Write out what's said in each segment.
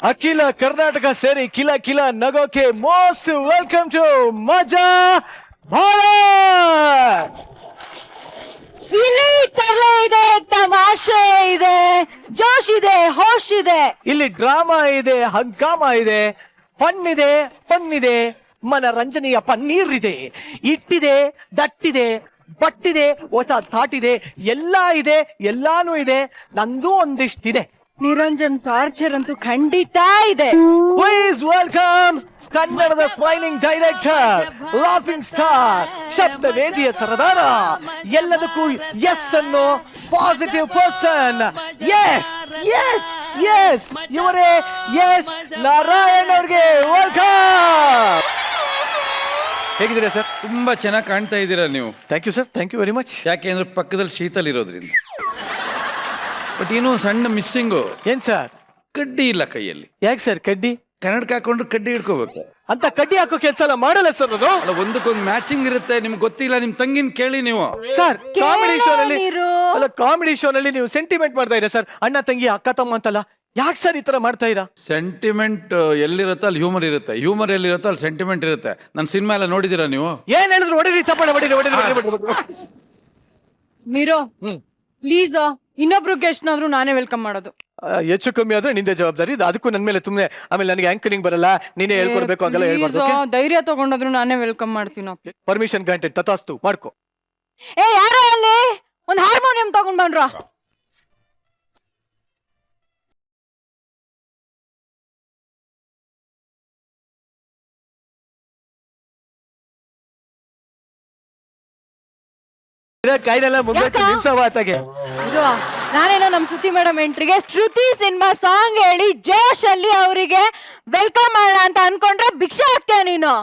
ಅಖಿಲ ಕರ್ನಾಟಕ ಸೇರಿ ಕಿಲ ಕಿಲ ನಗೋಕೆ ಮೋಸ್ಟ್ ವೆಲ್ಕಮ್ ಟು ಮಜಾ ಭಾರತ್. ಇಲ್ಲಿ ತರಲೆ ಇದೆ, ತಮಾಷೆ ಇದೆ, ಜೋಶ್ ಇದೆ, ಹೋಶ್ ಇದೆ. ಇಲ್ಲಿ ಡ್ರಾಮಾ ಇದೆ, ಹಂಗಾಮ ಇದೆ, ಫನ್ ಇದೆ, ಫನ್ ಇದೆ, ಮನರಂಜನೆಯ ಪನ್ನೀರ್ ಇದೆ, ಇಟ್ಟಿದೆ, ದಟ್ಟಿದೆ, ಬಟ್ಟಿದೆ, ಹೊಸ ಥಾಟಿದೆ, ಎಲ್ಲಾ ಇದೆ, ಎಲ್ಲಾನು ಇದೆ, ನಂದು ಒಂದಿಷ್ಟಿದೆ. ನಿರಂಜನ್ ಟಾರ್ಚರ್ ಅಂತೂ ಖಂಡಿತ ಇದೆ. ಪ್ಲೀಸ್ ವೆಲ್ಕಮ್ ಕನ್ನಡದ ಸ್ಮೈಲಿಂಗ್ ಡೈರೆಕ್ಟರ್, ಲಾಫಿಂಗ್ ಸ್ಟಾರ್, ಶಬ್ದ ವೇದಿಯ ಸರದಾರ, ಎಲ್ಲದಕ್ಕೂ ಎಸ್ ಅನ್ನೋ positive person. Yes yes yes ಇವರೇ ಎಸ್ ನಾರಾಯಣ್ ಅವ್ರಿಗೆ ವೆಲ್ಕಮ್. ಹೇಗಿದ್ದೀರಾ ಸರ್? ತುಂಬಾ ಚೆನ್ನಾಗಿ ಕಾಣ್ತಾ ಇದ್ದೀರಾ ನೀವು. Thank you sir, thank you very much. ಯಾಕೆಂದ್ರೆ ಪಕ್ಕದಲ್ಲಿ ಶೀತಲ್ ಇರೋದ್ರಿಂದ. ಬಟ್ ಏನೋ ಸಣ್ಣ ಮಿಸ್ಸಿಂಗು. ಏನ್ ಸರ್? ಕಡ್ಡಿ ಇಲ್ಲ ಕೈಯಲ್ಲಿ. ಯಾಕೆ ಸರ್ ಕಡ್ಡಿ? ಕನ್ನಡಕ ಹಾಕೊಂಡ್ರೆ ಕಡ್ಡಿ ಹಿಡ್ಕೋಬೇಕು ಅಂತ ಕಡ್ಡಿ ಹಾಕೋ ಕೆಲಸ ಎಲ್ಲ ಮಾಡಲ್ಲ ಸರ್ ಅದು. ಅಲ್ಲ, ಒಂದಕ್ಕೊಂದು ಮ್ಯಾಚಿಂಗ್ ಇರುತ್ತೆ. ನಿಮ್ಗೆ ಗೊತ್ತಿಲ್ಲ, ನಿಮ್ ತಂಗಿನ ಕೇಳಿ ನೀವು. ಸರ್ ಕಾಮಿಡಿ ಶೋ ನಲ್ಲಿ ನೀರು. ಅಲ್ಲ, ಕಾಮಿಡಿ ಶೋ ನಲ್ಲಿ ನೀವು ಸೆಂಟಿಮೆಂಟ್ ಮಾಡ್ತಾ ಇದ್ದೀರಾ ಸರ್. ಅಣ್ಣ ತಂಗಿ ಅಕ್ಕ ತಮ್ಮ ಅಂತಲ್ಲ. ಯಾಕೆ ಸರ್ ಈ ತರ ಮಾಡ್ತಾ ಇರಾ? ಸೆಂಟಿಮೆಂಟ್ ಎಲ್ಲಿರುತ್ತೋ ಅಲ್ಲಿ ಹ್ಯೂಮರ್ ಇರುತ್ತೆ, ಹ್ಯೂಮರ್ ಎಲ್ಲಿರುತ್ತೋ ಅಲ್ಲಿ ಸೆಂಟಿಮೆಂಟ್ ಇರುತ್ತೆ. ನನ್ನ ಸಿನಿಮಾ ಎಲ್ಲ ನೋಡಿದೀರಾ ನೀವು? ಏನ್ ಹೇಳಿದ್ರು ಹೊಡಿರಿ, ಚಪ್ಪಾಳೆ ಹೊಡಿರಿ, ಹೊಡಿರಿ. ಮೀರೋ ಪ್ಲೀಸ್, ಇನ್ನೊಬ್ರು ಗೆಸ್ಟ್ನಾದ್ರೂ ನಾನೇ ವೆಲ್ಕಮ್ ಮಾಡೋದು. ಹೆಚ್ಚು ಕಮ್ಮಿ ಆದ್ರೆ ನಿಂದೆ ಜವಾಬ್ದಾರಿ. ಅದಕ್ಕೂ ನನ್ ಮೇಲೆ ಸುಮ್ನೆ ಆಮೇಲೆ ನನಗೆ ಆಂಕರಿಂಗ್ ಬರಲ್ಲ, ನೀನೇ ಹೇಳ್ಕೊಡ್ಬೇಕು, ಹಂಗೆಲ್ಲ ಹೇಳ್ಬಾರ್ದು. ಧೈರ್ಯ ತಗೊಂಡಾದ್ರು ನಾನೇ ವೆಲ್ಕಮ್ ಮಾಡ್ತೀನಿ. ಪರ್ಮಿಷನ್ ಗ್ರಾಂಟೆಡ್, ತಥಾಸ್ತು, ಮಾಡ್ಕೋ. ಏ ಯಾರೋ ಅಲ್ಲಿ ಒಂದ್ ಹಾರ್ಮೋನಿಯಂ ತಗೊಂಡ್ ಬಂದ್ರ. ಕಾಯಿನೆಲ್ಲ ಮುಂದೆ ನಿಲ್ಸವಾತಾಗೆ. ಇದು ನಾನೇನೋ ನಮ್ ಶ್ರುತಿ ಮೇಡಮ್ ಎಂಟ್ರಿಗೆ ಶ್ರುತಿ ಸಿನಿಮಾ ಸಾಂಗ್ ಹೇಳಿ ಜೋಶ್ ಅಲ್ಲಿ ಅವರಿಗೆ ವೆಲ್ಕಮ್ ಮಾಡೋಣ ಅಂತ ಅನ್ಕೊಂಡ್ರೆ ಭಿಕ್ಷೆ ಹಾಕ್ತೀಯ ನೀನು.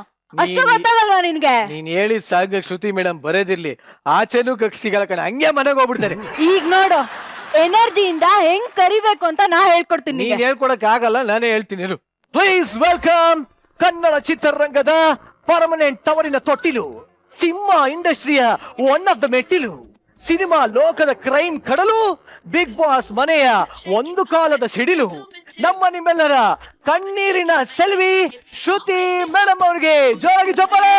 ಅಷ್ಟು ಗೊತ್ತಾಗಲ್ವಾ ನಿನ್ಗೆ? ನೀನ್ ಹೇಳಿ ಸಾಂಗ್ ಶ್ರುತಿ ಮೇಡಮ್ ಬರೋದಿರ್ಲಿ, ಆಚೆನೂ ಸಿಗಲ್ಲ ಕಣ, ಹಂಗೆ ಮನೆಗೆ ಹೋಗ್ಬಿಡ್ತಾರೆ. ಈಗ ನೋಡು ಎನರ್ಜಿಯಿಂದ ಹೆಂಗ್ ಕರಿಬೇಕು ಅಂತ ನಾ ಹೇಳ್ಕೊಡ್ತೀನಿ. ನೀನ್ ಹೇಳ್ಕೊಡಕ್ ಆಗಲ್ಲ, ನಾನೇ ಹೇಳ್ತೀನಿ. ಪ್ಲೀಸ್ ವೆಲ್ಕಮ್ ಕನ್ನಡ ಚಿತ್ರರಂಗದ ಪರ್ಮನೆಂಟ್ ತವರಿನ ತೊಟ್ಟಿಲು, ಸಿನಿಮಾ ಇಂಡಸ್ಟ್ರಿಯ ಒನ್ ಆಫ್ ದ ಮೆಟ್ಟಿಲು, ಸಿನಿಮಾ ಲೋಕದ ಕ್ರೈಮ್ ಕಡಲು, ಬಿಗ್ ಬಾಸ್ ಮನೆಯ ಒಂದು ಕಾಲದ ಸಿಡಿಲು, ನಮ್ಮ ನಿಮ್ಮೆಲ್ಲರ ಕಣ್ಣೀರಿನ ಸೆಲ್ವಿ ಶ್ರುತಿ ಮೇಡಮ್ ಅವ್ರಿಗೆ ಜೋರಾಗಿ ಚಪ್ಪಾಳೆ.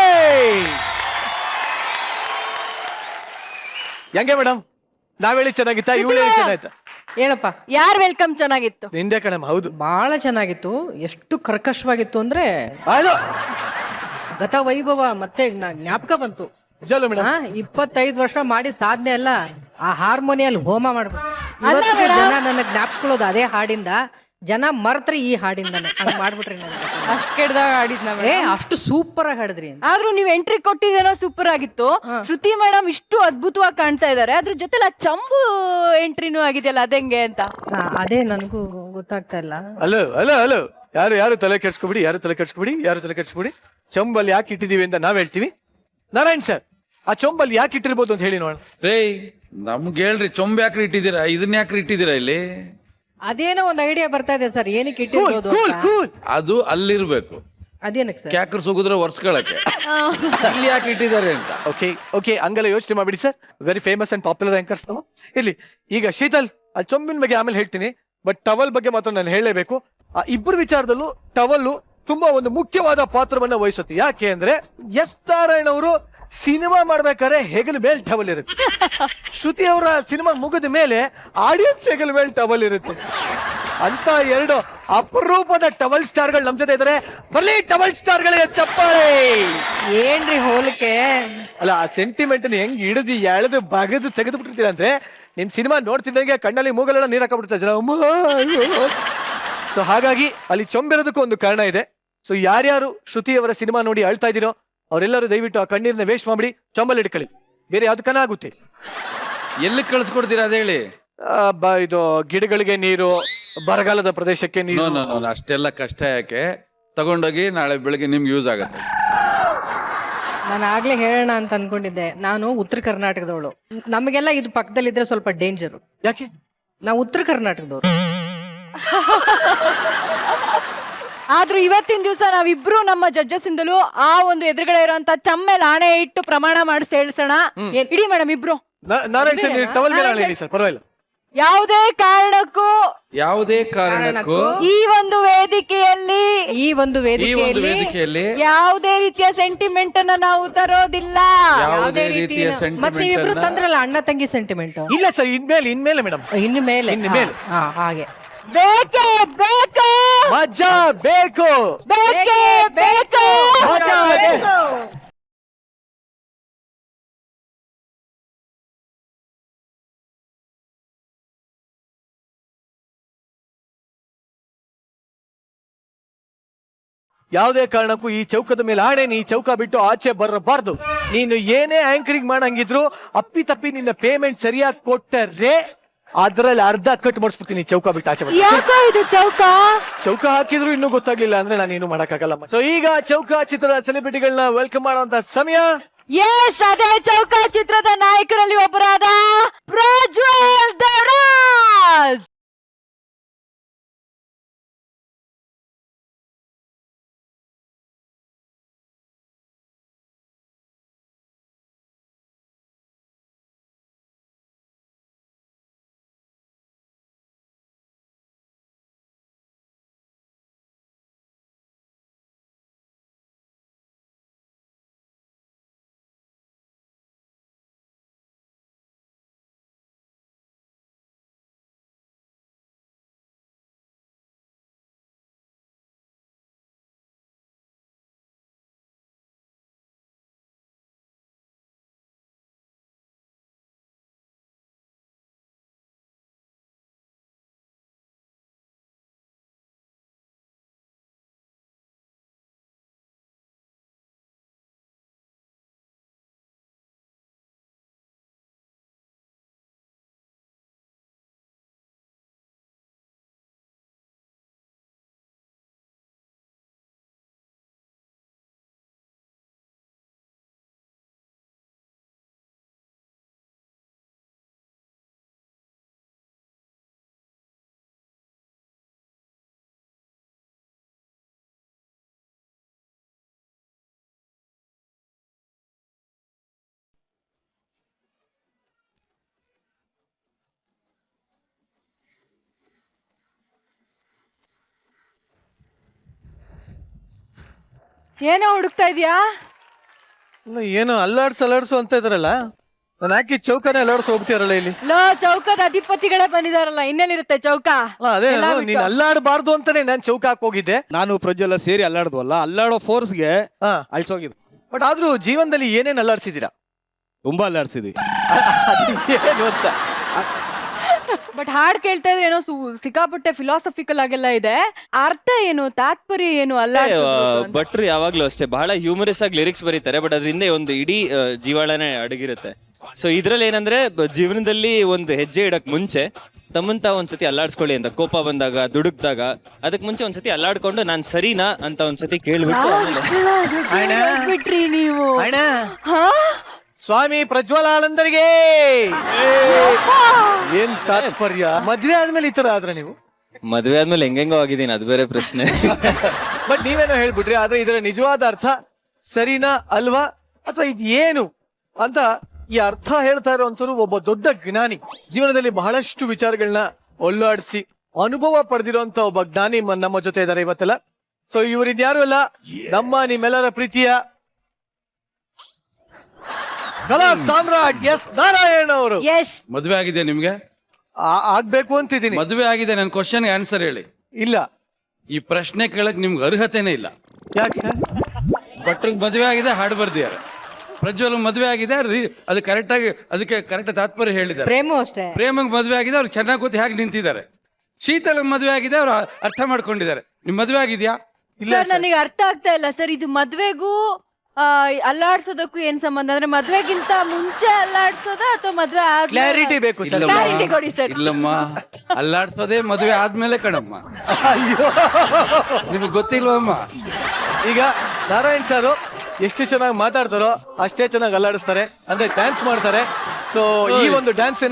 ಹೆಂಗೆ ಮೇಡಮ್, ನಾವ್ ಹೇಳಿ ಚೆನ್ನಾಗಿತ್ತ, ಇವಳು ಹೇಳಿ ಚೆನ್ನಾಗಿತ್ತ? ಹೇಳಪ್ಪ. ಯಾರ್ ವೆಲ್ಕಮ್ ಚೆನ್ನಾಗಿತ್ತು? ನಿಂದೆ ಕಣಮ್. ಹೌದು, ಬಹಳ ಚೆನ್ನಾಗಿತ್ತು. ಎಷ್ಟು ಕರ್ಕಶವಾಗಿತ್ತು ಅಂದ್ರೆ ಅದು ಗತ ವೈಭವ ಮತ್ತೆ ಜ್ಞಾಪಕ ಬಂತು. ಜಲು ಮೇಡಮ್, 25 ವರ್ಷ ಮಾಡಿ ಸಾಧನೆ ಅಲ್ಲ, ಆ ಹಾರ್ಮೋನಿಯಲ್ಲಿ ಹೋಮ ಮಾಡ್ಬೇಕು. ಅಲ್ಲ ಇವತ್ತಿಗೂ ಮೇಡಮ್. ಜನ ನನ್ನ ಜ್ಞಾಪಿಸ್ಕೊಳ್ಳೋದು ಅದೇ ಹಾಡಿಂದ. ಜನ ಮರ್ತ್ರಿ ಈ ಹಾಡಿಂದಾನೆ. ಹಂಗ್ ಮಾಡ್ಬಿಟ್ರಿ ನನಗೆ. ಅಷ್ಟ್ ಕೆಡ್ದಾಗ ಆಡಿದ್ನ ಅಷ್ಟು ಸೂಪರ್ ಆಗಿ ಹಾಡಿದ್ರಿ ಅಂತ. ಆದ್ರೂ ನೀವ್ ಎಂಟ್ರಿ ಕೊಟ್ಟಿದ್ದೇನೋ ಸೂಪರ್ ಆಗಿತ್ತು. ಶ್ರುತಿ ಮೇಡಮ್ ಇಷ್ಟು ಅದ್ಭುತವಾಗಿ ಕಾಣ್ತಾ ಇದಾರೆ, ಅದ್ರ ಜೊತೆಲಿ ಆ ಚಂಬು ಎಂಟ್ರಿನೂ ಆಗಿದೆಯಲ್ಲ, ಅದೆಂಗೆ ಅಂತ. ಅದೇ ನನಗೂ ಗೊತ್ತಾಗ್ತಾ ಇಲ್ಲ. ಹಲೋ ಹಲೋ ಹಲೋ, ಯಾರು ತಲೆ ಕೆಡ್ಸ್ಕೊಬಿಡಿ, ಯಾರು ತಲೆ ಕೆಡ್ಸ್ಕೊಬಿಡಿ. ಚೊಂಬಲ್ಲಿ ಯಾಕೆ ಇಟ್ಟಿದೀವಿ ಅಂತ ನಾವ್ ಹೇಳ್ತೀವಿ. ನಾರಾಯಣ್ ಸರ್, ಆ ಚೊಂಬಲ್ಲಿ ಯಾಕೆ ಇಟ್ಟಿರ್ಬೋದು ಅಂತ ಹೇಳಿ ನೋಡೋಣ. ರೇ, ನಮ್ಗೆ ಹೇಳ್ರಿ, ಚೊಂಬೆ ಯಾಕ್ರಿ ಇಟ್ಟಿದ್ದೀರಾ, ಇದನ್ನ ಯಾಕ್ರಿ ಇಟ್ಟಿದ್ದೀರಾ ಇಲ್ಲಿ? ಅದೇನೋ ಒಂದು ಐಡಿಯಾ ಬರ್ತಾ ಇದೆ ಸರ್, ಏನಕ್ಕೆ ಇಟ್ಟಿರ್ಬೋದು ಅಂತ. ಅದು ಅಲ್ಲಿರ್ಬೇಕು. ಅದೇನಕ್ಕೆ ಸರ್? ಕ್ಯಾಕರ್ ಸುಗಿದ್ರೆ ಒರ್ಸ್ಕೊಳಕ್ಕೆ. ಇಲ್ಲಿ ಯಾಕೆ ಇಟ್ಟಿದ್ದಾರೆ ಅಂತ. ಓಕೆ ಹಂಗೆಲ್ಲ ಯೋಚನೆ ಮಾಡ್ಬಿಡಿ sir. Very famous and popular anchors ಇರ್ಲಿ. ಈಗ ಶೀತಲ್, ಆ ಚೊಂಬಿನ ಬಗ್ಗೆ ಆಮೇಲೆ ಹೇಳ್ತೀನಿ, ಬಟ್ ಟವಲ್ ಬಗ್ಗೆ ಮಾತ್ರ ನಾನು ಹೇಳಲೇಬೇಕು. ಆ ಇಬ್ಬರು ವಿಚಾರದಲ್ಲೂ ಟವಲ್ಲು ತುಂಬಾ ಒಂದು ಮುಖ್ಯವಾದ ಪಾತ್ರವನ್ನ ವಹಿಸುತ್ತೆ. ಯಾಕೆ ಅಂದ್ರೆ ಎಸ್ ನಾರಾಯಣ್ ಅವರು ಸಿನಿಮಾ ಮಾಡ್ಬೇಕಾದ್ರೆ ಹೆಗಲ ಮೇಲೆ ಟವಲ್ ಇರುತ್ತೆ. ಶ್ರುತಿ ಅವರ ಸಿನಿಮಾ ಮುಗಿದ ಮೇಲೆ ಆಡಿಯನ್ಸ್ ಹೆಗಲ ಮೇಲೆ ಟವಲ್ ಇರುತ್ತೆ. ಅಂತ ಎರಡು ಅಪರೂಪದ ಟವಲ್ ಸ್ಟಾರ್ಗಳು ನಮ್ ಜೊತೆ ಇದಾರೆ. ಬರ್ಲಿ ಟವಲ್ ಸ್ಟಾರ್ಗಳಿಗೆ ಚಪ್ಪಾಳೆ. ಏನ್ರಿ ಹೋಲಿಕೆ? ಅಲ್ಲ, ಆ ಸೆಂಟಿಮೆಂಟ್ ಹೆಂಗ್ ಹಿಡಿದು ಎಳೆದು ಬಗದು ತೆಗೆದು ಬಿಟ್ಟಿರ್ತೀರ ಅಂದ್ರೆ, ನಿಮ್ ಸಿನಿಮಾ ನೋಡ್ತಿದ್ದಂಗೆ ಕಣ್ಣಲ್ಲಿ ಮೂಗಲೆಲ್ಲ ನೀರ್ ಹಾಕಬಿಡ್ತಾರೆ ಜನ. ಸೊ ಹಾಗಾಗಿ ಅಲ್ಲಿ ಚೊಂಬಿರೋದಕ್ಕೂ ಒಂದು ಕಾರಣ ಇದೆ. ಸೊ ಯಾರ್ಯಾರು ಶ್ರುತಿ ಅವರ ಸಿನಿಮಾ ನೋಡಿ ಅಳ್ತಾ ಇದೀರೋ ಅವರೆಲ್ಲರೂ ದಯವಿಟ್ಟು ಆ ಕಣ್ಣೀರನ್ನ ವೇಸ್ಟ್ ಮಾಡ್ಬಿಡಿ, ಚೊಂಬಲ್ಲಿ ಇಟ್ಕೊಳ್ಳಿ. ಬೇರೆ ಯಾವ್ದಕ್ಕನ ಆಗುತ್ತೆ. ಎಲ್ಲಿ ಕಳ್ಸ್ಕೊಡ್ತೀರಾ ಅದ ಹೇಳಿ. ಇದು ಗಿಡಗಳಿಗೆ ನೀರು, ಬರಗಾಲದ ಪ್ರದೇಶಕ್ಕೆ ನೀರು. ಅಷ್ಟೆಲ್ಲ ಕಷ್ಟ ಯಾಕೆ, ತಗೊಂಡೋಗಿ ನಾಳೆ ಬೆಳಗ್ಗೆ ನಿಮ್ಗೆ ಯೂಸ್ ಆಗುತ್ತೆ. ನಾನು ಆಗ್ಲೇ ಹೇಳೋಣ ಅಂತ ಅನ್ಕೊಂಡಿದ್ದೆ. ನಾನು ಉತ್ತರ ಕರ್ನಾಟಕದವಳು, ನಮಗೆಲ್ಲ ಇದು ಪಕ್ಕದಲ್ಲಿದ್ರೆ ಸ್ವಲ್ಪ ಡೇಂಜರು. ಯಾಕೆ? ನಾವು ಉತ್ತರ ಕರ್ನಾಟಕದವ್ರು. ಆದ್ರೂ ಇವತ್ತಿನ ದಿವಸ ನಾವಿಬ್ರು ನಮ್ಮ ಜಡ್ಜಸ್ ಇಂದಲೂ ಆ ಒಂದು ಎದುರುಗಡೆ ಇರುವಂತ ಚಮ್ಮೇಲೆ ಆಣೆ ಇಟ್ಟು ಪ್ರಮಾಣ ಮಾಡಿಸಿ ಹೇಳ್ಸೋಣ. ಇಡಿ ಮೇಡಮ್ ಇಬ್ರು. ನಾರಾಯಣ್ ಸರ್, ಟವಲ್ ಮೇಲೆ ಹೇಳಿ ಸರ್, ಪರವಾಗಿಲ್ಲ. ಯಾವುದೇ ಕಾರಣಕ್ಕೂ ಯಾವುದೇ ಕಾರಣಕ್ಕೂ ಈ ಒಂದು ವೇದಿಕೆಯಲ್ಲಿ ಈ ಒಂದು ಈ ಒಂದು ವೇದಿಕೆಯಲ್ಲಿ ವೇದಿಕೆಯಲ್ಲಿ ಯಾವುದೇ ರೀತಿಯ ಸೆಂಟಿಮೆಂಟ್ ಅನ್ನ ನಾವು ತರೋದಿಲ್ಲ. ಯಾವುದೇ ರೀತಿಯ ಮತ್ತೆ ನೀವಿಬ್ರು ಸೆಂಟಿಮೆಂಟ್ ತಂದ್ರಲ್ಲ ಅಣ್ಣ ತಂಗಿ ಸೆಂಟಿಮೆಂಟ್ ಇಲ್ಲ ಸರ್, ಇನ್ಮೇಲೆ ಮೇಡಮ್ ಇನ್ನು ಮೇಲೆ ಹಾಗೆ ಬೇಕೇ ಬೇಕು, ಮಜಾ ಬೇಕು, ಬೇಕೇ ಬೇಕು, ಮಜಾ ಬೇಕು. ಯಾವುದೇ ಕಾರಣಕ್ಕೂ ಈ ಚೌಕದ ಮೇಲೆ ಆಣೆ, ನೀ ಚೌಕ ಬಿಟ್ಟು ಆಚೆ ಬರಬಾರ್ದು. ನೀನು ಏನೇ ಆಂಕರಿಂಗ್ ಮಾಡಂಗಿದ್ರು ಅಪ್ಪಿ ತಪ್ಪಿ ನಿನ್ನ ಪೇಮೆಂಟ್ ಸರಿಯಾಗಿ ಕೊಟ್ಟರೆ ಅದ್ರಲ್ಲಿ ಅರ್ಧ ಕಟ್ ಮಾಡಿಸ್ಬಿಡ್ತೀನಿ ಚೌಕ ಬಿಟ್ಟು ಆಚೆ ಬರ್ತೀನಿ. ಯಾಕೋ ಇದು ಚೌಕ? ಚೌಕ ಹಾಕಿದ್ರು ಇನ್ನೂ ಗೊತ್ತಾಗ್ಲಿಲ್ಲ ಅಂದ್ರೆ ನಾನೇನು ಮಾಡಕ್ಕಾಗಲ್ಲ. ಸೊ ಈಗ ಚೌಕ ಚಿತ್ರದ ಸೆಲೆಬ್ರಿಟಿಗಳನ್ನ ವೆಲ್ಕಮ್ ಮಾಡುವಂತ ಸಮಯ. ಎಸ್, ಅದೇ ಚೌಕ ಚಿತ್ರದ ನಾಯಕರಲ್ಲಿ ಒಬ್ಬರಾದ ಪ್ರಜ್ವಲ್ ದೇವರಾಜ್. ಏನೋ ಹುಡುಕ್ತಾ ಇದೀಯಾ? ಏನು ಅಲ್ಲಾಡ್ಸು ಅಂತ ಇದಾರಲ್ಲ, ನಾನು ಹಾಕಿ ಚೌಕನ ಅಲ್ಲಾಡ್ಸು ಹೋಗ್ತಿರಲ್ಲ ಇಲ್ಲಿ. ಲೋ, ಚೌಕದ ಅಧಿಪತಿಗಳೇ ಬಂದಿದಾರಲ್ಲ, ಇನ್ನೆಲ್ಲಿರುತ್ತೆ ಚೌಕ? ಅದೇ ನೀನ್ ಅಲ್ಲಾಡಬಾರ್ದು ಅಂತಾನೆ ನಾನ್ ಚೌಕ ಹಾಕಿ ಹೋಗಿದ್ದೆ. ನಾನು ಪ್ರಜ್ವಲ್ಲ ಸೇರಿ ಅಲ್ಲಾಡ್ದ್ವಲ್ಲ, ಅಲ್ಲಾಡೋ ಫೋರ್ಸ್ಗೆ ಅಳ್ಸೋಗಿದ್ದು. ಬಟ್ ಆದ್ರೂ ಜೀವನದಲ್ಲಿ ಏನೇನ್ ಅಲ್ಲಾಡ್ಸಿದೀರಾ? ತುಂಬಾ ಅಲ್ಲಾಡ್ಸಿದ್ವಿ. ಏನು ಅಂತ ಬಟ್ ಹಾಡ್ ಕೇಳ್ತಾ ಇದ್ರೆ ಏನೋ ಸಿಕ್ಕಾಪಟ್ಟೆ ಫಿಲಾಸಫಿಕಲ್ ಆಗೆಲ್ಲ ಇದೆ. ಅರ್ಥ ಏನು, ತಾತ್ಪರ್ಯ ಏನು? ಅಲ್ಲ ಭಟ್ರು ಯಾವಾಗ್ಲೂ ಅಷ್ಟೇ ಬಹಳ ಹ್ಯೂಮರಸ್ ಆಗಿ ಲಿರಿಕ್ಸ್ ಬರೀತಾರೆ, ಬಟ್ ಅದ್ರಿಂದ ಒಂದು ಇಡೀ ಜೀವಾಳನೆ ಅಡಗಿರುತ್ತೆ. ಸೊ ಇದ್ರಲ್ಲಿ ಏನಂದ್ರೆ ಜೀವನದಲ್ಲಿ ಒಂದು ಹೆಜ್ಜೆ ಇಡಕ್ ಮುಂಚೆ ತಮ್ಮಂತ ಒಂದ್ಸತಿ ಅಲ್ಲಾಡ್ಸ್ಕೊಳ್ಳಿ ಅಂತ, ಕೋಪ ಬಂದಾಗ, ದುಡುಕ್ದಾಗ, ಅದಕ್ ಮುಂಚೆ ಒಂದ್ಸತಿ ಅಲ್ಲಾಡ್ಕೊಂಡು ನಾನ್ ಸರಿನಾ ಅಂತ ಒಂದ್ಸತಿ ಕೇಳ್ಬಿಟ್ಟು ಆಮೇಲೆ ಬಿಟ್ರಿ ನೀವು. ಅಣ್ಣ, ಹಾ? ಸ್ವಾಮಿ ಪ್ರಜ್ವಲಾನಂದರಿಗೆ ಏನ್ ತಾತ್ಪರ್ಯ? ಮದ್ವೆ ಆದ್ಮೇಲೆ ಈ ತರ ಆದ್ರೆ ನೀವು? ಮದ್ವೆ ಆದ್ಮೇಲೆ ಹೆಂಗೆಂಗೋ ಆಗಿದ್ದೀನಿ, ಅದು ಬೇರೆ ಪ್ರಶ್ನೆ. ಬಟ್ ನೀವೇನೋ ಹೇಳ್ಬಿಟ್ರಿ, ಆದ್ರೆ ಇದರ ನಿಜವಾದ ಅರ್ಥ ಸರಿನಾ ಅಲ್ವಾ ಅಥವಾ ಇದು ಏನು ಅಂತ ಈ ಅರ್ಥ ಹೇಳ್ತಾ ಇರುವಂತರು ಒಬ್ಬ ದೊಡ್ಡ ಜ್ಞಾನಿ. ಜೀವನದಲ್ಲಿ ಬಹಳಷ್ಟು ವಿಚಾರಗಳನ್ನ ಒಳ್ಳಾಡಿಸಿ ಅನುಭವ ಪಡೆದಿರುವಂತ ಒಬ್ಬ ಜ್ಞಾನಿ ನಮ್ಮ ಜೊತೆ ಇದ್ದಾರೆ ಇವತ್ತೆಲ್ಲ. ಸೊ ಇವರಿನ್ಯಾರು ಅಲ್ಲ, ನಿಮ್ಮೆಲ್ಲರ ಪ್ರೀತಿಯ ಕಲಾ ಸಾಮ್ರಾಟ್ ಎಸ್ ನಾರಾಯಣ್ ಅವರು. ಎಸ್, ಮದುವೆ ಆಗಿದೆ ನಿಮ್ಗೆ? ಆಗ್ಬೇಕು ಅಂತಿದ್ದೀನಿ. ಮದುವೆ ಆಗಿದೆ, ನನ್ನ ಕ್ವಶನ್ಗೆ ಆನ್ಸರ್ ಹೇಳಿ. ಇಲ್ಲ, ಈ ಪ್ರಶ್ನೆ ಕೇಳಕ್ ನಿಮ್ಗೆ ಅರ್ಹತೆನೇ ಇಲ್ಲ. ಯಾಕೆ ಸರ್? ಭಟ್ರಿಗೆ ಮದುವೆ ಆಗಿದೆ, ಹಾಡು ಬರ್ದಿದ್ದಾರೆ. ಪ್ರಜ್ವಲ್ ಮದುವೆ ಆಗಿದೆ, ಅದು ಕರೆಕ್ಟಾಗಿ ಅದಕ್ಕೆ ಕರೆಕ್ಟ್ ತಾತ್ಪರ್ಯ ಹೇಳಿದ್ದಾರೆ. ಪ್ರೇಮು ಅಷ್ಟೇ. ಪ್ರೇಮಗ್ ಮದುವೆ ಆಗಿದೆ, ಅವ್ರು ಚೆನ್ನಾಗಿ ಗೊತ್ತಿ ಹೇಗೆ ನಿಂತಿದ್ದಾರೆ. ಶೀತಲ್ ಮದುವೆ ಆಗಿದೆ, ಅವ್ರು ಅರ್ಥ ಮಾಡ್ಕೊಂಡಿದ್ದಾರೆ. ನಿಮ್ ಮದುವೆ ಆಗಿದ್ಯಾ? ಸರ್ ನನಗೆ ಅರ್ಥ ಆಗ್ತಾ ಇಲ್ಲ ಸರ್, ಇದು ಮದ್ವೆಗೂ ಅಲ್ಲಾಡ್ಸೋದಕ್ಕೂ ಏನ್ ಸಂಬಂಧ? ಅಂದ್ರೆ ಮದ್ವೆಗಿಂತ ಮುಂಚೆ ಅಲ್ಲಾಡ್ಸೋದ ಅಥವಾ ಮದ್ವೆ ಕ್ಲಾರಿಟಿ ಬೇಕು ಸರ್. ಇಲ್ಲಮ್ಮ. ಕ್ಲಾರಿಟಿ ಕೊಡಿ ಸರ್. ಇಲ್ಲಮ್ಮ, ಅಲ್ಲಾಡ್ಸೋದೇ ಮದುವೆ ಆದ್ಮೇಲೆ ಕಣಮ್ಮ. ಅಯ್ಯೋ, ನಿಮ್ಗೆ ಗೊತ್ತಿಲ್ವಮ್ಮ? ಈಗ ನಾರಾಯಣ್ ಸರ್ ಎಷ್ಟು ಚೆನ್ನಾಗಿ ಮಾತಾಡ್ತಾರೋ ಅಷ್ಟೇ ಚೆನ್ನಾಗಿ ಅಲ್ಲಾಡಿಸ್ತಾರೆ, ಅಂದ್ರೆ ಡ್ಯಾನ್ಸ್ ಮಾಡ್ತಾರೆ. ಸೊ ಈ ಒಂದು ಡ್ಯಾನ್ಸ್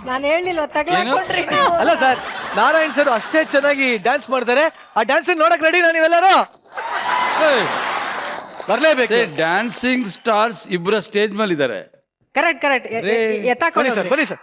ನಾನು ಹೇಳಿಲ್ವ ತಗೊಳ್ರಿ. ಅಲ್ಲ ಸರ್, ನಾರಾಯಣ್ ಸರ್ ಅಷ್ಟೇ ಚೆನ್ನಾಗಿ ಡ್ಯಾನ್ಸ್ ಮಾಡ್ತಾರೆ. ಆ ಡ್ಯಾನ್ಸ್ ನೋಡಕ್ ರೆಡಿ ನೀವೆಲ್ಲರೂ? ಬರ್ಲೇಬೇಕು. ಡ್ಯಾನ್ಸಿಂಗ್ ಸ್ಟಾರ್ಸ್ ಇಬ್ಬರ ಸ್ಟೇಜ್ ಮೇಲೆ ಇದ್ದಾರೆ. ಕರೆಕ್ಟ್ ಬನ್ನಿ ಸರ್, ಬನ್ನಿ ಸರ್.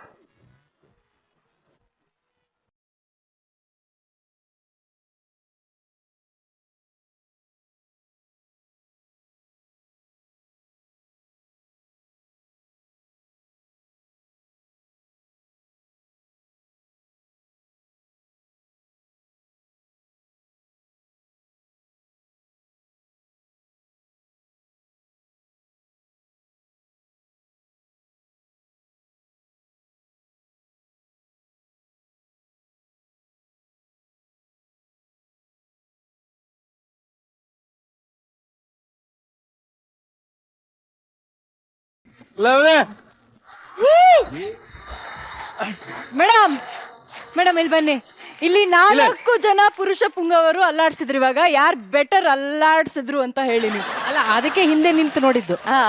ಮೇಡಮ್ ಮೇಡಮ್ ಇಲ್ಲಿ ಬನ್ನಿ. ಇಲ್ಲಿ 4 ಜನ ಪುರುಷ ಪುಂಗವರು ಅಲ್ಲಾಡ್ಸಿದ್ರು. ಇವಾಗ ಯಾರು ಬೆಟರ್ ಅಲ್ಲಾಡ್ಸಿದ್ರು ಅಂತ ಹೇಳಿ ನೀವು. ಅಲ್ಲ ಅದಕ್ಕೆ ಹಿಂದೆ ನಿಂತು ನೋಡಿದ್ದು. ಹಾ,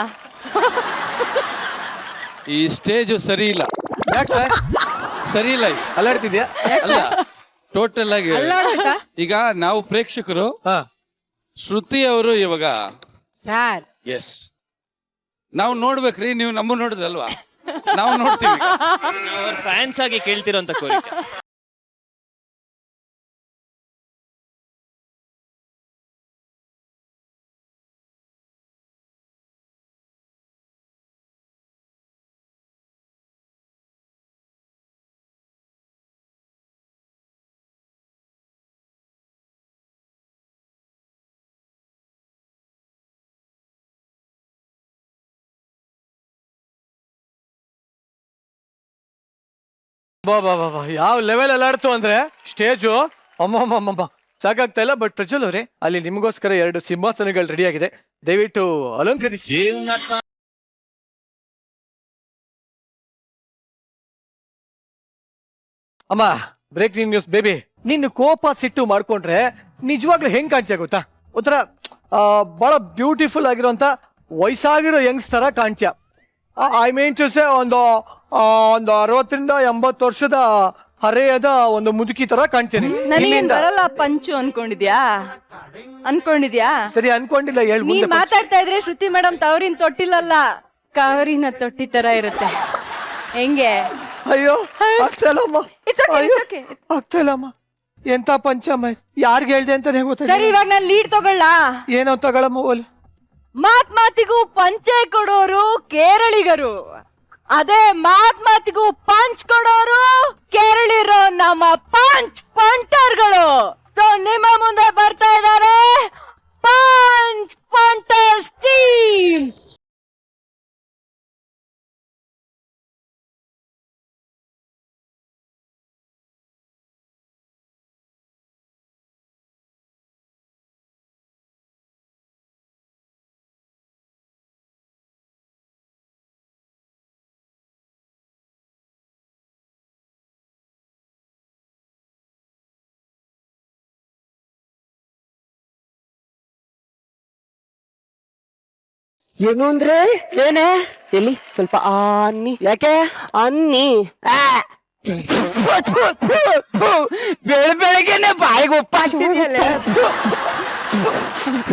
ಈ ಸ್ಟೇಜು ಸರಿ ಇಲ್ಲ, ಸರಿ ಇಲ್ಲ ಇದು. ಅಲ್ಲಾಡ್ತಿದ್ಯಾ? ಅಲ್ಲ, ಟೋಟಲ್ ಆಗಿ ಅಲ್ಲಾಡೋಯ್ತಾ ಈಗ ನಾವು ಪ್ರೇಕ್ಷಕರು ಹಾ, ಶ್ರುತಿ ಅವರು ಇವಾಗ ಸರ್? ಎಸ್ ನಾವು ನೋಡ್ಬೇಕ್ರಿ, ನೀವು ನಮ್ಮ ನೋಡುದಲ್ವಾ, ನಾವು ನೋಡ್ತೀವಿ. ಅವ್ರ ಫ್ಯಾನ್ಸ್ ಆಗಿ ಕೇಳ್ತಿರೋಂತ ಕೋರಿಕೆ. ಬಾ ಬಾ ಬಾ ಬಾ, ಯಾವ ಲೆವೆಲ್ ಅಲ್ಲಾಡ್ತು ಅಂದ್ರೆ ಸ್ಟೇಜು. ಅಮ್ಮಮ್ಮಮ್ಮ ಸಾಕಾಗ್ತಾ ಇಲ್ಲ. ಬಟ್ ಪ್ರಜ್ವಲ್ ಅವರೇ, ಅಲ್ಲಿ ನಿಮಗೋಸ್ಕರ 2 ಸಿಂಹಾಸನಗಳು ರೆಡಿ ಆಗಿದೆ, ದಯವಿಟ್ಟು ಅಲಂಕರಿಸಿ. ಅಮ್ಮ, ಬ್ರೇಕಿಂಗ್ ನ್ಯೂಸ್ ಬೇಬಿ, ನಿನ್ನ ಕೋಪ ಸಿಟ್ಟು ಮಾಡ್ಕೊಂಡ್ರೆ ನಿಜವಾಗ್ಲೂ ಹೆಂಗ್ ಕಾಣ್ತೀಯ ಗೊತ್ತಾ? ಒಂಥರ ಬಹಳ ಬ್ಯೂಟಿಫುಲ್ ಆಗಿರೋಂಥ ವಯಸ್ಸಾಗಿರೋ ಯಂಗ್ಸ್ ತರ ಕಾಣ್ತೀಯ. ಐ ಮೀನ್ ಟು ಸೇ ಒಂದು 60ರಿಂದ 80 ವರ್ಷದ ಹರೆಯದ ಒಂದು ಮುದುಕಿ ತರ ಕಾಣ್ತೀನಿ. ನನಗೇನ್ ಬರಲ್ಲ ಪಂಚು ಅನ್ಕೊಂಡಿದ್ಯಾ? ಸರಿ ಅನ್ಕೊಂಡಿಲ್ಲ, ಹೇಳ್ ನೀನ್ ಮುಂದೆ. ಮಾತಾಡ್ತಾ ಇದ್ರೆ ಶ್ರುತಿ ಮೇಡಮ್ ತವರಿನ ತೊಟ್ಟಿಲಲ್ಲ, ಕಾವರಿನ ತೊಟ್ಟಿ ತರ ಇರುತ್ತೆ. ಹೆಂಗೆ? ಅಯ್ಯೋ ಆಗ್ತಾ ಇಲ್ಲಮ್ಮ, It's okay, ಅಯ್ಯೋ, it's okay. ಆಗ್ತಾ ಇಲ್ಲಮ್ಮ. ಎಂತ ಪಂಚಮ್ಮ, ಯಾರ್ಗೆ ಹೇಳ್ದೆ ಅಂತಾನೆ ಸರಿ, ಗೊತ್ತಿಲ್ಲ. ಇವಾಗ ನಾನು ಲೀಡ್ ತಗೊಳ್ಳ. ಏನೋ ತಗೊಳಮ್ಮ ಓಲಿ. ಮಾತಿಗೂ ಪಂಚೆ ಕೊಡೋರು ಕೇರಳಿಗರು, ಅದೇ ಮಾತಿಗೂ ಪಂಚ್ ಕೊಡೋರು ಕೇರಳಿರೋ ನಮ್ಮ ಪಂಟರ್ಗಳು. ಸೊ ನಿಮ್ಮ ಮುಂದೆ ಬರ್ತಾ ಇದ್ದಾರೆ ಪಂಟರ್ಸ್ ಟೀಮ್. ಏನು ಅಂದ್ರೆ ಏನೇ ಎಲ್ಲಿ ಸ್ವಲ್ಪ ಅನ್ನಿ, ಯಾಕೆ ಅನ್ನಿ? ಬೆಳಗ್ಗೆನೆ ಬಾಯಿಗೆ ಉಪ್ಪ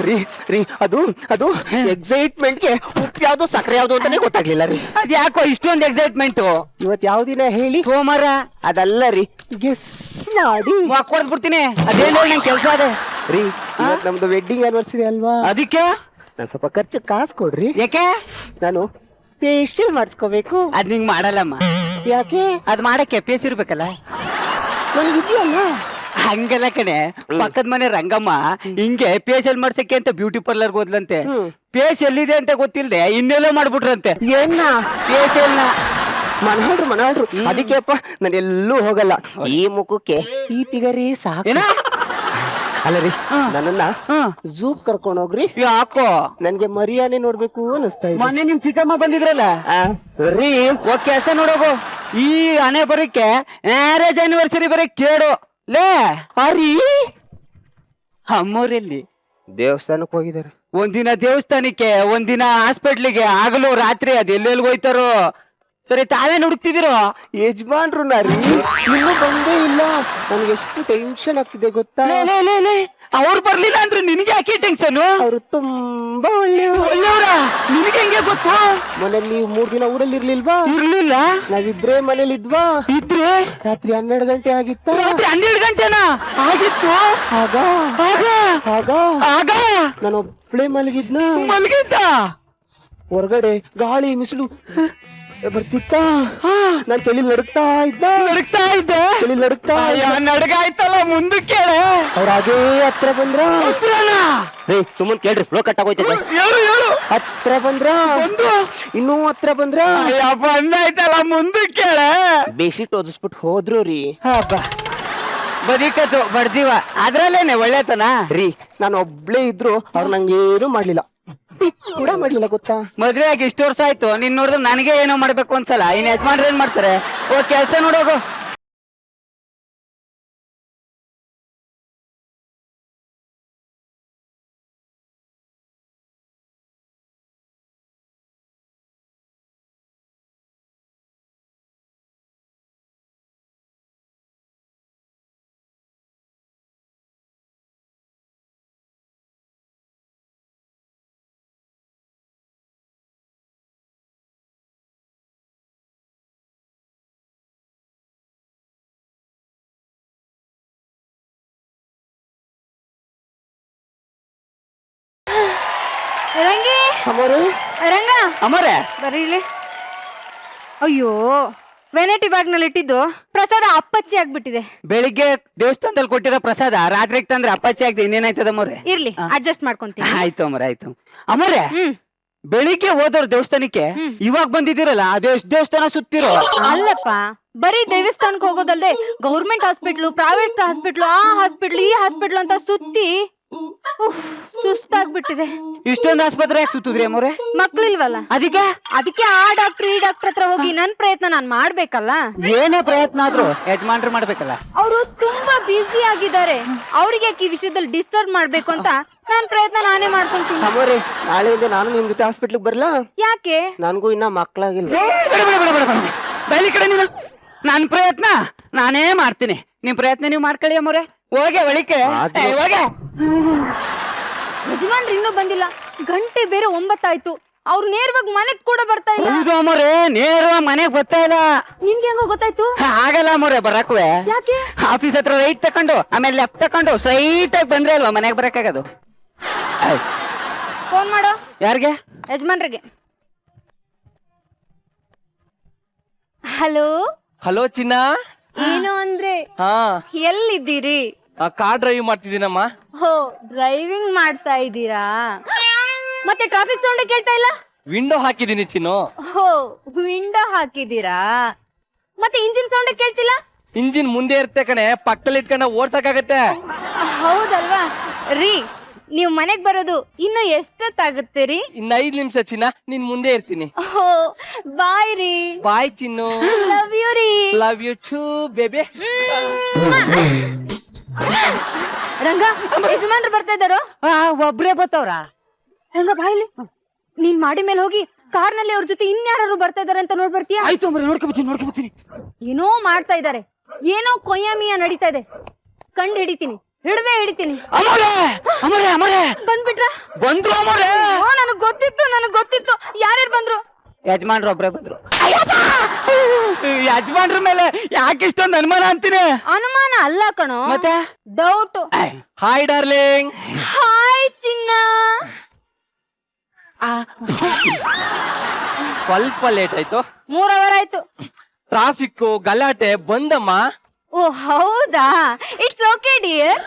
ರೀ ಅದು ಎಕ್ಸೈಟ್ಮೆಂಟ್ಗೆ ಉಪ್ಪು ಯಾವ್ದು ಸಕ್ಕರೆ ಯಾವ್ದು ಅಂತಾನೆ ಗೊತ್ತಾಗ್ಲಿಲ್ಲ ರೀ. ಅದ್ ಯಾಕೋ ಇಷ್ಟೊಂದು ಎಕ್ಸೈಟ್ಮೆಂಟ್? ಇವತ್ ಯಾವ ದಿನ ಹೇಳಿ? ಸೋಮವಾರ. ಅದಲ್ಲ ರೀ, ಗೆಸ್ ಮಾಡಿ ಕೊಡ್ಬಿಡ್ತೀನಿ. ಅದೇನು ನಂಗೆ ಕೆಲಸ ಅದೇ ರೀ. ಇವತ್ ನಮ್ದು ವೆಡ್ಡಿಂಗ್ ಆನಿವರ್ಸರಿ ಅಲ್ವಾ, ಅದಕ್ಕೆ ನಾನು ಸ್ವಲ್ಪ ಖರ್ಚು ಕಾಸು ಕೊಡ್ರಿ. ಯಾಕೆ? ನಾನು ಫೇಶಿಯಲ್ ಮಾಡಿಸ್ಕೋಬೇಕು. ಅದ್ ನಿಂಗ್ ಮಾಡಲ್ಲಮ್ಮ. ಯಾಕೆ? ಅದ್ ಮಾಡಕ್ಕೆ ಫೇಸ್ ಇರ್ಬೇಕಲ್ಲ. ನನಗಿದ್ಯಲ್ಲ. ಹಂಗಲ್ಲ ಕಣೆ, ಪಕ್ಕದ ಮನೆ ರಂಗಮ್ಮ ಹಿಂಗೆ ಫೇಶಿಯಲ್ ಮಾಡ್ಸಕ್ಕೆ ಅಂತ ಬ್ಯೂಟಿ ಪಾರ್ಲರ್ ಹೋದ್ಲಂತೆ. ಫೇಸ್ ಎಲ್ಲಿದೆ ಅಂತ ಗೊತ್ತಿಲ್ದೆ ಇನ್ನೆಲ್ಲ ಮಾಡ್ಬಿಟ್ರಂತೆ. ಏನ ಫೇಶಿಯಲ್ ಮನಾಡ್ರು. ಅದಕ್ಕೆಪ್ಪ ನಾನು ಎಲ್ಲೂ ಹೋಗಲ್ಲ. ಈ ಮುಖಕ್ಕೆ ಈ ಪಿಗರಿ ಸಾಕು. ಅಲ್ಲ ರೀ, ನನ್ನನ್ನ ಝೂಕ್ ಕರ್ಕೊಂಡು ಹೋಗ್ರಿ. ಯಾಕೋ? ನನ್ಗೆ ಮರಿಯಾನೆ ನೋಡ್ಬೇಕು ಅನಿಸ್ತಾ ಇದೆ. ಮೊನ್ನೆ ನಿಮ್ ಚಿಕ್ಕಮ್ಮ ಬಂದಿದ್ರಲ್ಲ ರೀ, ಹೋಗ್ ಕೆಲ್ಸ ನೋಡೋಗು. ಈ ಹಣೆ ಬರಕ್ಕೆ ಮ್ಯಾರೇಜ್ ಆನಿವರ್ಸರಿ ಬರೀ ಕೇಳು ಲೇ. ಅರಿ ಅಮ್ಮೋರೆಲ್ಲಿ ದೇವಸ್ಥಾನಕ್ಕೆ ಹೋಗಿದ್ದಾರೆ. ಒಂದಿನ ದೇವಸ್ಥಾನಕ್ಕೆ, ಒಂದಿನ ಹಾಸ್ಪಿಟ್ಲಿಗೆ, ಆಗಲೂ ರಾತ್ರಿ ಅದ್ ಎಲ್ಲೆಲ್ಲಿ ಹೋಯ್ತಾರೋ. ಸರಿ, ತಾವೇನ್ ಹುಡುಕ್ತಿದ್ದೀರೋ? ಯಜಮಾನ್ರು ನಾರಿ ಇನ್ನೂ ಬಂದೇ ಇಲ್ಲ. ನನ್ಗೆ ಎಷ್ಟು ಟೆನ್ಷನ್ ಆಗ್ತಿದೆ ಗೊತ್ತಾ? ಅವ್ರು ಬರ್ಲಿಲ್ಲ ಅಂದ್ರೆ ನಿನ್ಗೆ ಯಾಕೆ ಟೆನ್ಷನ್? ಅವ್ರು ತುಂಬಾ ಒಳ್ಳೆಯವರ. ನಿನ್ಗೆ ಹೆಂಗೆ ಗೊತ್ತು? ಮನೇಲಿ ನೀವು 3 ದಿನ ಊರಲ್ಲಿ ಇರ್ಲಿಲ್ವಾ? ಇರ್ಲಿಲ್ಲ. ನಾವಿಬ್ರೇ ಮನೇಲಿ ಇದ್ವಾ? ಇದ್ರೆ ರಾತ್ರಿ 12 ಗಂಟೆ ಆಗಿತ್ತ. ರಾತ್ರಿ 12 ಗಂಟೆನಾ ಆಗಿತ್ತು? ಆಗ ನಾನು ಒಬ್ಳೆ ಮಲಗಿದ್ನ. ಹೊರಗಡೆ ಗಾಳಿ ಮಿಸಿಲು ಬರ್ತಿತ್ತ. ನಾನ್ ಚಳಿ ನಡುಕ್ತಾ ಇದ್ದೆ. ಚಳಿ ನಡಗಾಯ್ತಲ್ಲ. ಮುಂದಕ್ಕೆ ಕೇಳ. ಅವ್ರ ಹಾಗೇ ಹತ್ರ ಬಂದ್ರ. ಸುಮ್ಮನೆ ಕೇಳ್ರಿ, ಫ್ಲೋ ಕಟ್ ಆಗೋಯ್ತದೆ. ಹತ್ರ ಬಂದ್ರ, ಇನ್ನೂ ಹತ್ರ ಬಂದ್ರ. ಬಂದಾಯ್ತಲ್ಲ, ಮುಂದಕ್ಕೆ ಕೇಳ. ಬೇಸಿಟ್ ಓದಿಸ್ಬಿಟ್ಟು ಹೋದ್ರು ರೀ. ಬದಿಕತ್ತು ಬಡ್ದೀವ ಅದ್ರಲ್ಲೇನೆ ಒಳ್ಳೆತನ ರೀ. ನಾನು ಒಬ್ಳೇ ಇದ್ರು ಅವ್ರು ನಂಗೇನು ಮಾಡ್ಲಿಲ್ಲ. ಪಿಚ್ ಕೂಡ ಮಾಡ್ಲಿಲ್ಲ ಗೊತ್ತಾ. ಮದ್ವೆ ಆಗಿ ಇಷ್ಟು ವರ್ಷ ಆಯ್ತು, ನೀನ್ ನೋಡಿದ್ರೆ ನನಗೆ ಏನೋ ಮಾಡ್ಬೇಕು ಅನ್ಸಲ್ಲ. ಇನ್ ಯಜಮಾನ್ರು ಏನ್ ಮಾಡ್ತಾರೆ? ಓ ಕೆಲ್ಸ ನೋಡೋಗು. ರಂಗಿ ಅಮೋರೆ ರಂಗ ಅಮೋರೆ ಬರ್ರಿ ಇಲ್ಲಿ. ಅಯ್ಯೋ ವೆನೈಟಿ ಬ್ಯಾಗ್ ನಲ್ಲಿ ಇಟ್ಟಿದ್ದು ಪ್ರಸಾದ ಅಪ್ಪಚ್ಚಿ ಆಗ್ಬಿಟ್ಟಿದೆ. ಬೆಳಿಗ್ಗೆ ದೇವಸ್ಥಾನದಲ್ಲಿ ಕೊಟ್ಟಿರೋ ಪ್ರಸಾದ ರಾತ್ರಿಗೆ ತಂದ್ರೆ ಅಪ್ಪಾಚಿ ಆಗ್ತದೆ. ಇನ್ನೇನಾಯ್ತದ ಅಮೋರೆ? ಇರ್ಲಿ ಅಡ್ಜಸ್ಟ್ ಮಾಡ್ಕೊಂತೀನಿ. ಆಯ್ತು ಅಮೋರೆ ಆಯ್ತು. ಅಮೋರೆ ಹ್ಮ್ ಬೆಳಿಗ್ಗೆ ಹೋದವ್ರು ದೇವಸ್ಥಾನಕ್ಕೆ ಇವಾಗ ಬಂದಿದ್ದೀರಲ್ಲ, ಅದು ಎಷ್ಟು ದೇವಸ್ಥಾನ ಸುತ್ತಿರೋ? ಅಲ್ಲಪ್ಪ, ಬರೀ ದೇವಸ್ಥಾನಕ್ಕೆ ಹೋಗೋದಲ್ದೆ ಗೌರ್ಮೆಂಟ್ ಹಾಸ್ಪಿಟ್ಲು, ಪ್ರೈವೇಟ್ ಹಾಸ್ಪಿಟ್ಲು, ಆ ಹಾಸ್ಪಿಟ್ಲು, ಈ ಹಾಸ್ಪಿಟ್ಲು ಅಂತ ಸುತ್ತಿ ಸುಸ್ತಾಗ್ಬಿಟ್ಟಿದೆ. ಇಷ್ಟೊಂದು ಆಸ್ಪತ್ರೆ ಯಾಕೆ ಸುತ್ತಿದ್ರಿ ಅಮೋರೆ? ಮಕ್ಳಿಲ್ವಲ್ಲ, ಅದಕ್ಕೆ ಆ ಡಾಕ್ಟರ್ ಈ ಡಾಕ್ಟರ್ ಹತ್ರ ಹೋಗಿ ನನ್ ಪ್ರಯತ್ನ ನಾನ್ ಮಾಡ್ಬೇಕಲ್ಲ. ಏನೇ ಪ್ರಯತ್ನ ಆದ್ರೂ ಯಜಮಾನ್ರು ಮಾಡ್ಬೇಕಲ್ಲ. ಅವರು ತುಂಬಾ ಬ್ಯುಸಿ ಆಗಿದ್ದಾರೆ, ಅವ್ರಿಗೆ ಈ ವಿಷಯದಲ್ಲಿ ಡಿಸ್ಟರ್ಬ್ ಮಾಡ್ಬೇಕು ಅಂತ ನಾನ್ ಪ್ರಯತ್ನ ನಾನೇ ಮಾಡ್ಕೊಂತೀನಿ. ಅಮೋರೆ ನಾಳೆಯಿಂದ ನಾನು ನಿಮ್ ಜೊತೆ ಹಾಸ್ಪಿಟ್ಲಿಗೆ ಬರ್ಲಾ? ಯಾಕೆ? ನನ್ಗೂ ಇನ್ನ ಮಕ್ಳಾಗಿಲ್ಲ. ಬೆಳಿ ಕಡೆ ನೀನು. ನನ್ ಪ್ರಯತ್ನ ನಾನೇ ಮಾಡ್ತೀನಿ, ನಿಮ್ ಪ್ರಯತ್ನ ನೀವು ಮಾಡ್ಕೊಳ್ಳಿ ಅಮೋರೆ. ಹೋಗೆ ಒಳಿಕೆ ಹೋಗೆ. ಯಜಮಾನ್ರು ಇನ್ನೂ ಬಂದಿಲ್ಲ, ಗಂಟೆ ಬೇರೆ 9 ಆಯ್ತು. ಅವ್ರು ನೇರವಾಗಿ ಮನೆಗ್ ಕೂಡ ಬರ್ತಾ ಇಲ್ಲ. ಹೌದು ಅಮೋರೆ, ನೇರವಾಗಿ ಮನೆಗ್ ಬರ್ತಾ ಇಲ್ಲ. ನಿಮ್ಗೆ ಹೆಂಗೋ ಗೊತ್ತಾಯ್ತು? ಆಗಲ್ಲ ಅಮೋರೆ ಬರಕ್ವೆ. ಯಾಕೆ? ಆಫೀಸ್ ಹತ್ರ ರೈಟ್ ತಕೊಂಡು ಆಮೇಲೆ ಲೆಫ್ಟ್ ತಕೊಂಡು ಸ್ಟ್ರೈಟ್ ಆಗಿ ಬಂದ್ರೆ ಅಲ್ವಾ ಮನೆಗ್ ಬರಕ್ಕಾಗದು. ಫೋನ್ ಮಾಡೋ. ಯಾರಿಗೆ? ಯಜಮಾನ್ರಿಗೆ. ಹಲೋ ಹಲೋ ಚಿನ್ನ. ಏನು ಅಂದ್ರೆ ಹಾ, ಎಲ್ಲಿದ್ದೀರಿ? ಕಾರ್ ಡ್ರೈವ್ ಮಾಡ್ತಿದ್ದೀನಮ್ಮ. ಹೋ, ಡ್ರೈವಿಂಗ್ ಮಾಡ್ತಾ ಇದ್ದೀರಾ? ಮತ್ತೆ ಟ್ರಾಫಿಕ್ ಸೌಂಡ್ ಕೇಳ್ತಾ ಇಲ್ಲ? ವಿಂಡೋ ಹಾಕಿದೀನಿ ಚಿನ್ನು. ಹೋ, ವಿಂಡೋ ಹಾಕಿದ್ದೀರಾ? ಮತ್ತೆ ಇಂಜಿನ್ ಸೌಂಡ್ ಕೇಳ್ತಿಲ್ಲ? ಇಂಜಿನ್ ಮುಂದೆ ಇರುತ್ತೆ ಕಣೆ, ಪಕ್ಕದಲ್ಲಿ ಇಟ್ಕೊಂಡ ಓಡ್ಸಕ್ಕಾಗತ್ತೆ. ಹೌದಲ್ವಾ ರೀ? ನೀವು ಮನೆಗ್ ಬರೋದು ಇನ್ನು ಎಷ್ಟೊತ್ತಾಗುತ್ತೆ ರೀ? ಇನ್ನ 5 ನಿಮಿಷ ಚಿನ್ನ, ನಿನ್ ಮುಂದೆ ಇರ್ತೀನಿ. ಹೋ, ಬಾಯ್ ರೀ. ಬಾಯ್ ಚಿನ್ನು. ಲವ್ ಯು ರೀ. Love you too baby. Ranga, ಯಜಮಾನ್ರು ಬರ್ತಾ ಇದ್ದಾರೋ? ಒಬ್ರೇ ಬತ್ತವ್ರ? ರಂಗ ಬಾಯ್ಲಿ, ನೀನ್ ಮಾಡಿ ಮೇಲೆ ಹೋಗಿ ಕಾರ್ನಲ್ಲಿ ಅವ್ರ ಜೊತೆ ಇನ್ಯಾರು ಬರ್ತಾ ಇದಾರೆ ಅಂತ ನೋಡ್ ಬರ್ತೀಯಾ? ಆಯ್ತು ಅಮೋರೆ, ನೋಡ್ಕೊಬತ್ತೀನಿ. ಏನೋ ಮಾಡ್ತಾ ಇದಾರೆ, ಏನೋ ಕೊಯ್ಯಾಮಿಯ ನಡೀತಾ ಇದೆ. ಕಂಡು ಹಿಡಿತೀನಿ, ಹಿಡಿತೀನಿ. ಅಮೋರೆ ಬಂದ್ಬಿಟ್ರ? ಬಂದ್ರು ಅಮೋರೆ. ನನಗ್ ಗೊತ್ತಿತ್ತು. ಯಾರ್ಯಾರು ಬಂದ್ರು? ಯಜಮಾನ್ರು ಒಬ್ರೇ ಬಂದ್ರು. ಯಜಮಾನ್ರ ಮೇಲೆ ಯಾಕೆ ಇಷ್ಟೊಂದು ಅನುಮಾನ ಅಂತೀನಿ? ಅನುಮಾನ ಅಲ್ಲ ಕಣೋ, ಮತ್ತೆ ಡೌಟ್. Hi darling. ಹಾಯ್ ಚಿನ್ನ. ಸ್ವಲ್ಪ ಲೇಟ್ ಆಯ್ತು, 3 ಅವರ್ ಆಯ್ತು. ಟ್ರಾಫಿಕ್ ಗಲಾಟೆ ಬಂದಮ್ಮ. ಓ ಹೌದಾ? It's okay dear.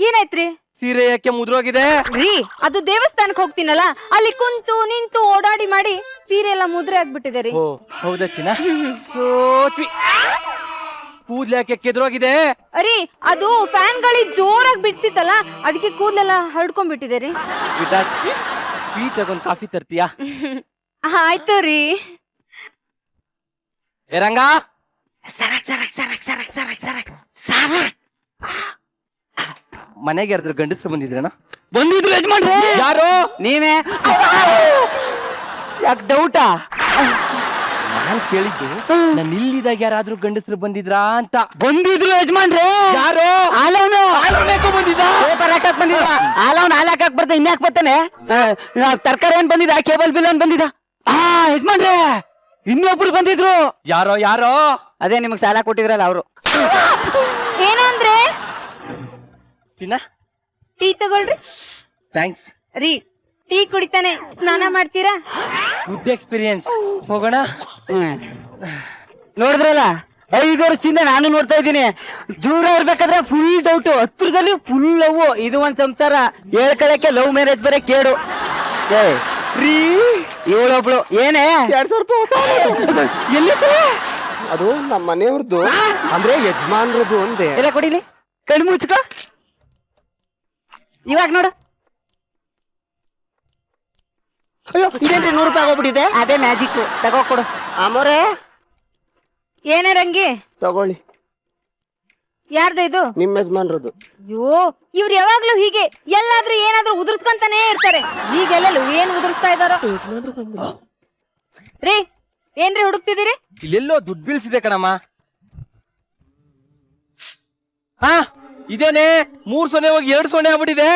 ಏನಾಯ್ತ್ರಿ? ಸೀರೆ ಯಾಕೆ ಮುದ್ರೋಗಿದೆ? ರೀ, ಅದು ದೇವಸ್ಥಾನಕ್ಕೆ ಹೋಗ್ತೀನಲ್ಲ, ಅಲ್ಲಿ ಕುಂತು ನಿಂತು ಓಡಾಡಿ ಮಾಡಿ ಸೀರೆ ಎಲ್ಲ ಮುದ್ರೆ ಆಗ್ಬಿಟ್ಟಿದೆ ರೀ. ಓ ಹೌದಾ ಚಿನ್ನ? ಸೋತ್ವಿ. ಕೂದ್ಲು ಯಾಕೆ ಕೆದ್ರೋಗಿದೆ? ರೀ, ಅದು ಫ್ಯಾನ್ ಗಾಳಿ ಜೋರಾಗಿ ಬಿಡ್ಸಿತ್ತಲ್ಲ, ಅದಕ್ಕೆ ಕೂದಲೆಲ್ಲ ಹರಡ್ಕೊಂಡ್ಬಿಟ್ಟಿದೆ ರೀ. ಸ್ವೀಟ್ ತಗೊಂಡ್ ಕಾಫಿ ತರ್ತೀಯಾ? ಆಯ್ತು ರೀ. ರಂಗ, ಮನೆಗೆ ಯಾರಾದ್ರೂ ಗಂಡಸರು ಬಂದಿದ್ರಣ? ಬಂದಿದ್ರು ಯಜಮಾನ್ರು. ಯಾರು? ನೀವೇ? ಯಾಕೆ ಡೌಟಾ? ನಾನ್ ಕೇಳಿದ್ದು ನಾನು ಇಲ್ಲಿದಾಗ ಯಾರಾದ್ರೂ ಗಂಡಸರು ಬಂದಿದ್ರಾ ಅಂತ. ಬಂದಿದ್ರು ಯಜಮಾನ್ರೆ. ಯಾರು? ಆಲವನು ಬಂದಿದ್ದ. ಪೇಪರ್ ಹಾಕಕ್ ಬಂದಿದ್ದ. ಆಲವನ್ ಹಾಲ್ ಹಾಕಕ್ ಬರ್ತಾ ಇನ್ಯಾಕ್ ಬರ್ತಾನೆ? ತರಕಾರಿ ಏನ್ ಬಂದಿದ? ಕೇಬಲ್ ಬಿಲ್ ಏನ್ ಬಂದಿದ? ಯಜಮಾನ್ರೆ, ಇನ್ನೊಬ್ರು ಬಂದಿದ್ರು. ಯಾರೋ? ಅದೇ ನಿಮಗ್ ಸಾಲ ಕೊಟ್ಟಿದ್ರಲ್ಲ ಅವರು. ಏನು ಅಂದ್ರೆ? ಚಿನ್ನ ಟೀ ತಗೊಳ್ರಿ. ಥ್ಯಾಂಕ್ಸ್. ರೀ, ಟೀ ಕುಡಿತಾನೆ ಸ್ನಾನ ಮಾಡ್ತೀರಾ? Good experience. ಹೋಗೋಣ. ನೋಡಿದ್ರಲ್ಲ 5 ವರ್ಷದಿಂದ ನಾನು ನೋಡ್ತಾ ಇದ್ದೀನಿ. ದೂರ ಇರ್ಬೇಕಾದ್ರೆ ಫುಲ್ ಡೌಟ್, ಹತ್ರದಲ್ಲಿ ಫುಲ್ ಲವ್. ಇದು ಒಂದ್ ಸಂಸಾರ. ಹೇಳ್ಕೊಳಕ್ಕೆ ಲವ್ ಮ್ಯಾರೇಜ್ ಬರೇ ಕೇಡು. ಇವಳೊಬ್ಳು ಏನೇ 2,000 ರೂಪಾಯಿ ಎಲ್ಲಿದೆ? ಅದು ನಮ್ಮ ಮನೆಯವ್ರದ್ದು ಅಂದ್ರೆ ಯಜಮಾನ್ರದ್ದು ಅಂದೆ. ಎಲ್ಲ ಕೊಡಿಲಿ, ಕಣ್ಣು ಮುಚ್ಕೋ. ಇವಾಗ ನೋಡು. ಅಯ್ಯೋ ಇದೇನ್ರಿ 100 ರೂಪಾಯಿ ಆಗೋಗ್ಬಿಟ್ಟಿದೆ. ಅದೇ ಮ್ಯಾಜಿಕ್. ತಗೋ ಕೊಡು. ಅಮೋರೆ ಏನೇ ರಂಗಿ? ತಗೊಳ್ಳಿ. ಯಾರ್ದ ಇದು? ನಿಮ್ಮ ಯಜಮಾನ್ರದ್ದು. ಅಯ್ಯೋ ಇವ್ರು ಯಾವಾಗ್ಲೂ ಹೀಗೆ ಎಲ್ಲಾದ್ರೂ ಏನಾದ್ರೂ ಉದುರ್ಸ್ಕೊಂತಾನೆ ಇರ್ತಾರೆ. ಈಗೆಲ್ಲೂ ಏನ್ ಉದುರ್ಸ್ತಾ ಇದಾರೋ. ರೀ ಏನ್ರಿ ಹುಡುಕ್ತಿದ್ದೀರಿ? ಇಲ್ಲೆಲ್ಲೋ ದುಡ್ಡು ಬೀಳ್ಸಿದೆ ಕಣಮ್ಮ. ಹಾ ಇದೇನೆ 3 ಸೊನ್ನೆ ಹೋಗಿ 2 ಸೊನ್ನೆ ಆಗ್ಬಿಟ್ಟಿದೆ.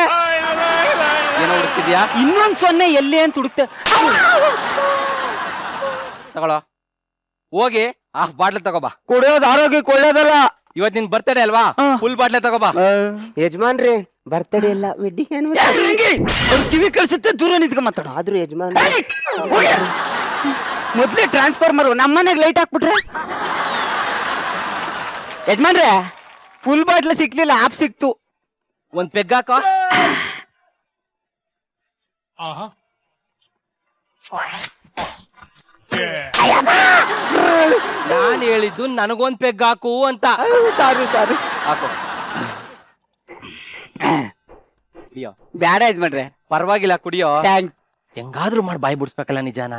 ಏನೋ ಹುಡುಕ್ತಿದ್ಯಾ? ಇನ್ನೊಂದ್ ಸೊನ್ನೆ ಎಲ್ಲಿ ಅಂತ ಹುಡುಕ್ತೆ. ತಗೊಳ್ಳೋ, ಹೋಗಿ ಆ ಬಾಟ್ಲ್ ತಗೋಬಾ. ಕುಡಿಯೋದು ಆರೋಗ್ಯಕ್ಕೆ ಒಳ್ಳೇದಲ್ಲ. ಇವತ್ ನಿನ್ ಬರ್ತಡೇ ಅಲ್ವಾ, ಫುಲ್ ಬಾಟ್ಲೆ ತಗೋಬಾ. ಯಜಮಾನ್ರಿ ಬರ್ತಡೇ ಇಲ್ಲ, ವೆಡ್ಡಿಂಗ್ ಕಿವಿ ಕಳ್ಸುತ್ತೆ, ದೂರ ನಿಂತ್ಕೊಂಡ್ ಮಾತಾಡ. ಆದ್ರೂ ಯಜಮಾನ್ ಮೊದ್ಲೇ ಟ್ರಾನ್ಸ್ಫಾರ್ಮರ್ ನಮ್ಮನೆಗ್ ಲೈಟ್ ಹಾಕ್ಬಿಟ್ರೆ. ಯಜಮಾನ್ರೆ ಫುಲ್ ಬಾಟ್ಲ್ ಸಿಕ್ಲಿಲ್ಲ, ಆಪ್ ಸಿಕ್ತು. ಒಂದ್ ಪೆಗ್ ಹಾಕೋ. ನಾನ್ ಹೇಳಿದ್ದು ನನಗೊಂದ್ ಪೆಗ್ ಹಾಕು ಅಂತ. ಸಾರಿ ಹಾಕು. ಬ್ಯಾಡ ಯಜಮಾನ್ರೆ. ಪರವಾಗಿಲ್ಲ, ಕುಡಿಯೋ. ಹೆಂಗಾದ್ರೂ ಮಾಡಿ ಬಾಯಿ ಬಿಡ್ಸ್ಬೇಕಲ್ಲ ನಿಜಾನ.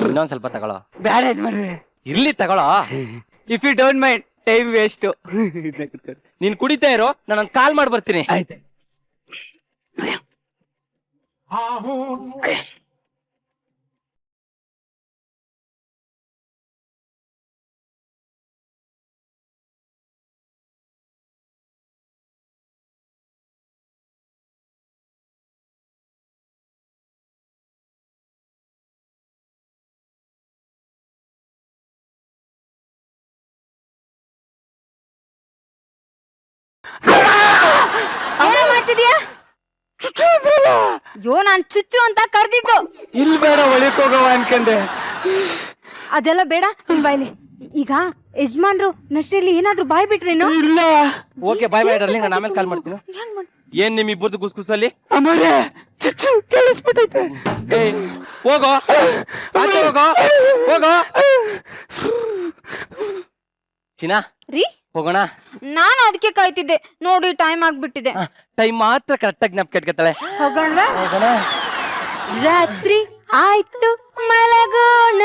ಇನ್ನೊಂದ್ ಸ್ವಲ್ಪ ತಗೊಳ್ಳೋ. ಬ್ಯಾಡ ಯಜಮಾನ್ರೆ. ಇರ್ಲಿ ತಗೊಳ್ಳೋ. If you don't mind, time waste. ನೀನ್ ಕುಡಿತಾ ಇರೋ, ನಾನು ಕಾಲ್ ಮಾಡಿ ಬರ್ತೀನಿ. ಏನೋ ಮಾಡ್ತಿದ್ಯಾ? ಅಯ್ಯೋ ನಾನ್ ಚುಚ್ಚು ಅಂತ ಕರ್ದಿದ್ದು. ಇಲ್ಲಿ ಬೇಡ, ಒಳಕ್ ಹೋಗವ ಅನ್ಕಂದೆ. ಅದೆಲ್ಲ ಬೇಡ, ನಿನ್ ಬಾಯ್ಲಿ. ಈಗ ಯಜಮಾನ್ರು ನಷ್ಟಲ್ಲಿ ಏನಾದ್ರೂ ಬಾಯ್ ಬಿಟ್ರೇನು? ಇಲ್ಲ. ಓಕೆ ಬಾಯ್ ಬಾಯ್ ಡಾರ್ಲಿಂಗ್, ನಾನು ಆಮೇಲೆ ಕಾಲ್ ಮಾಡ್ತೀನಿ. ಏನ್ ನಿಮ್ ಇಬ್ಬರದು ಗುಸ್ಗುಸಲ್ಲಿ? ಅಮ್ಮರೇ ಚುಚ್ಚು ಕೇಳಿಸ್ಬಿಟ್ಟೈತೆ. ಹೋಗೋ, ಆಚೆ ಹೋಗೋ, ಹೋಗೋ. ಚಿನಾ ರೀ ಹೋಗೋಣ. ನಾನು ಅದಕ್ಕೆ ಕಾಯ್ತಿದ್ದೆ. ನೋಡಿ ಟೈಮ್ ಆಗ್ಬಿಟ್ಟಿದೆ. ಟೈಮ್ ಮಾತ್ರ ಕರೆಕ್ಟ್ ಆಗಿ ಜ್ಞಾಪಕ ಇಟ್ಕೊತಾಳೆ. ಹೋಗೋಣ. ರಾತ್ರಿ ಆಯ್ತು ಮಲಗೋಣ.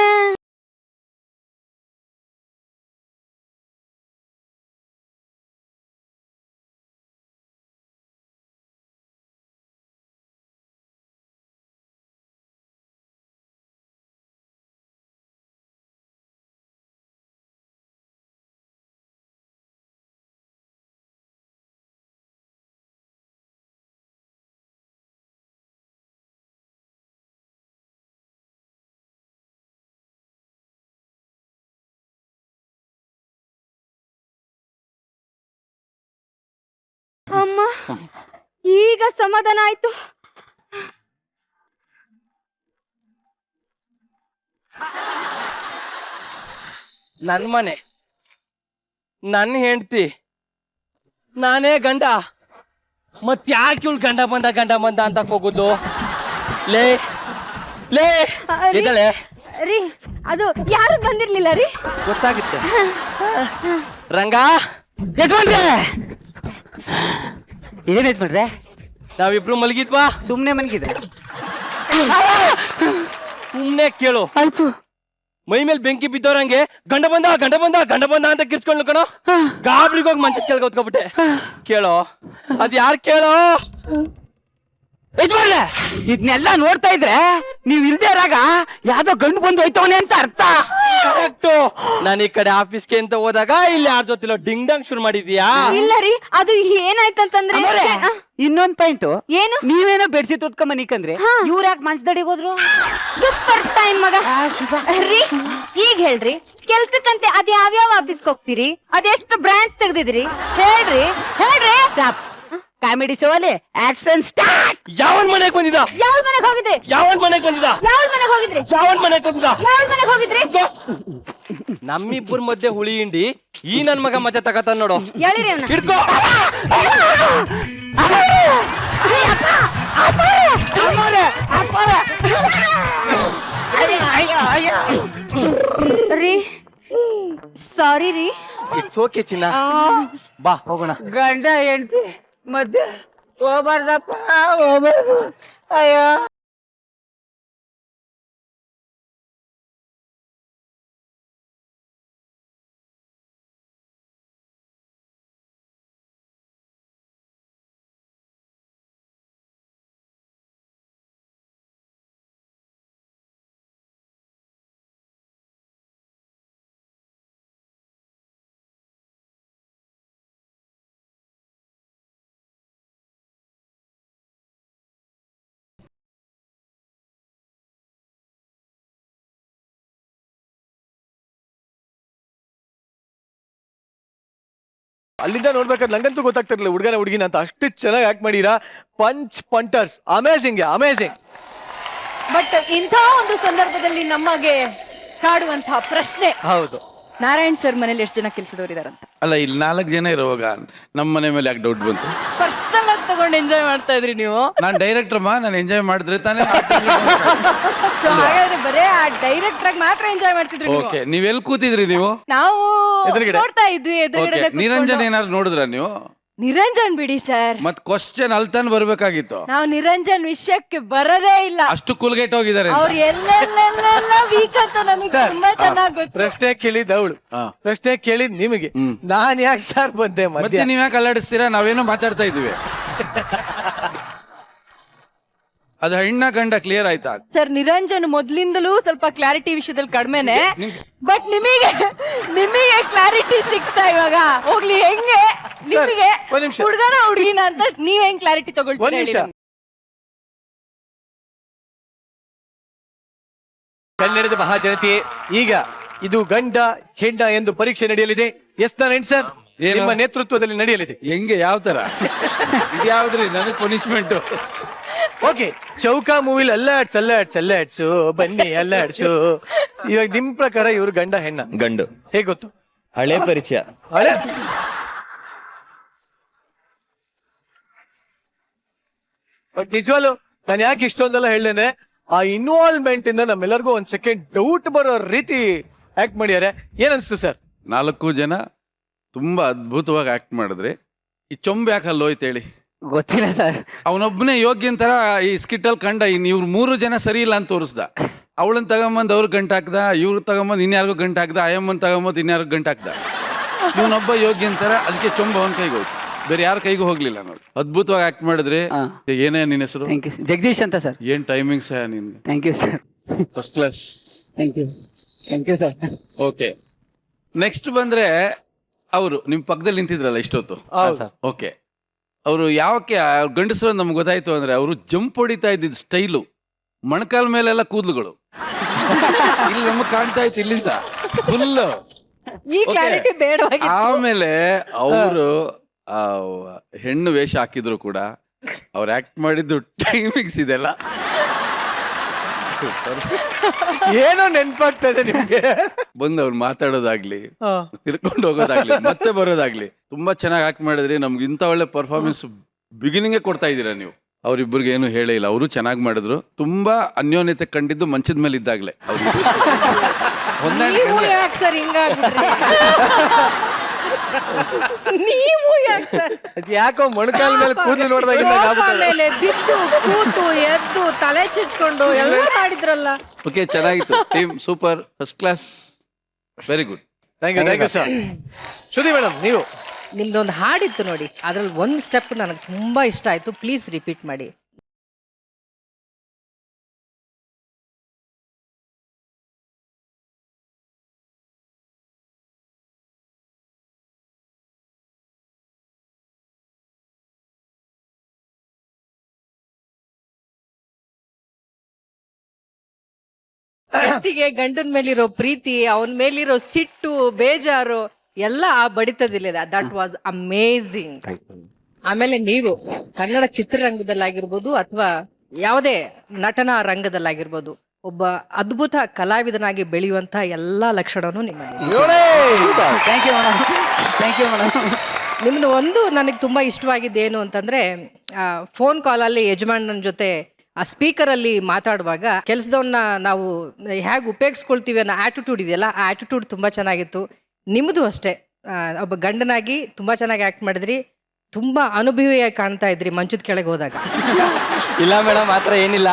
ಅಮ್ಮ ಈಗ ಸಮಾಧಾನ ಆಯ್ತು. ನನ್ ಮನೆ, ನನ್ ಹೆಂಡತಿ, ನಾನೇ ಗಂಡ. ಮತ್ ಯಾಕೆ ಇವಳು ಗಂಡ ಬಂದ ಅಂತ ಹೋಗುದು? ಲೇ ಲೇ ಇದ್ದಳೆ. ರೀ ಅದು ಯಾರು ಬಂದಿರ್ಲಿಲ್ಲ ರೀ. ಗೊತ್ತಾಗುತ್ತೆ. ರಂಗ ಯಜಮಾನ್ರೆ, ಏನ್ ಯಜಮಾನ್ರೆ? ನಾವಿಬ್ರು ಮಲಗಿದ್ವಾ? ಸುಮ್ನೆ ಮಲಗಿದ್ರೆ ಸುಮ್ನೆ ಕೇಳು. ಆಯ್ತು. ಮೈ ಮೇಲೆ ಬೆಂಕಿ ಬಿದ್ದವ್ರಂಗೆ ಗಂಡ ಬಂದ ಅಂತ ಕಿರ್ಚ್ಕೊಂಡು ಕಣೋ. ಗಾಬ್ರಿಗೋಗಿ ಮಂಚದ ಕೆಳಗೆ ಹೊತ್ಕೊಬಿಟ್ಟೆ. ಕೇಳೋ, ಅದ್ ಯಾರು ಕೇಳೋ? ಯಜಮಾನ್ರೆ, ಇದನ್ನೆಲ್ಲ ನೋಡ್ತಾ ಇದ್ರೆ ನೀವ್ ಇಲ್ದೇ ಇರಾಗ ಯಾವ್ದೋ ಗಂಡು ಬಂದು ಹೋಯ್ತವನೆ ಅಂತ ಅರ್ಥ. ಕರೆಕ್ಟು. ನಾನು ಈ ಕಡೆ ಆಫೀಸ್ಗೆ ಅಂತ ಹೋದಾಗ ಇಲ್ಲಿ ಯಾರ ಜೊತೆಲೋ ಡಿಂಗ್ ಡಂಗ್ ಶುರು ಮಾಡಿದ್ಯಾ? ಇಲ್ಲ ರೀ, ಅದು ಏನಾಯ್ತಂತಂದ್ರೆ ಇನ್ನೊಂದ್ ಪಾಯಿಂಟ್ ಏನು? ನೀವೇನೋ ಬೆಡ್ಶೀಟ್ ಉಟ್ಕೊಂಡ್ ಮನಿಕಂದ್ರೆ ಇವ್ರ ಯಾಕೆ ಮಂಚದಡಿಗೆ ಹೋದ್ರು? ಸೂಪರ್ ಟೈಮ್ ಮಗ. ರೀ ಈಗ ಹೇಳ್ರಿ, ಕೆಲ್ಸಕ್ಕಂತೆ ಅದ್ ಯಾವ್ಯಾವ ಆಫೀಸ್ಗೆ ಹೋಗ್ತೀರಿ? ಅದೆಷ್ಟು ಬ್ರಾಂಚ್ ತೆಗ್ದಿದ್ರಿ? ಹೇಳ್ರಿ. ಸ್ಟಾಪ್. ಕಾಮಿಡಿ ಶೋ ಅಲ್ಲಿ ಆಕ್ಷನ್ ಸ್ಟಾರ್ಟ್. ಯಾವನ್ ಮನೆಗ್ ಬಂದಿದ? ಯಾವ ಮನೆಗೆ ಹೋಗಿದ್ರಿ? ಯಾವನ್ ಮನೆಗ್ ಬಂದಿದ? ಯಾವ ಮನೆಗೆ ಹೋಗಿದ್ರಿ? ಯಾವನ್ ಮನೆಗ್ ಬಂದಿದ? ಯಾವ ಮನೆಗೆ ಹೋಗಿದ್ರಿ? ನಮ್ಮಿಬ್ಬರ ಮಧ್ಯೆ ಹುಳಿ ಹಿಂಡಿ ಈ ನನ್ ಮಗ ಮತ್ತೆ ತಗತಾನ ನೋಡು. ಹೇಳಿರಿ ಅವ್ನ. ಹಿಡ್ಕೋ. ರೀ ಸಾರಿ ರೀ. ಇಟ್ಸ್ ಓಕೆ ಚಿನ್ನ, ಬಾ ಹೋಗೋಣ. ಗಂಡ ಹೆಂಡತಿ ಮಧ್ಯೆ ಹೋಗ್ಬಾರ್ದಪ್ಪ, ಹೋಗ್ಬಾರ್ದು. ಅಯ್ಯೋ ಅಲ್ಲಿಂದ ನೋಡ್ಬೇಕಾದ್ರೆ ನಂಗಂತೂ ಗೊತ್ತಾಗ್ತಿರ್ಲಿಲ್ಲ ಹುಡುಗನ ಹುಡುಗಿನ ಅಂತ. ಅಷ್ಟು ಚೆನ್ನಾಗಿ ಆಕ್ಟ್ ಮಾಡೀರಾ. Punch punters amazing amazing. But ಇಂಥ ಒಂದು ಸಂದರ್ಭದಲ್ಲಿ ನಮಗೆ ಕಾಡುವಂತಹ ಪ್ರಶ್ನೆ, ಹೌದು, ನಾರಾಯಣ್ ಸರ್ ಮನೇಲಿ ಎಷ್ಟು ಜನ ಕೆಲಸದವರಿದಾರಂತ? ಅಲ್ಲ ಇಲ್ಲಿ 4 ಜನ ಇರುವಾಗ ನಮ್ಮ ಮನೆ ಮೇಲೆ ಯಾಕೆ ಡೌಟ್ ಬಂತು? ಪರ್ಸನಲ್ ಆಗಿ ತಗೊಂಡು ಎಂಜಾಯ್ ಮಾಡ್ತಾ ಇದ್ರಿ ನೀವು. ನಾನು ಡೈರೆಕ್ಟರ್ ನಾನು ಎಂಜಾಯ್ ಮಾಡಿದ್ರೆ ತಾನೇ. ಸೊ ಹಾಗಾದ್ರೆ ಬರೇ ಆ ಡೈರೆಕ್ಟರ್ ಆಗಿ ಮಾತ್ರ ಎಂಜಾಯ್ ಮಾಡ್ತಿದ್ರಿ ನೀವು. ಓಕೆ, ನೀವೆಲ್ಲಿ ಕೂತಿದ್ರಿ ನೀವು? ನಾವು ಎದುರುಗಡೆ. ನೋಡ್ತಾ ಇದ್ವಿ ಎದುರುಗಡೆ ಓಕೆ, ನಿರಂಜನ್ ಏನಾದ್ರು ನೋಡಿದ್ರ ನೀವು? ನಿರಂಜನ್ ಬಿಡಿ ಸರ್, ಮತ್ ಕ್ವಶನ್ ಅಲ್ತಾನ್ ಬರ್ಬೇಕಾಗಿತ್ತು. ನಾವು ನಿರಂಜನ್ ವಿಷಯಕ್ಕೆ ಬರದೇ ಇಲ್ಲ. ಅಷ್ಟು ಕುಲ್ಗೇಟ್ ಹೋಗಿದ್ದಾರೆ. ಅವ್ರು ಎಲ್ಲೆಲ್ಲೆಲ್ಲ ವೀಕ್ ಅಂತ ನಮಗೆ ತುಂಬಾ ಚೆನ್ನಾಗಿ ಗೊತ್ತು. ಪ್ರಶ್ನೆ ಕೇಳಿದ್ ಅವಳು, ಪ್ರಶ್ನೆ ಕೇಳಿದ್ ನಿಮಗೆ. ನಾನ್ ಯಾಕೆ ಸರ್ ಬಂದೆ ಮತ್ತೆ ಮಧ್ಯ? ನೀವ್ ಯಾಕೆ ಅಲ್ಲಾಡಿಸ್ತೀರಾ? ನಾವೇನೋ ಮಾತಾಡ್ತಾ ಇದೀವಿ. ಅದು ಹೆಣ್ಣ ಗಂಡ ಕ್ಲಿಯರ್ ಆಯ್ತಾ? ಸರ್ ನಿರಂಜನ್ ಮೊದ್ಲಿಂದಲೂ ಸ್ವಲ್ಪ ಕ್ಲಾರಿಟಿ ವಿಷಯದಲ್ಲಿ ಕಡಿಮೆನೆ, ಬಟ್ ನಿಮಗೆ ಕ್ಲಾರಿಟಿ ಸಿಗ್ತಾ ಇವಾಗ. ಹೋಗ್ಲಿ ಹೆಂಗೆ ನಿಮಗೆ ಒಂದ್ ನಿಮಿಷ. ಹುಡುಗನ ಹುಡುಗಿನ ಅಂತ ನೀವ್ ಹೆಂಗ್ ಕ್ಲಾರಿಟಿ ಒಂದ್ ತಗೊಳ್ತೀರಿ ನಿಮಿಷ. ಹೇಳಿ? ಕನ್ನಡದ ಮಹಾಜನತೆಯೇ, ಈಗ ಇದು ಗಂಡ ಹೆಂಡ ಎಂದು ಪರೀಕ್ಷೆ ನಡೆಯಲಿದೆ. ಎಸ್ ನಾರಾಯಣ್ ಸರ್, ಏನು? ನಿಮ್ಮ ನೇತೃತ್ವದಲ್ಲಿ ನಡೆಯಲಿದೆ. ಹೆಂಗೆ, ಯಾವ ತರ? ಇದು ಯಾವ್ದ್ರಿ ನನಗ್ ಪನಿಷ್ಮೆಂಟ್? ಓಕೆ, ಚೌಕಾ ಮೂವಿಲ್ ಅಲ್ಲಾಡ್ಸು ಬನ್ನಿ ಅಲ್ಲಾಡ್ಸು. ಇವಾಗ ನಿಮ್ ಪ್ರಕಾರ ಇವ್ರು ಗಂಡ ಹೆಣ್ಣ? ಗಂಡು. ಹೇಗ್ ಗೊತ್ತು? ಹಳೆ ಪರಿಚಯ. ಹಳೆ ಬಟ್ ನಿಜವಾಗ್ಲು ನಾನು ಯಾಕೆ ಇಷ್ಟೊಂದೆಲ್ಲ ಹೇಳೇನೆ, ಆ ಇನ್ವಾಲ್ವ್ಮೆಂಟ್ ಇಂದ ನಮ್ಮೆಲ್ಲರಿಗೂ ಒಂದ್ ಸೆಕೆಂಡ್ ಡೌಟ್ ಬರೋ ರೀತಿ ಆಕ್ಟ್ ಮಾಡ್ಯಾರೆ. ಏನನ್ಸ್ತು ಸರ್? 4 ಜನ ತುಂಬಾ ಅದ್ಭುತವಾಗಿ ಆಕ್ಟ್ ಮಾಡಿದ್ರಿ. ಈ ಚೊಂಬ್ ಯಾಕೆ ಅಲ್ಲೋಯ್ತು ಹೇಳಿ? ಗೊತ್ತಿಲ್ಲ ಸರ್. ಅವನೊಬ್ಬನೇ ಯೋಗ್ಯನ್ ತರ ಈ ಸ್ಕಿಟ್ಟಲ್ ಕಂಡ. ಇವ್ರು 3 ಜನ ಸರಿ ಇಲ್ಲ ಅಂತ ತೋರಿಸ್ದ. ಅವಳನ್ನ ತಗೊಂಬಂದ್ ಅವ್ರಿಗೆ ಗಂಟು ಹಾಕ್ದ, ಇವ್ರು ತಗೊಂಬಂದ್ ಇನ್ಯಾರಿಗೂ ಗಂಟು ಹಾಕ್ದ, ಅಯ್ಯಮ್ಮನ್ ತಗೊಂಬಂದ್ ಇನ್ಯಾರಿಗೂ ಗಂಟು ಹಾಕ್ದ. ಇವನೊಬ್ಬ ಯೋಗ್ಯನ್ ತರ, ಅದಕ್ಕೆ ಚೊಂಬ ಅವನ ಕೈಗೆ ಹೋಯ್ತು, ಬೇರೆ ಯಾರ ಕೈಗೂ ಹೋಗ್ಲಿಲ್ಲ. ನೋಡಿ, ಅದ್ಭುತವಾಗಿ ಆಕ್ಟ್ ಮಾಡಿದ್ರಿ. ಏನೇ ನಿನ್ನ ಹೆಸರು? ಥ್ಯಾಂಕ್ ಯು ಜಗದೀಶ್ ಅಂತ ಸರ್. ಏನ್ ಟೈಮಿಂಗ್ಸ್ ನಿನ್ಗೆ? Thank you sir. First class. Thank you sir. Okay, next ಬಂದ್ರೆ ಅವರು ನಿಮ್ ಪಕ್ಕದಲ್ಲಿ ನಿಂತಿದ್ರಲ್ಲ ಇಷ್ಟೊತ್ತು. ಓಕೆ, ಅವರು ಯಾವಕ್ಕೆ ಗಂಡಸರು ನಮ್ಗೆ ಗೊತ್ತಾಯ್ತು ಅಂದ್ರೆ, ಅವರು ಜಂಪ್ ಹೊಡಿತಾ ಇದ್ದಿದ್ ಸ್ಟೈಲು, ಮೊಣಕಾಲ್ ಮೇಲೆಲ್ಲ ಕೂದಲುಗಳು ಇಲ್ಲಿ ನಮಗ್ ಕಾಣ್ತಾ ಇತ್ತು ಇಲ್ಲಿಂದ ಫುಲ್. ಈ ಕ್ಲಾರಿಟಿ ಬೇಡವಾಗಿ. ಆಮೇಲೆ ಅವರು ಹೆಣ್ಣು ವೇಷ ಹಾಕಿದ್ರು ಕೂಡ ಅವ್ರು ಆಕ್ಟ್ ಮಾಡಿದ್ದು ಟೈಮಿಂಗ್ಸ್ ಇದೆಲ್ಲ ಏನೋ ನೆನ್ಪಾಗ್ತಾ ಇದೆ ನಿಮ್ಗೆ? ಬಂದು ಅವ್ರು ಮಾತಾಡೋದಾಗ್ಲಿ, ತಿರ್ಕೊಂಡು ಹೋಗೋದಾಗ್ಲಿ, ಮತ್ತೆ ಬರೋದಾಗ್ಲಿ ತುಂಬಾ ಚೆನ್ನಾಗಿ ಆಕ್ಟ್ ಮಾಡಿದ್ರಿ. ನಮ್ಗೆ ಇಂಥ ಒಳ್ಳೆ ಪರ್ಫಾರ್ಮೆನ್ಸ್ ಬಿಗಿನಿಂಗ್ ಕೊಡ್ತಾ ಇದ್ದೀರಾ ನೀವು. ಅವ್ರಿಬ್ಬರಿಗೆ ಏನು ಹೇಳೇ ಇಲ್ಲ, ಅವರು ಚೆನ್ನಾಗಿ ಮಾಡಿದ್ರು. ತುಂಬಾ ಅನ್ಯೋನ್ಯತೆ ಕಂಡಿದ್ದು ಮಂಚದ ಮೇಲೆ ಇದ್ದಾಗ್ಲೇ. ನೀವು ಯಾಕೆ ಸರ್ ಹಿಂಗಾಗ್ಬಿಟ್ರಿ? ನೀವು ಯಾಕೆ ಸರ್ ಯಾಕೋ ಮೊಣಕಾಲ್ ಮೇಲೆ ಕೂದಲು ನೋಡಿದಾಗ ಮೇಲೆ ಬಿದ್ದು ಕೂತು ಎದ್ದು ತಲೆ ಚಿಚ್ಕೊಂಡು ಎಲ್ಲ ಮಾಡಿದ್ರಲ್ಲ. ಓಕೆ, ಚೆನ್ನಾಗಿತ್ತು. Team super, first class, very good. Thank you sir. Shruti madam, ನೀವು ನಿಮ್ದೊಂದು ಹಾಡಿತ್ತು ನೋಡಿ, ಅದ್ರಲ್ಲಿ ಒಂದು ಸ್ಟೆಪ್ ನನಗೆ ತುಂಬಾ ಇಷ್ಟ ಆಯ್ತು. ಪ್ಲೀಸ್ ರಿಪೀಟ್ ಮಾಡಿ. ಹೆಂಡತಿಗೆ ಗಂಡನ ಮೇಲಿರೋ ಪ್ರೀತಿ, ಅವನ ಮೇಲಿರೋ ಸಿಟ್ಟು, ಬೇಜಾರು ಎಲ್ಲ ಆ ಬಡಿತದಿಲ್ಲ. That was amazing. ಆಮೇಲೆ ನೀವು ಕನ್ನಡ ಚಿತ್ರರಂಗದಲ್ಲಾಗಿರ್ಬೋದು ಅಥವಾ ಯಾವುದೇ ನಟನಾ ರಂಗದಲ್ಲಾಗಿರ್ಬೋದು ಒಬ್ಬ ಅದ್ಭುತ ಕಲಾವಿದನಾಗಿ ಬೆಳೆಯುವಂತಹ ಎಲ್ಲಾ ಲಕ್ಷಣನೂ ನಿಮ್ಮಲ್ಲಿ. Thank you madam, thank you madam. ನಿಮ್ದು ಒಂದು ನನಗೆ ತುಂಬಾ ಇಷ್ಟವಾಗಿದ್ದು ಏನು ಅಂತಂದ್ರೆ ಫೋನ್ ಕಾಲಲ್ಲಿ ಯಜಮಾನನ ಜೊತೆ ಆ ಸ್ಪೀಕರಲ್ಲಿ ಮಾತಾಡುವಾಗ ಕೆಲಸದವನ್ನ ನಾವು ಹೇಗೆ ಉಪಯೋಗಿಸ್ಕೊಳ್ತೀವಿ ಅನ್ನೋ ಆಟಿಟ್ಯೂಡ್ ಇದೆಯಲ್ಲ, ಆ ಆಟಿಟ್ಯೂಡ್ ತುಂಬಾ ಚೆನ್ನಾಗಿತ್ತು. ನಿಮ್ಮದು ಅಷ್ಟೇ, ಒಬ್ಬ ಗಂಡನಾಗಿ ತುಂಬಾ ಚೆನ್ನಾಗಿ ಆಕ್ಟ್ ಮಾಡಿದ್ರಿ, ತುಂಬಾ ಅನುಭವಿಯಾಗಿ ಕಾಣ್ತಾ ಇದ್ರಿ ಮಂಚದ ಕೆಳಗೆ ಹೋದಾಗ. ಇಲ್ಲ ಮೇಡಮ್ ಮಾತ್ರ ಏನಿಲ್ಲ.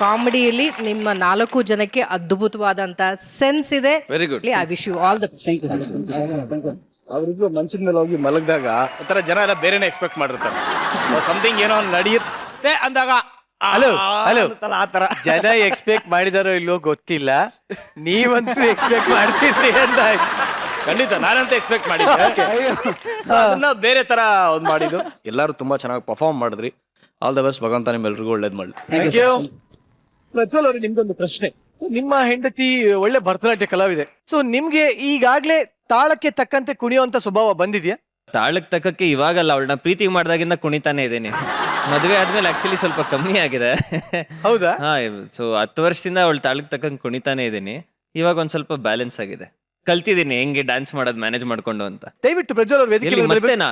ಕಾಮಿಡಿಯಲ್ಲಿ ನಿಮ್ಮ 4 ಜನಕ್ಕೆ ಅದ್ಭುತವಾದಂತ ಸೆನ್ಸ್ ಇದೆ. Very good. I wish you all the ಅವ್ರಿಬ್ರು ಮಂಚದ ಮೇಲೆ ಹೋಗಿ ಮಲಗಿದಾಗ ಒಂಥರ ಜನ ಎಲ್ಲ ಬೇರೆನೆ ಎಕ್ಸ್ಪೆಕ್ಟ್ ಮಾಡಿರ್ತಾರೆ. ಸಮಥಿಂಗ್ ಏನೋ ನಡೆಯುತ್ತೆ ಅಂದಾಗ ಹಲೋ ಹಲೋ ಆ ತರ ಜನ ಎಕ್ಸ್ಪೆಕ್ಟ್ ಮಾಡಿದಾರೋ ಇಲ್ವೋ ಗೊತ್ತಿಲ್ಲ, ನೀವಂತೂ ಎಕ್ಸ್ಪೆಕ್ಟ್ ಮಾಡ್ತಿರ್ತೀರಿ ಅಂತ ಆಯ್ತು. ಖಂಡಿತ ನಾನಂತ ಎಕ್ಸ್ಪೆಕ್ಟ್ ಮಾಡಿದ್ದೆ. So ಅದನ್ನ ಬೇರೆ ತರ ಒಂದ್ ಮಾಡಿದ್ದು. ಎಲ್ಲರೂ ತುಂಬಾ ಚೆನ್ನಾಗಿ ಪರ್ಫಾರ್ಮ್ ಮಾಡಿದ್ರಿ. All the best. ಭಗವಂತ ನಿಮ್ಮೆಲ್ರಿಗೂ ಒಳ್ಳೇದ್ ಮಾಡ್ಲಿ. Thank you. ಪ್ರಜ್ವಲ್ ಅವ್ರೆ, ನಿಮ್ಗೊಂದು ಪ್ರಶ್ನೆ. ನಿಮ್ಮ ಹೆಂಡತಿ ಒಳ್ಳೆ ಭರತನಾಟ್ಯ ಕಲಾವಿದೆ. ಸೊ ನಿಮ್ಗೆ ಈಗಾಗ್ಲೇ ತಾಳಕ್ಕೆ ತಕ್ಕಂತೆ ಕುಣಿಯುವಂತ ಸ್ವಭಾವ ಬಂದಿದ್ಯಾ? ತಾಳಕ್ ತಕ್ಕಕ್ಕೆ ಇವಾಗಲ್ಲ, ಅವಳನ್ನ ಪ್ರೀತಿ ಮಾಡ್ದಾಗಿಂದ ಕುಣಿತಾನೆ ಇದ್ದೀನಿ. ಮದುವೆ ಆದ್ಮೇಲೆ ಆಕ್ಚುಲಿ ಸ್ವಲ್ಪ ಕಮ್ಮಿ ಆಗಿದೆ. ಹೌದಾ? ಹಾ, ಸೊ 10 ವರ್ಷದಿಂದ ಅವಳು ತಾಳಕ್ ತಕ್ಕಂಗೆ ಕುಣಿತಾನೆ ಇದ್ದೀನಿ. ಇವಾಗ ಒಂದ್ ಸ್ವಲ್ಪ ಬ್ಯಾಲೆನ್ಸ್ ಆಗಿದೆ, ಕಲ್ತಿದ್ದೀನಿ ಹೆಂಗೆ ಡ್ಯಾನ್ಸ್ ಮಾಡೋದು ಮ್ಯಾನೇಜ್ ಮಾಡ್ಕೊಂಡು ಅಂತ. ದಯವಿಟ್ಟು ಪ್ರಜ್ವಲ್ ಅವ್ರ ವೇದಿಕೆ ಮೇಲೆ ಬರ್ಬೇಕು. ಮತ್ತೇನಾ?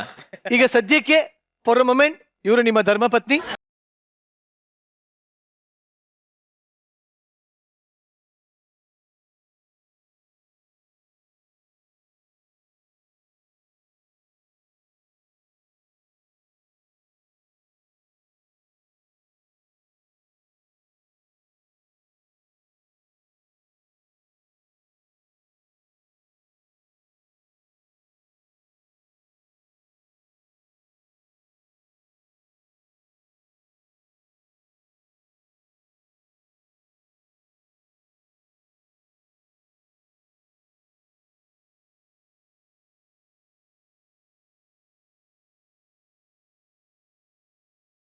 ಈಗ ಸದ್ಯಕ್ಕೆ ಫಾರ್ ಅ ಮೊಮೆಂಟ್ ಇವರು ನಿಮ್ಮ ಧರ್ಮಪತ್ನಿ.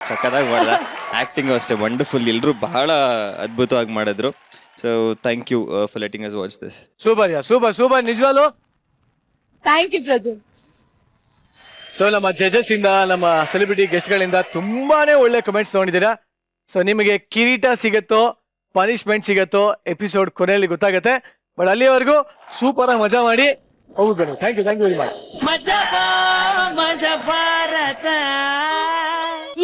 ಸಕ್ಕದಾಗಿ ಮಾಡ್ದ. ಆಕ್ಟಿಂಗ್ ಅಷ್ಟೇ ವಂಡರ್ಫುಲ್, ಎಲ್ರು ಬಹಳ ಅದ್ಭುತವಾಗಿ ಮಾಡಿದ್ರು. So thank you for letting us watch this. Super yeah, super super, ನಿಜವಾಗ್ಲು ಥ್ಯಾಂಕ್ ಯು ಪ್ರಜ್ವಲ್. ಸೊ ನಮ್ಮ ಜಜಸ್ ಇಂದ, ನಮ್ಮ ಸೆಲೆಬ್ರಿಟಿ ಗೆಸ್ಟ್ ಗಳಿಂದ ತುಂಬಾನೇ ಒಳ್ಳೆ ಕಮೆಂಟ್ಸ್ ತಗೊಂಡಿದ್ದೀರಾ. ಸೊ ನಿಮಗೆ ಕಿರೀಟ ಸಿಗತ್ತೋ ಪನಿಷ್ಮೆಂಟ್ ಸಿಗತ್ತೋ ಎಪಿಸೋಡ್ ಕೊನೆಯಲ್ಲಿ ಗೊತ್ತಾಗತ್ತೆ. ಬಟ್ ಅಲ್ಲಿವರೆಗೂ ಸೂಪರ್ ಆಗಿ ಮಜಾ ಮಾಡಿ ಹೋಗ್ಬೇಕು. Thank you very much.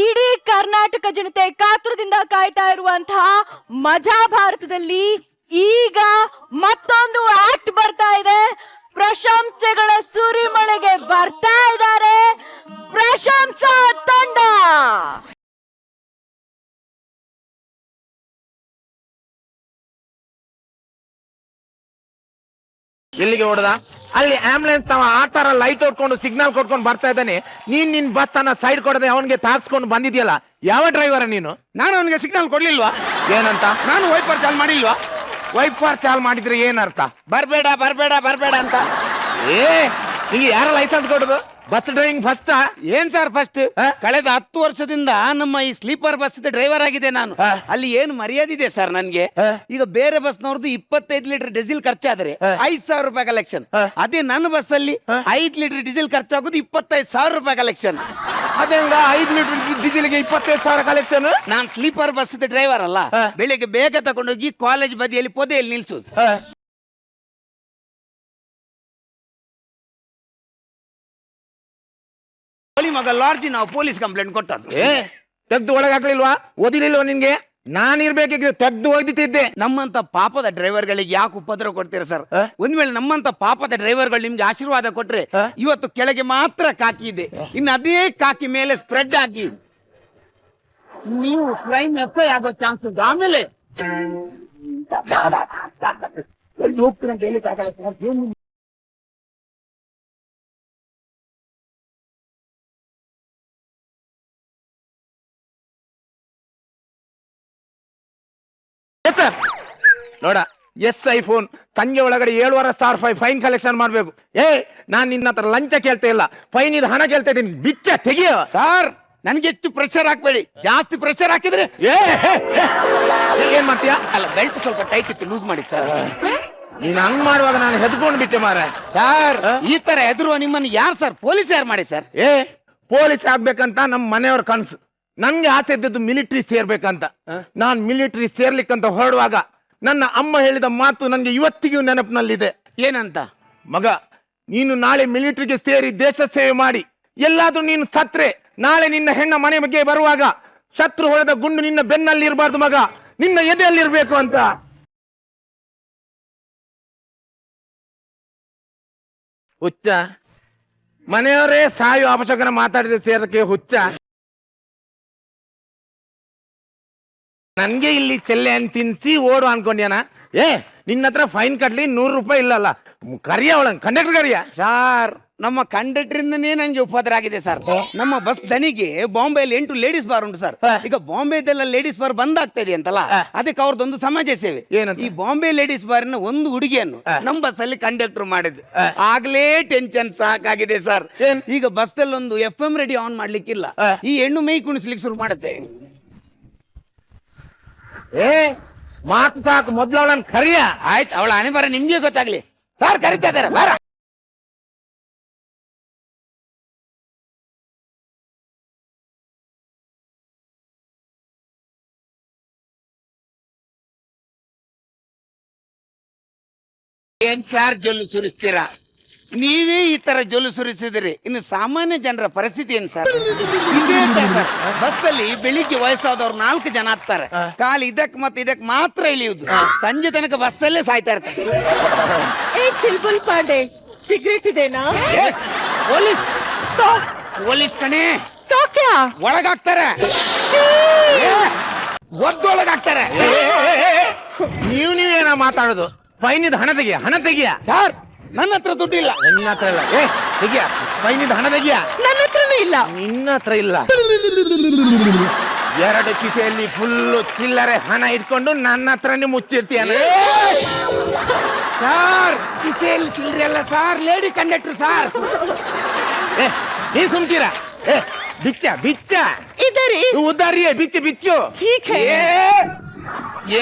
ಇಡೀ ಕರ್ನಾಟಕ ಜನತೆ ಕಾತುರದಿಂದ ಕಾಯ್ತಾ ಇರುವಂತಹ ಮಜಾ ಭಾರತದಲ್ಲಿ ಈಗ ಮತ್ತೊಂದು ಆಕ್ಟ್ ಬರ್ತಾ ಇದೆ. ಪ್ರಶಂಸೆಗಳ ಸುರಿಮಳೆಗೆ ಬರ್ತಾ ಇದ್ದಾರೆ ಪ್ರಶಂಸಾ ತಂಡ. ಎಲ್ಲಿಗೆ ಹೊಡೆದ? ಅಲ್ಲಿ ಆಂಬುಲೆನ್ಸ್ ತಾವ ಆ ತರ ಲೈಟ್ ಹೊಡ್ಕೊಂಡು ಸಿಗ್ನಲ್ ಕೊಟ್ಕೊಂಡು ಬರ್ತಾ ಇದ್ದಾನೆ. ನೀನ್ ನಿನ್ ಬಸ್ ಅನ್ನ ಸೈಡ್ ಕೊಡದೆ ಅವನಿಗೆ ತಾಕ್ಸ್ಕೊಂಡು ಬಂದಿದ್ಯಲ್ಲ, ಯಾವ ಡ್ರೈವರ ನೀನು? ನಾನು ಅವನಿಗೆ ಸಿಗ್ನಲ್ ಕೊಡ್ಲಿಲ್ವಾ? ಏನಂತ? ನಾನು ವೈಪರ್ ಚಾಲ್ ಮಾಡಿಲ್ವಾ? ವೈಪರ್ ಚಾಲ್ ಮಾಡಿದ್ರೆ ಏನರ್ಥ? ಬರ್ಬೇಡ ಬರ್ಬೇಡ ಬರ್ಬೇಡ ಅಂತ. ನಿಂಗೆ ಯಾರ ಲೈಸೆನ್ಸ್ ಕೊಡುದು? Bus driving first? ಏನ್ ಸರ್ ಫಸ್ಟ್? ಕಳೆದ 10 ವರ್ಷದಿಂದ ನಮ್ಮ ಈ ಸ್ಲೀಪರ್ ಬಸ್ ಡ್ರೈವರ್ ಆಗಿದೆ ನಾನು. ಅಲ್ಲಿ ಏನು ಮರ್ಯಾದೆ ಇದೆ ಸರ್ ನನ್ಗೆ? ಈಗ ಬೇರೆ ಬಸ್ನವ್ರದ್ದು 25 ಲೀಟರ್ ಡೀಸೆಲ್ ಖರ್ಚಾದ್ರೆ 5,000 ರೂಪಾಯಿ ಕಲೆಕ್ಷನ್. ಅದೇ ನನ್ನ ಬಸ್ ಅಲ್ಲಿ 5 ಲೀಟರ್ ಡೀಸೆಲ್ ಖರ್ಚಾಗೋದು 25,000 ರೂಪಾಯಿ ಕಲೆಕ್ಷನ್. ಅದೇಂಗ 5 ಲೀಟರ್ ಡೀಸೆಲ್ಗೆ 25,000 ಕಲೆಕ್ಷನ್? ನಾನ್ ಸ್ಲೀಪರ್ ಬಸ್ ಡ್ರೈವರ್ ಅಲ್ಲ. ಬೆಳಿಗ್ಗೆ ಬೇಗ ತಗೊಂಡೋಗಿ ಕಾಲೇಜ್ ಬದಿಯಲ್ಲಿ ಪೊದೆಯಲ್ಲಿ ನಿಲ್ಸುದು. ಮಗ ಲಾಡ್ಜಿ ನಾವು ಪೊಲೀಸ್ ಕಂಪ್ಲೇಂಟ್ ಕೊಟ್ಟದ್ದು. ತೆಗ್ದು ಒಳಗೆ ಹಾಕ್ಲಿಲ್ವಾ? ಓದಿಲಿಲ್ವಾ ನಿನ್ಗೆ? ನಾನಿರ್ಬೇಕಿದ್ರೆ ತೆಗ್ದು ಓದಿತಿದ್ದೆ. ನಮ್ಮಂತ ಪಾಪದ ಡ್ರೈವರ್ಗಳಿಗೆ ಯಾಕೆ ಉಪದ್ರ ಕೊಡ್ತೀರಾ ಸರ್? ಒಂದ್ ವೇಳೆ ನಮ್ಮಂತ ಪಾಪದ ಡ್ರೈವರ್ಗಳು ನಿಮ್ಗೆ ಆಶೀರ್ವಾದ ಕೊಟ್ರೆ ಇವತ್ತು ಕೆಳಗೆ ಮಾತ್ರ ಕಾಕಿ ಇದೆ, ಇನ್ನು ಅದೇ ಕಾಕಿ ಮೇಲೆ ಸ್ಪ್ರೆಡ್ ಆಗಿ ನೀವು ಕ್ರೈಮ್ ಎಫ್ಐ ಆಗೋ ಚಾನ್ಸ್ ಉಂಟು. ಆಮೇಲೆ ನೋಡ, ಐಫೋನ್ ಸಂಜೆ ಒಳಗಡೆ 7,500 ರೂಪಾಯಿ ಫೈನ್ ಕಲೆಕ್ಷನ್ ಮಾಡ್ಬೇಕು. ನಾನ್ ನಿನ್ನ ಹತ್ರ ಲಂಚ ಕೇಳ್ತಾ ಇಲ್ಲ, ಫೈನ್ ಇದು ಹಣ ಕೇಳ್ತಾ ಇದ್ದೀನಿ. ಬಿಚ್ಚ ತೆಗಿಯ ಸರ್. ನನ್ಗೆ ಹೆಚ್ಚು ಪ್ರೆಷರ್ ಹಾಕ್ಬೇಡಿ, ಜಾಸ್ತಿ ಪ್ರೆಷರ್ ಹಾಕಿದ್ರೆ ಏನ್ ಮಾಡ್ತೀಯಾ? ಅಲ್ಲ, ಬೆಲ್ಟ್ ಸ್ವಲ್ಪ ಟೈಟ್ ಇತ್ತು, ಲೂಸ್ ಮಾಡಿ ಸರ್. ನೀನ್ ಹಂಗ್ ಮಾಡುವಾಗ ನಾನು ಹೆದ್ಕೊಂಡು ಬಿಟ್ಟೆ ಮಾರ. ಸರ್ ಈ ತರ ಹೆದರುವ ನಿಮ್ಮನ್ನು ಯಾರು ಸರ್? ಪೊಲೀಸ್ ಯಾರು ಮಾಡಿ ಸರ್? ಪೊಲೀಸ್ ಆಗ್ಬೇಕಂತ ನಮ್ಮ ಮನೆಯವ್ರ ಕನಸು. ನನ್ಗೆ ಆಸೆ ಇದ್ದದ್ದು ಮಿಲಿಟರಿ ಸೇರ್ಬೇಕಂತ. ನಾನ್ ಮಿಲಿಟರಿ ಸೇರ್ಲಿಕ್ಕಂತ ಹೊರಡುವಾಗ ನನ್ನ ಅಮ್ಮ ಹೇಳಿದ ಮಾತು ನನ್ಗೆ ಇವತ್ತಿಗೂ ನೆನಪಿನಲ್ಲಿದೆ. ಏನಂತ? ಮಗ, ನೀನು ನಾಳೆ ಮಿಲಿಟರಿಗೆ ಸೇರಿ ದೇಶ ಸೇವೆ ಮಾಡಿ ಎಲ್ಲಾದ್ರೂ ನೀನು ಸತ್ರೆ ನಾಳೆ ನಿನ್ನ ಹೆಣ್ಣ ಮನೆ ಬಗ್ಗೆ ಬರುವಾಗ ಶತ್ರು ಹೊಡೆದ ಗುಂಡು ನಿನ್ನ ಬೆನ್ನಲ್ಲಿ ಇರಬಾರ್ದು ಮಗ, ನಿನ್ನ ಎದೆಯಲ್ಲಿ ಇರ್ಬೇಕು ಅಂತ. ಹುಚ್ಚ, ಮನೆಯವರೇ ಸಾಯು ಅಪಶಕನ ಮಾತಾಡಿದ ಸೇರಕ್ಕೆ ಹುಚ್ಚ. ನನ್ಗೆ ಇಲ್ಲಿ ಚೆಲ್ಲೆ ಹಣ್ಣು ತಿನ್ಸಿ ಓಡು ಅನ್ಕೊಂಡ್ಯಾನ. ನಿನ್ನ ಹತ್ರ ಫೈನ್ ಕಟ್ಲಿ 100 ರೂಪಾಯಿ ಇಲ್ಲಲ್ಲ, ಕರಿಯ ಒಳಂಗ್ ಕಂಡಕ್ಟರ್ ಕರಿಯ. ಸರ್, ನಮ್ಮ ಕಂಡಕ್ಟರಿಂದನೇ ನನಗೆ ಉಪದ್ರ ಆಗಿದೆ ಸರ್. ನಮ್ಮ ಬಸ್ ದನಿಗೆ ಬಾಂಬೆಯಲ್ಲಿ 8 ಲೇಡೀಸ್ ಬಾರ್ ಉಂಟು ಸರ್. ಈಗ ಬಾಂಬೆದೆಲ್ಲ ಲೇಡೀಸ್ ಬಾರ್ ಬಂದ್ ಆಗ್ತಾ ಇದೆ ಅಂತಲ್ಲ, ಅದಕ್ಕೆ ಅವ್ರದ್ದೊಂದು ಸಮಾಜ ಸೇವೆ. ಈ ಬಾಂಬೆ ಲೇಡೀಸ್ ಬಾರಿನ ಒಂದು ಹುಡುಗಿಯನ್ನು ನಮ್ಮ ಬಸ್ ಅಲ್ಲಿ ಕಂಡಕ್ಟರ್ ಮಾಡಿದ್ರು. ಆಗ್ಲೇ ಟೆನ್ಷನ್ ಸಾಕಾಗಿದೆ ಸರ್. ಈಗ ಬಸ್ ಅಲ್ಲಿ ಒಂದು FM ರೇಡಿಯೋ ಆನ್ ಮಾಡ್ಲಿಕ್ಕಿಲ್ಲ. ಈ ಹೆಣ್ಣು ಮೈ ಕುಣಿಸ್ಲಿಕ್ಕೆ ಶುರು ಮಾಡುತ್ತೆ. ಮಾತು ಸಾಕು, ಮೊದ್ಲು ಅವಳನ್ನ ಕರಿಯ. ಆಯ್ತು, ಅವಳ ಹಣೆ ಬರ ನಿಮ್ಗೆ ಗೊತ್ತಾಗ್ಲಿ ಸರ್. ಕರಿತಾ ಇದ್ದಾರೆ ಬಾರ. ಏನ್ ಸಾರ್ ಜೊಲ್ಲು ಸುರಿಸ್ತೀರಾ? ನೀವೇ ಈ ತರ ಜೊಲ್ಲು ಸುರಿಸಿದ್ರಿ, ಇನ್ನು ಸಾಮಾನ್ಯ ಜನರ ಪರಿಸ್ಥಿತಿ ಏನ್ ಸರ್? ಬಸ್ಸಲ್ಲಿ ಬೆಳಿಗ್ಗೆ ವಯಸ್ಸಾದವ್ರು 4 ಜನ ಆಗ್ತಾರೆ. ಕಾಲು ಇದಕ್ ಮತ್ತೆ ಇದಕ್ ಮಾತ್ರ ಇಳಿಯುವುದು. ಸಂಜೆ ತನಕ ಬಸ್ಸಲ್ಲೇ ಸಾಯ್ತಾ ಇರ್ತಾರೆ. ಚಿಲ್ಬುಲ್ ಪಾಂಡೆ, ಸಿಗರೇಟ್ ಇದೆನಾ? ಪೊಲೀಸ್ ಪೊಲೀಸ್ ಕಣೆ, ಒಳಗಾಗ್ತಾರೆ, ಒದ್ದೊಳಗಾಗ್ತಾರೆ. ನೀವೇನ ಮಾತಾಡೋದು? ಫೈನಿದ ಹಣ ತೆಗಿಯ, ಹಣ ತೆಗಿಯ. ಸರ್, ನನ್ನ ಹತ್ರ ದುಡ್ಡಿಲ್ಲ. ನಿನ್ನ ಹತ್ರ ಇಲ್ಲ. ತೆಗಿಯ, ಫೈನಿದ ಹಣ ತೆಗಿಯ. ನನ್ನ ಹತ್ರನೂ ಇಲ್ಲ. ನಿನ್ನ ಹತ್ರ ಇಲ್ಲ. 2 ಕಿಸೆಯಲ್ಲಿ ಫುಲ್ಲು ಚಿಲ್ಲರೆ ಹಣ ಇಟ್ಕೊಂಡು ನನ್ನ ಹತ್ರನೇ ಮುಚ್ಚಿರ್ತೀಯ. ಸರ್, ಕಿಸೆಯಲ್ಲಿ ಚಿಲ್ಲರೆ ಅಲ್ಲ ಸರ್, ಲೇಡಿ ಕಂಡಕ್ಟರ್ ಸರ್. ನೀನ್ ಸುಮ್ತೀರ? ಬಿಚ್ಚ ಬಿಚ್ಚ ಇದರಿ ಉದ್ದಾರಿ, ಬಿಚ್ಚು ಬಿಚ್ಚು.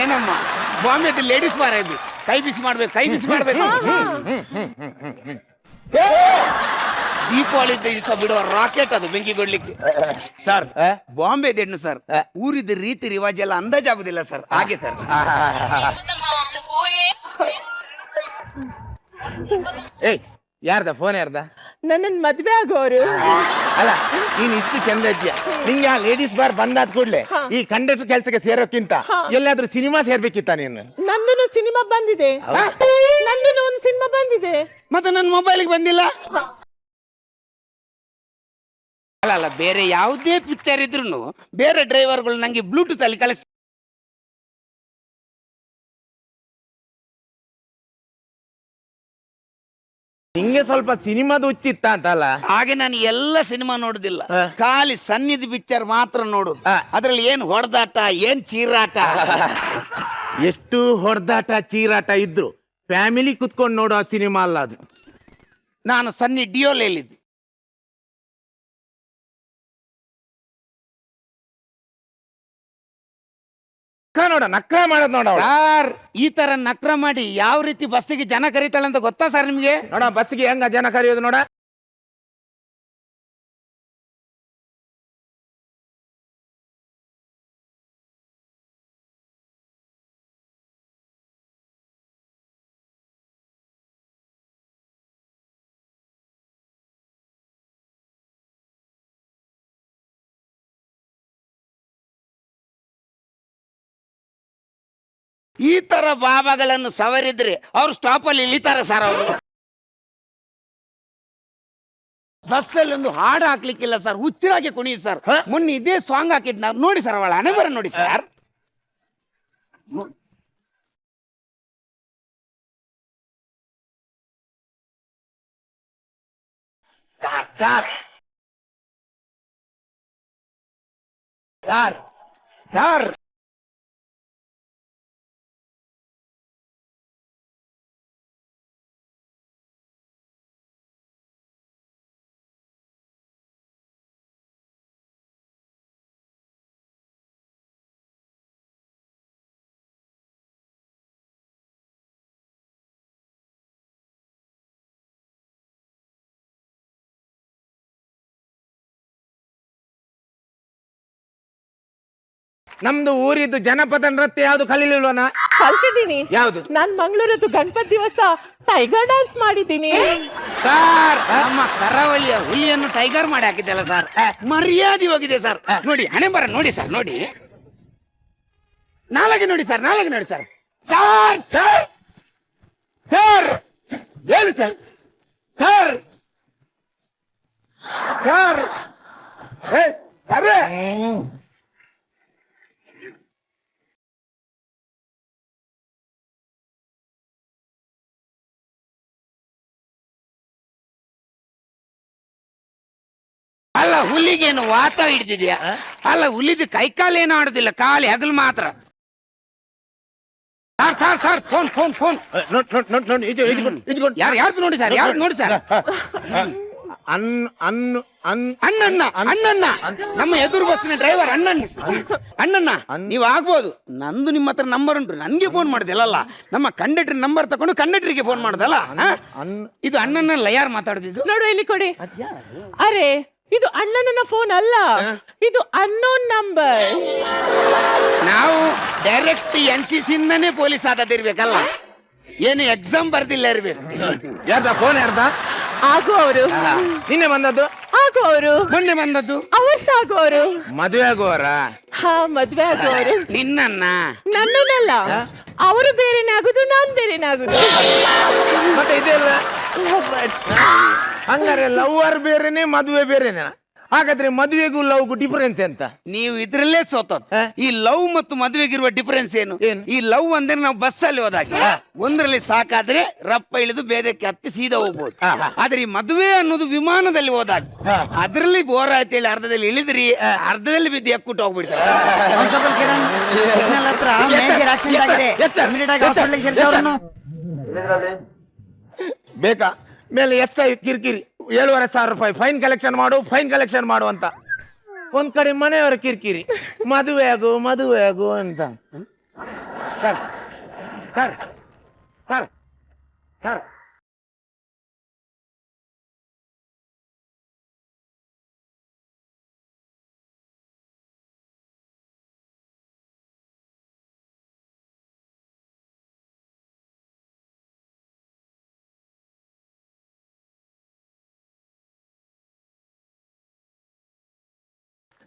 ಏನಮ್ಮ ಬಾಂಬೆದು ಲೇಡೀಸ್ ಬಾರ ಇದು. ಕೈ ಬಿಸಿ ಮಾಡ್ಬೇಕು, ಕೈ ಬಿಸಿ ಮಾಡ್ಬೇಕು. ದೀಪಾವಳಿ ದಿವಸ ಬಿಡುವ ರಾಕೆಟ್ ಅದು ಬೆಂಕಿ ಬಿಡ್ಲಿಕ್ಕೆ. ಸರ್, ಬಾಂಬೆ ಹೆಣ್ಣು ಸರ್, ಊರಿದ ರೀತಿ ರಿವಾಜ್ ಎಲ್ಲ ಅಂದಾಜಾಗುದಿಲ್ಲ ಸರ್. ಹಾಗೆ ಸರ್. ಯಾರ್ದ ಫೋನ್? ಯಾರ್ದ? ನನ್ನ ಮದ್ವೆ ಆಗೋರು. ಅಲ್ಲ, ನೀನ್ ಇಷ್ಟು ಚಂದ ಇದ್ಯಾ, ನಿಂಗೆ ಆ ಲೇಡೀಸ್ ಬಾರ್ ಬಂದಾದ ಕೂಡ್ಲೆ ಈ ಕಂಡಕ್ಟರ್ ಕೆಲ್ಸಕ್ಕೆ ಸೇರೋಕ್ಕಿಂತ ಎಲ್ಲಾದ್ರೂ ಸಿನಿಮಾ ಸೇರ್ಬೇಕಿತ್ತ ನೀನು? ನಂದು ಸಿನಿಮಾ ಬಂದಿದೆ. ನಂದು ಒಂದು ಸಿನಿಮಾ ಬಂದಿದೆ. ಮತ್ತೆ ನನ್ನ ಮೊಬೈಲ್ಗೆ ಬಂದಿಲ್ಲ. ಅಲ್ಲ, ಬೇರೆ ಯಾವುದೇ ಪಿಕ್ಚರ್ ಇದ್ರು ಬೇರೆ ಡ್ರೈವರ್ಗಳು ನಂಗೆ ಬ್ಲೂಟೂತ್ ಅಲ್ಲಿ ಕಳಿಸ್. ನಿಂಗೆ ಸ್ವಲ್ಪ ಸಿನಿಮಾದ ಹುಚ್ಚಿತ್ತ ಅಂತಲ್ಲ? ಹಾಗೆ ನಾನು ಎಲ್ಲ ಸಿನಿಮಾ ನೋಡುದಿಲ್ಲ, ಖಾಲಿ ಸನ್ನಿಧಿ ಪಿಕ್ಚರ್ ಮಾತ್ರ ನೋಡುದು. ಅದ್ರಲ್ಲಿ ಏನ್ ಹೊಡೆದಾಟ, ಏನ್ ಚೀರಾಟ. ಎಷ್ಟು ಹೊಡೆದಾಟ ಚೀರಾಟ ಇದ್ರು ಫ್ಯಾಮಿಲಿ ಕುತ್ಕೊಂಡು ನೋಡೋ ಸಿನಿಮಾ ಅಲ್ಲ ಅದು. ನಾನು ಸನ್ನಿ ಡಿಯೋಲ್ ಹೇಳಿದ್ದು. ನೋಡ, ನಕ್ರ ಮಾಡೋದ್ ನೋಡ. ಸರ್, ಈ ತರ ನಕ್ರ ಮಾಡಿ ಯಾವ ರೀತಿ ಬಸ್ಸಿಗೆ ಜನ ಕರೀತಾಳೆ ಅಂತ ಗೊತ್ತಾ ಸರ್ ನಿಮ್ಗೆ? ನೋಡ, ಬಸ್ಸಿಗೆ ಹೆಂಗ ಜನ ಕರೆಯೋದು ನೋಡ. ಈ ತರ ಬಾಬಾಗಳನ್ನು ಸವರಿದ್ರೆ ಅವ್ರು ಸ್ಟಾಪ್ ಅಲ್ಲಿ ಇಳಿತಾರೆ ಸರ್. ಅವರು ಬಸ್ಸಲ್ಲಿ ಒಂದು ಹಾಡು ಹಾಕ್ಲಿಕ್ಕಿಲ್ಲ ಸರ್, ಹುಚ್ಚರಾಗಿ ಕುಣಿಯುದು ಸರ್. ಮೊನ್ನೆ ಇದೇ ಸಾಂಗ್ ಹಾಕಿದ್ ನಾವು ನೋಡಿ ಸರ್, ಅವಳ ಹಣೆ ಬರ ನೋಡಿ ಸರ್. ಸರ್ ಸರ್ ಸರ್ ನಮ್ದು ಊರಿದ್ದು ಜನಪದ ನೃತ್ಯ ಯಾವ್ದು ಕಲೀಲಿಲ್ವನ? ಕಲ್ತಿದ್ದೀನಿ. ಯಾವ್ದು? ನಾನ್ ಮಂಗಳೂರದ್ದು ಗಣಪತಿ ದಿವಸ ಟೈಗರ್ ಡ್ಯಾನ್ಸ್ ಮಾಡಿದ್ದೀನಿ. ಸರ್ ನಮ್ಮ ಕರಾವಳಿಯ ಹುಲಿಯನ್ನು ಟೈಗರ್ ಮಾಡಿ ಹಾಕಿದ್ದಲ್ಲ ಸರ್, ಮರ್ಯಾದೆ ಹೋಗಿದೆ ಸರ್. ನೋಡಿ ಹಣೆ ಬರ ನೋಡಿ ಸರ್, ನೋಡಿ ನಾಲ್ಗೆ ನೋಡಿ ಸರ್, ನಾಲ್ಗೆ ನೋಡಿ ಸರ್. ಸರ್ ಸರ್ ಸರ್ ಏನು ಸರ್? ಸರ್ ಸರ್ ಅರೆ ಅಲ್ಲ, ಹುಲಿಗೇನು ವಾತ ಹಿಡಿದಿದ್ಯಾ? ಅಲ್ಲ, ಹುಲಿದ ಕೈಕಾಲು ಏನು ಆಡುದಿಲ್ಲ, ಖಾಲಿ ಹಗಲು ಮಾತ್ರ. Sir sir sir phone phone phone ಯಾರ್ದು ನೋಡಿ ಸರ್, ಯಾರ್ದು ನೋಡಿ ಸರ್. ಅಣ್ಣನ್ನ ಅಣ್ಣನ್ನ ನಮ್ಮ ಎದುರು ಬಸ್ಸಿನ ಡ್ರೈವರ್ ಅಣ್ಣನ್ನ ನೀವು ಆಗ್ಬೋದು. ನಂದು ನಿಮ್ಮ ಹತ್ರ ನಂಬರ್ ಉಂಟು, ನನ್ಗೆ ಫೋನ್ ಮಾಡುದಿಲ್ಲಲ್ಲ, ನಮ್ಮ ಕಂಡಕ್ಟರ್ ನಂಬರ್ ತಗೊಂಡು ಕಂಡಕ್ಟರ್ಗೆ ಫೋನ್ ಮಾಡುದಲ್ಲ. ಇದು ಅಣ್ಣನಲ್ಲ, ಯಾರು ಮಾತಾಡುದಿದ್ದು? ನೋಡು ಇಲ್ಲಿ ಕೊಡಿ. ಅರೆ ಇದು ಅಣ್ಣನ ಫೋನ್ ಅಲ್ಲ, ಇದು ಅನ್ನೋನ್ ನಂಬರ್. ನಾವು ಡೈರೆಕ್ಟ್ NCC ಇಂದನೇ ಪೊಲೀಸ್ ಆದದಿರ್ಬೇಕಲ್ಲ, ಏನು ಎಕ್ಸಾಮ್ ಬರ್ದಿಲ್ಲ ಇರ್ಬೇಕು. ಯಾರ್ದ ಫೋನ್ ಯಾರ್ದ? ಆಗು ಅವರು. ನಿನ್ನೆ ಬಂದದ್ದು? ಆಗು ಅವರು. ಮೊನ್ನೆ ಬಂದದ್ದು? ಅವರ್ಸ್ ಆಗುವವರು. ಮದುವೆ ಆಗುವರ? ಹಾ, ಮದ್ವೆ ಆಗುವವರು. ನಿನ್ನನ್ನ? ನನ್ನನ್ನಲ್ಲ, ಅವರು ಬೇರೆನೇ ಆಗುದು, ನಾನ್ ಬೇರೆನೇ ಆಗುದು. ಮತ್ತೆ ಇದೆಲ್ಲ ಹಂಗಾರೆ ಲವ್ವರ್ ಬೇರೆನೆ ಮದುವೆ ಬೇರೆನೆ. ಹಾಗಾದ್ರೆ ಮದುವೆಗೂ ಲವ್ಗೂ ಡಿಫರೆನ್ಸ್ ಎಂತ? ನೀವು ಇದ್ರಲ್ಲೇ ಸೋತೋದ್. ಈ ಲವ್ ಮತ್ತು ಮದುವೆಗಿರುವ ಡಿಫರೆನ್ಸ್ ಏನು? ಈ ಲವ್ ಅಂದ್ರೆ ನಾವು ಬಸ್ಸಲ್ಲಿ ಹೋದಾಗ ಒಂದ್ರಲ್ಲಿ ಸಾಕಾದ್ರೆ ರಪ್ಪ ಇಳಿದು ಬೇರೆಕ್ಕೆ ಹತ್ತಿ ಸೀದಾ ಹೋಗ್ಬೋದು. ಆದ್ರೆ ಈ ಮದುವೆ ಅನ್ನೋದು ವಿಮಾನದಲ್ಲಿ ಹೋದಾಗ ಅದ್ರಲ್ಲಿ ಬೋರ್ ಆಯ್ತೇಳಿ ಅರ್ಧದಲ್ಲಿ ಇಳಿದ್ರಿ, ಅರ್ಧದಲ್ಲಿ ಬಿದ್ದು ಎಕ್ಕುಟ್ಟು ಹೋಗ್ಬಿಡ್ತಾರೆ. ಬೇಕಾ ಮೇಲೆ SI ಕಿರಿಕಿರಿ 7,500 ರೂಪಾಯಿ ಫೈನ್ ಕಲೆಕ್ಷನ್ ಮಾಡು ಅಂತ. ಒಂದ್ ಕಡೆ ಮನೆಯವರ ಕಿರಿಕಿರಿ, ಮದುವೆ ಆಗು ಅಂತ. ಸರ್ ಸರ್ ಸರ್ ಸರ್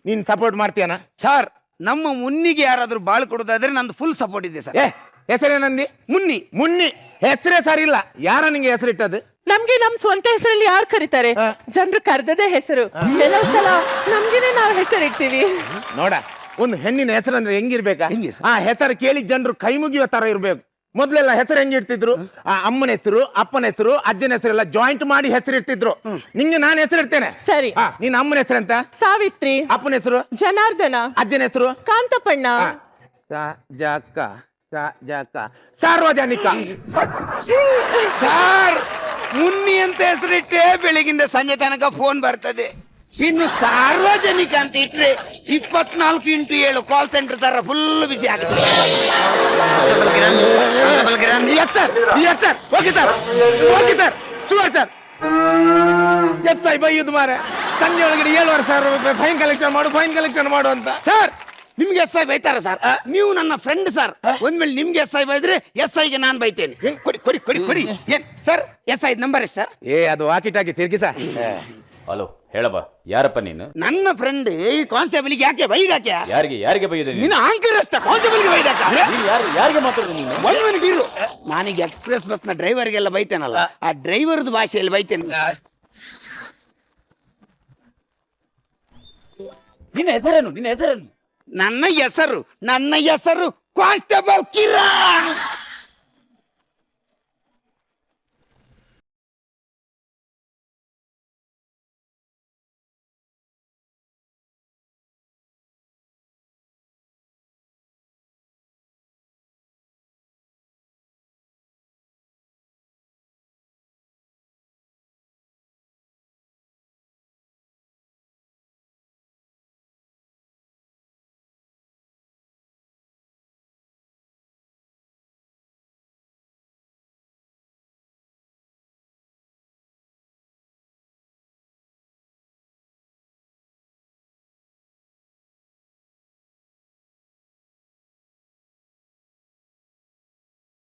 ನೀನ್ ಸಪೋರ್ಟ್ ಮಾಡ್ತೀಯನ? ಸರ್ ನಮ್ಮ ಮುನ್ನಿಗೆ ಯಾರಾದ್ರೂ ಬಾಳ್ ಕೊಡೋದಾದ್ರೆ ನಂದು ಫುಲ್ ಸಪೋರ್ಟ್ ಇದೆ ಸರ್. ಹೆಸರೇನಂದಿ? ಮುನ್ನಿ ಹೆಸರೇ ಸರಿ ಇಲ್ಲ. ಯಾರ ನಿಂಗೆ ಹೆಸರಿಟ್ಟದು? ನಮ್ಗೆ ನಮ್ ಸ್ವಂತ ಹೆಸರಲ್ಲಿ ಯಾರು ಕರೀತಾರೆ? ಜನರು ಕರೆದದೇ ಹೆಸರು. ಕೆಲವು ಸಲ ನಮ್ಗೇನೆ ನಾವು ಹೆಸರಿಡ್ತೀವಿ. ನೋಡ, ಒಂದು ಹೆಣ್ಣಿನ ಹೆಸರಂದ್ರೆ ಹೆಂಗಿರ್ಬೇಕಾ? ಆ ಹೆಸರು ಕೇಳಿ ಜನರು ಕೈ ಮುಗಿಯೋ ತರ ಇರ್ಬೇಕು. ಮೊದ್ಲೆಲ್ಲ ಹೆಸರು ಹೆಂಗಿಡ್ತಿದ್ರು? ಆ ಅಮ್ಮನ ಹೆಸರು, ಅಪ್ಪನ ಹೆಸರು, ಅಜ್ಜನ ಹೆಸರೆಲ್ಲ ಜಾಯಿಂಟ್ ಮಾಡಿ ಹೆಸರಿಡ್ತಿದ್ರು. ನಿಂಗೆ ನಾನು ಹೆಸರಿಡ್ತೇನೆ. ಸರಿ. ನಿನ್ನ ಅಮ್ಮನ ಹೆಸರೆಂತ? ಸಾವಿತ್ರಿ. ಅಪ್ಪನ ಹೆಸರು? ಜನಾರ್ದನ. ಅಜ್ಜನ ಹೆಸರು? ಕಾಂತಪಣ್ಣ. ಸಾರ್ವಜನಿಕ. ಸರ್ ಮುನ್ನಿ ಅಂತ ಹೆಸರಿಟ್ಟೆ ಬೆಳಗಿಂದ ಸಂಜೆ ತನಕ ಫೋನ್ ಬರ್ತದೆ. ಇನ್ನು ಸಾರ್ವಜನಿಕ ಅಂತ ಇಟ್ರೆ 24x7 ಕಾಲ್ ಸೆಂಟರ್ ತರ ಫುಲ್ ಬಿಸಿ ಆಗುತ್ತೆ. ಬೈಯುದು ಮಾರ ಸಂಜೆ ಒಳಗಡೆ 7,500 ರೂಪಾಯಿ ಫೈನ್ ಕಲೆಕ್ಷನ್ ಮಾಡು ಅಂತ. ಸರ್ ನಿಮ್ಗೆ SI ಬೈತಾರ ಸರ್? ನೀವು ನನ್ನ ಫ್ರೆಂಡ್ ಸರ್. ಒಂದ್ಮೇಲೆ ನಿಮ್ಗೆ SI ಬೈದ್ರೆ SIಗೆ ನಾನು ಬೈತೇನೆ. ಕೊಡಿ ಕೊಡಿ ಕೊಡಿ ಕೊಡಿ. ಏನ್ ಸರ್ SI ನಂಬರ್ ಎಷ್ಟು ಸರ್? ಅದು ವಾಕಿಟಾಕಿ ತಿರ್ಗಿಸ. ಹಲೋ ಹೇಳಪ್ಪ, ಯಾರಪ್ಪ ನೀನು? ನನ್ನ ಫ್ರೆಂಡ್ ಈ ಕಾನ್ಸ್ಟೇಬಲ್ಗೆ ಯಾಕೆ ಬೈದಾಕ್ಯ? ಯಾರಿಗೆ ಬೈದ? ನಿನ್ನ ಆಂಕರ್ ಅಷ್ಟ ಕಾನ್ಸ್ಟೇಬಲ್ಗೆ ಬೈದಾಕ? ಯಾರಿಗೆ ಮಾತಾಡೋದು ನೀನು? ಒಂದ್ ಮಿನಿಟ್ ಇರು. ನಾನೀಗ ಎಕ್ಸ್ಪ್ರೆಸ್ ಬಸ್ ನ ಡ್ರೈವರ್ಗೆಲ್ಲ ಬೈತೇನಲ್ಲ, ಆ ಡ್ರೈವರ್ದು ಭಾಷೆಯಲ್ಲಿ ಬೈತೇನೆ. ನಿನ್ನ ಹೆಸರೇನು? ನನ್ನ ಹೆಸರು ಕಾನ್ಸ್ಟೇಬಲ್ ಕಿರಣ್.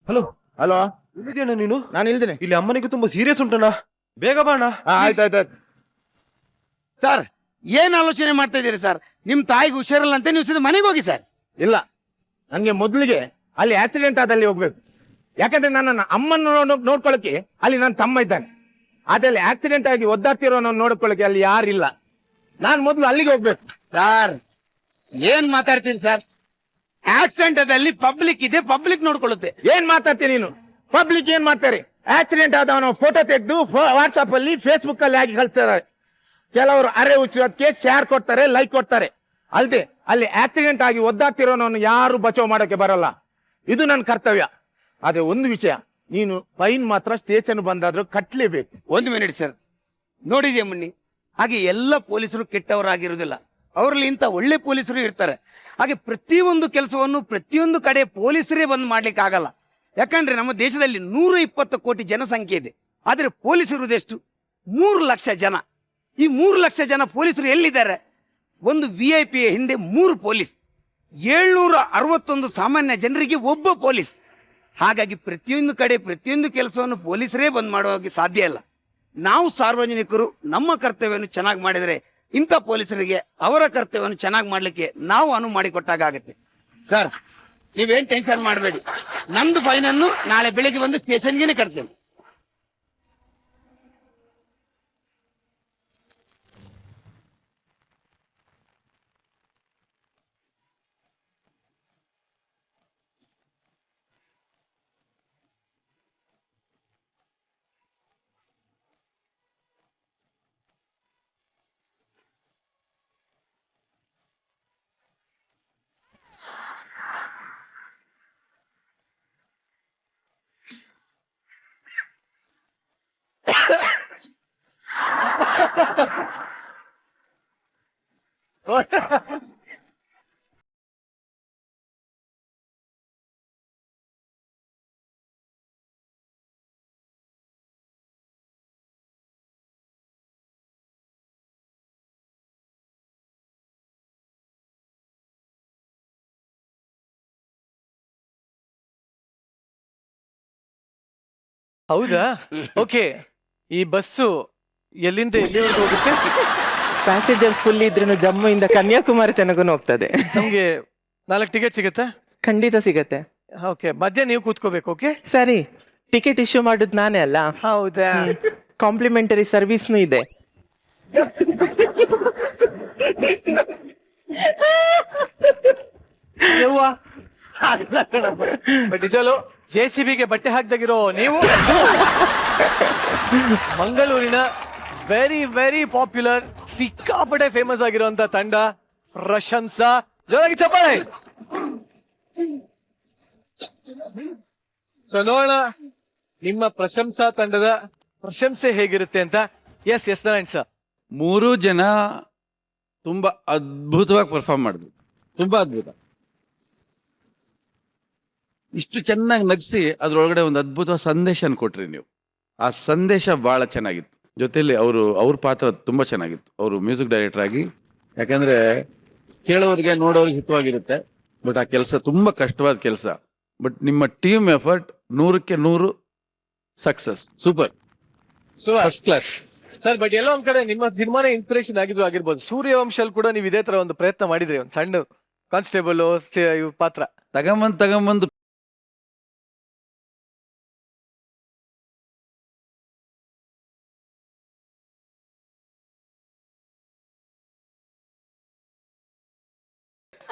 ಹಲೋ ಹಲೋ, ಇಲ್ಲಿದ್ಯಣ್ಣ ನೀನು? ನಾನು ಇಲ್ದೇನೆ. ಇಲ್ಲಿ ಅಮ್ಮನಿಗೆ ತುಂಬಾ ಸೀರಿಯಸ್ ಉಂಟಣ್ಣ, ಬೇಗ ಬಾಣ. ಆಯ್ತಾಯ್ತು. ಸರ್ ಏನ್ ಆಲೋಚನೆ ಮಾಡ್ತಾ ಇದ್ದೀರಿ ಸರ್? ನಿಮ್ ತಾಯಿಗೆ ಹುಷಾರಿಲ್ಲ ಅಂತ ನೀವು ಮನೆಗೆ ಹೋಗಿ ಸರ್. ಇಲ್ಲ, ನನ್ಗೆ ಮೊದಲಿಗೆ ಅಲ್ಲಿ ಆಕ್ಸಿಡೆಂಟ್ ಆದಲ್ಲಿ ಹೋಗ್ಬೇಕು. ಯಾಕಂದ್ರೆ ನನ್ನ ಅಮ್ಮನ ನೋಡ್ಕೊಳಕ್ಕೆ ಅಲ್ಲಿ ನನ್ನ ತಮ್ಮ ಇದ್ದಾನೆ. ಅದಲ್ಲಿ ಆಕ್ಸಿಡೆಂಟ್ ಆಗಿ ಒದ್ದಾಡ್ತಿರೋ ನೋಡ್ಕೊಳಕ್ಕೆ ಅಲ್ಲಿ ಯಾರಿಲ್ಲ. ನಾನು ಮೊದಲು ಅಲ್ಲಿಗೆ ಹೋಗ್ಬೇಕು. ಸರ್ ಏನ್ ಮಾತಾಡ್ತೀರಿ ಸರ್? ಆಕ್ಸಿಡೆಂಟ್ ಅದಲ್ಲಿ ಪಬ್ಲಿಕ್ ಇದೆ, ಪಬ್ಲಿಕ್ ನೋಡ್ಕೊಳ್ಳುತ್ತೆ. ಏನ್ ಮಾತಾಡ್ತೀನಿ ನೀನು? ಪಬ್ಲಿಕ್ ಏನ್ ಮಾಡ್ತಾರೆ? ಆಕ್ಸಿಡೆಂಟ್ ಆದವನ ಫೋಟೋ ತೆಗೆದು ವಾಟ್ಸ್ಆಪ್ ಅಲ್ಲಿ ಫೇಸ್ಬುಕ್ ಅಲ್ಲಿ ಹಾಕಿ ಕಳಿಸ್ತಾರೆ. ಕೆಲವರು ಅರೆ ಹುಚ್ಚೋದಕ್ಕೆ ಶೇರ್ ಕೊಡ್ತಾರೆ, ಲೈಕ್ ಕೊಡ್ತಾರೆ. ಅಲ್ದೆ ಅಲ್ಲಿ ಆಕ್ಸಿಡೆಂಟ್ ಆಗಿ ಒದ್ದಾಡ್ತಿರೋನನ್ನು ಯಾರು ಬಚಾವ್ ಮಾಡೋಕೆ ಬರಲ್ಲ. ಇದು ನನ್ನ ಕರ್ತವ್ಯ. ಆದ್ರೆ ಒಂದು ವಿಷಯ, ನೀನು ಫೈನ್ ಮಾತ್ರ ಸ್ಟೇಷನ್ ಬಂದಾದ್ರೂ ಕಟ್ಲೇಬೇಕು. ಒಂದು ಮಿನಿಟ್ ಸರ್, ನೋಡಿದ್ಯಾ ಮುನ್ನಿ, ಹಾಗೆ ಎಲ್ಲ ಪೊಲೀಸರು ಕೆಟ್ಟವರಾಗಿರುವುದಿಲ್ಲ. ಅವರಲ್ಲಿ ಇಂಥ ಒಳ್ಳೆ ಪೊಲೀಸರು ಇರ್ತಾರೆ. ಹಾಗೆ ಪ್ರತಿಯೊಂದು ಕೆಲಸವನ್ನು ಪ್ರತಿಯೊಂದು ಕಡೆ ಪೊಲೀಸರೇ ಬಂದು ಮಾಡ್ಲಿಕ್ಕೆ ಆಗಲ್ಲ. ಯಾಕಂದ್ರೆ ನಮ್ಮ ದೇಶದಲ್ಲಿ 120 ಕೋಟಿ ಜನಸಂಖ್ಯೆ ಇದೆ. ಆದ್ರೆ ಪೊಲೀಸರು ಎಷ್ಟು? 3 ಲಕ್ಷ ಜನ. ಈ 3 ಲಕ್ಷ ಜನ ಪೊಲೀಸರು ಎಲ್ಲಿದ್ದಾರೆ? ಒಂದು VIP ಹಿಂದೆ 3 ಪೊಲೀಸ್, 761 ಸಾಮಾನ್ಯ ಜನರಿಗೆ ಒಬ್ಬ ಪೊಲೀಸ್. ಹಾಗಾಗಿ ಪ್ರತಿಯೊಂದು ಕಡೆ ಪ್ರತಿಯೊಂದು ಕೆಲಸವನ್ನು ಪೊಲೀಸರೇ ಬಂದ್ ಮಾಡೋಕೆ ಸಾಧ್ಯ ಇಲ್ಲ. ನಾವು ಸಾರ್ವಜನಿಕರು ನಮ್ಮ ಕರ್ತವ್ಯವನ್ನು ಚೆನ್ನಾಗಿ ಮಾಡಿದರೆ ಇಂಥ ಪೊಲೀಸರಿಗೆ ಅವರ ಕರ್ತವ್ಯವನ್ನು ಚೆನ್ನಾಗಿ ಮಾಡ್ಲಿಕ್ಕೆ ನಾವು ಅನುವು ಮಾಡಿಕೊಟ್ಟಾಗ ಆಗುತ್ತೆ. ಸರ್ ನೀವೇನ್ ಟೆನ್ಷನ್ ಮಾಡಬೇಡಿ, ನಮ್ದು ಫೈನ್ ಅನ್ನು ನಾಳೆ ಬೆಳಿಗ್ಗೆ ಬಂದು ಸ್ಟೇಷನ್ಗೆ ಕಟ್ತೇವೆ. ಹೌದಾ? ಓಕೆ, ಈ ಬಸ್ಸು ಎಲ್ಲಿಂದ ಎಲ್ಲಿವರೆಗೂ ಹೋಗುತ್ತೆ? ಪ್ಯಾಸೆಂಜರ್ ಫುಲ್ ಇದ್ರೂ ಜಮ್ಮು ಇಂದ ಕನ್ಯಾಕುಮಾರಿ ತನಕ ಹೋಗ್ತದೆ. ನಮ್ಗೆ 4 ಟಿಕೆಟ್ ಸಿಗುತ್ತಾ? ಖಂಡಿತ ಸಿಗತ್ತೆ. ಓಕೆ, ಮಧ್ಯ ನೀವು ಕೂತ್ಕೋಬೇಕು. ಓಕೆ ಸರಿ, ಟಿಕೆಟ್ ಇಶ್ಯೂ ಮಾಡುದು ನಾನೇ ಅಲ್ಲ. ಹೌದಾ? ಕಾಂಪ್ಲಿಮೆಂಟರಿ ಸರ್ವಿಸ್ನು ಇದೆ. ನಿಜಲು JCBಗೆ ಬಟ್ಟೆ ಹಾಕ್ದಾಗಿರೋ ನೀವು ಮಂಗಳೂರಿನ ವೆರಿ ವೆರಿ ಪಾಪ್ಯುಲರ್, ಸಿಕ್ಕಾಪಟ್ಟೆ ಫೇಮಸ್ ಆಗಿರುವಂತ ತಂಡ ಪ್ರಶಂಸಾ. ಜೋರಾಗಿ ಚಪ್ಪಾಳೆ. ಸೊ ನೋಡೋಣ ನಿಮ್ಮ ಪ್ರಶಂಸಾ ತಂಡದ ಪ್ರಶಂಸೆ ಹೇಗಿರುತ್ತೆ ಅಂತ. ಎಸ್ ನಾರಾಯಣ್ ಸರ್, 3 ಜನ ತುಂಬಾ ಅದ್ಭುತವಾಗಿ ಪರ್ಫಾರ್ಮ್ ಮಾಡಿದ್ರು. ತುಂಬಾ ಅದ್ಭುತ. ಇಷ್ಟು ಚೆನ್ನಾಗಿ ನಗಿಸಿ ಅದ್ರೊಳಗಡೆ ಒಂದು ಅದ್ಭುತ ಸಂದೇಶ ಕೊಟ್ರಿ ನೀವು. ಆ ಸಂದೇಶ ಬಹಳ ಚೆನ್ನಾಗಿತ್ತು. ಜೊತೆಲಿ ಅವ್ರ ಪಾತ್ರ ತುಂಬಾ ಚೆನ್ನಾಗಿತ್ತು. ಅವರು ಮ್ಯೂಸಿಕ್ ಡೈರೆಕ್ಟರ್ ಆಗಿ, ಯಾಕಂದ್ರೆ ಕೇಳೋರಿಗೆ ನೋಡೋರಿಗೆ ಹಿತವಾಗಿರುತ್ತೆ. ಬಟ್ ಆ ಕೆಲಸ ತುಂಬಾ ಕಷ್ಟವಾದ ಕೆಲಸ. ಬಟ್ ನಿಮ್ಮ ಟೀಮ್ ಎಫರ್ಟ್ 100ಕ್ಕೆ 100 success. Super, first class sir. But ಎಲ್ಲೋ ಒಂದ್ ಕಡೆ ನಿಮ್ಮ ಸಿನಿಮಾನೇ ಇನ್ಸ್ಪಿರೇಷನ್ ಆಗಿರ್ಬೋದು. ಸೂರ್ಯವಂಶಲ್ ಕೂಡ ನೀವು ಇದೇ ತರ ಒಂದು ಪ್ರಯತ್ನ ಮಾಡಿದ್ರಿ. ಒಂದು ಸಣ್ಣ ಕಾನ್ಸ್ಟೇಬಲ್ ಪಾತ್ರ ತಗೊಂಬಂದು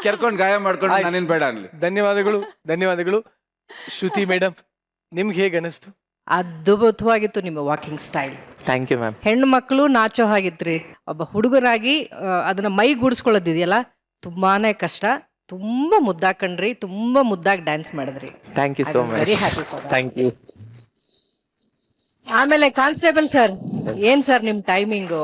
ಕೆರ್ಕೊಂಡು ಗಾಯ ಮಾಡ್ಕೊಂಡು ನಾನೇನ್ ಬೇಡ ಅನ್ಲಿ. ಧನ್ಯವಾದಗಳು. ಶ್ರುತಿ ಮೇಡಮ್, ನಿಮ್ಗೆ ಹೇಗೆ ಅನಿಸ್ತು? ಅದ್ಭುತವಾಗಿತ್ತು ನಿಮ್ಮ walking style. Thank you ma'am. ಹೆಣ್ಣು ಮಕ್ಕಳು ನಾಚೋ ಹಾಗಿತ್ರಿ. ಒಬ್ಬ ಹುಡುಗರಾಗಿ ಅದನ್ನ ಮೈಗೂಡಿಸ್ಕೊಳ್ಳೋದಿದೆಯಲ್ಲ, ತುಂಬಾನೇ ಕಷ್ಟ. ತುಂಬಾ ಮುದ್ದಾಗಿ ಕಂಡ್ರಿ, ತುಂಬಾ ಮುದ್ದಾಗಿ ಡ್ಯಾನ್ಸ್ ಮಾಡಿದ್ರಿ. Thank you so much. Very happy. Thank you. ಆಮೇಲೆ ಕಾನ್ಸ್ಟೇಬಲ್ ಸರ್, ಏನ್ ಸರ್ ನಿಮ್ ಟೈಮಿಂಗು?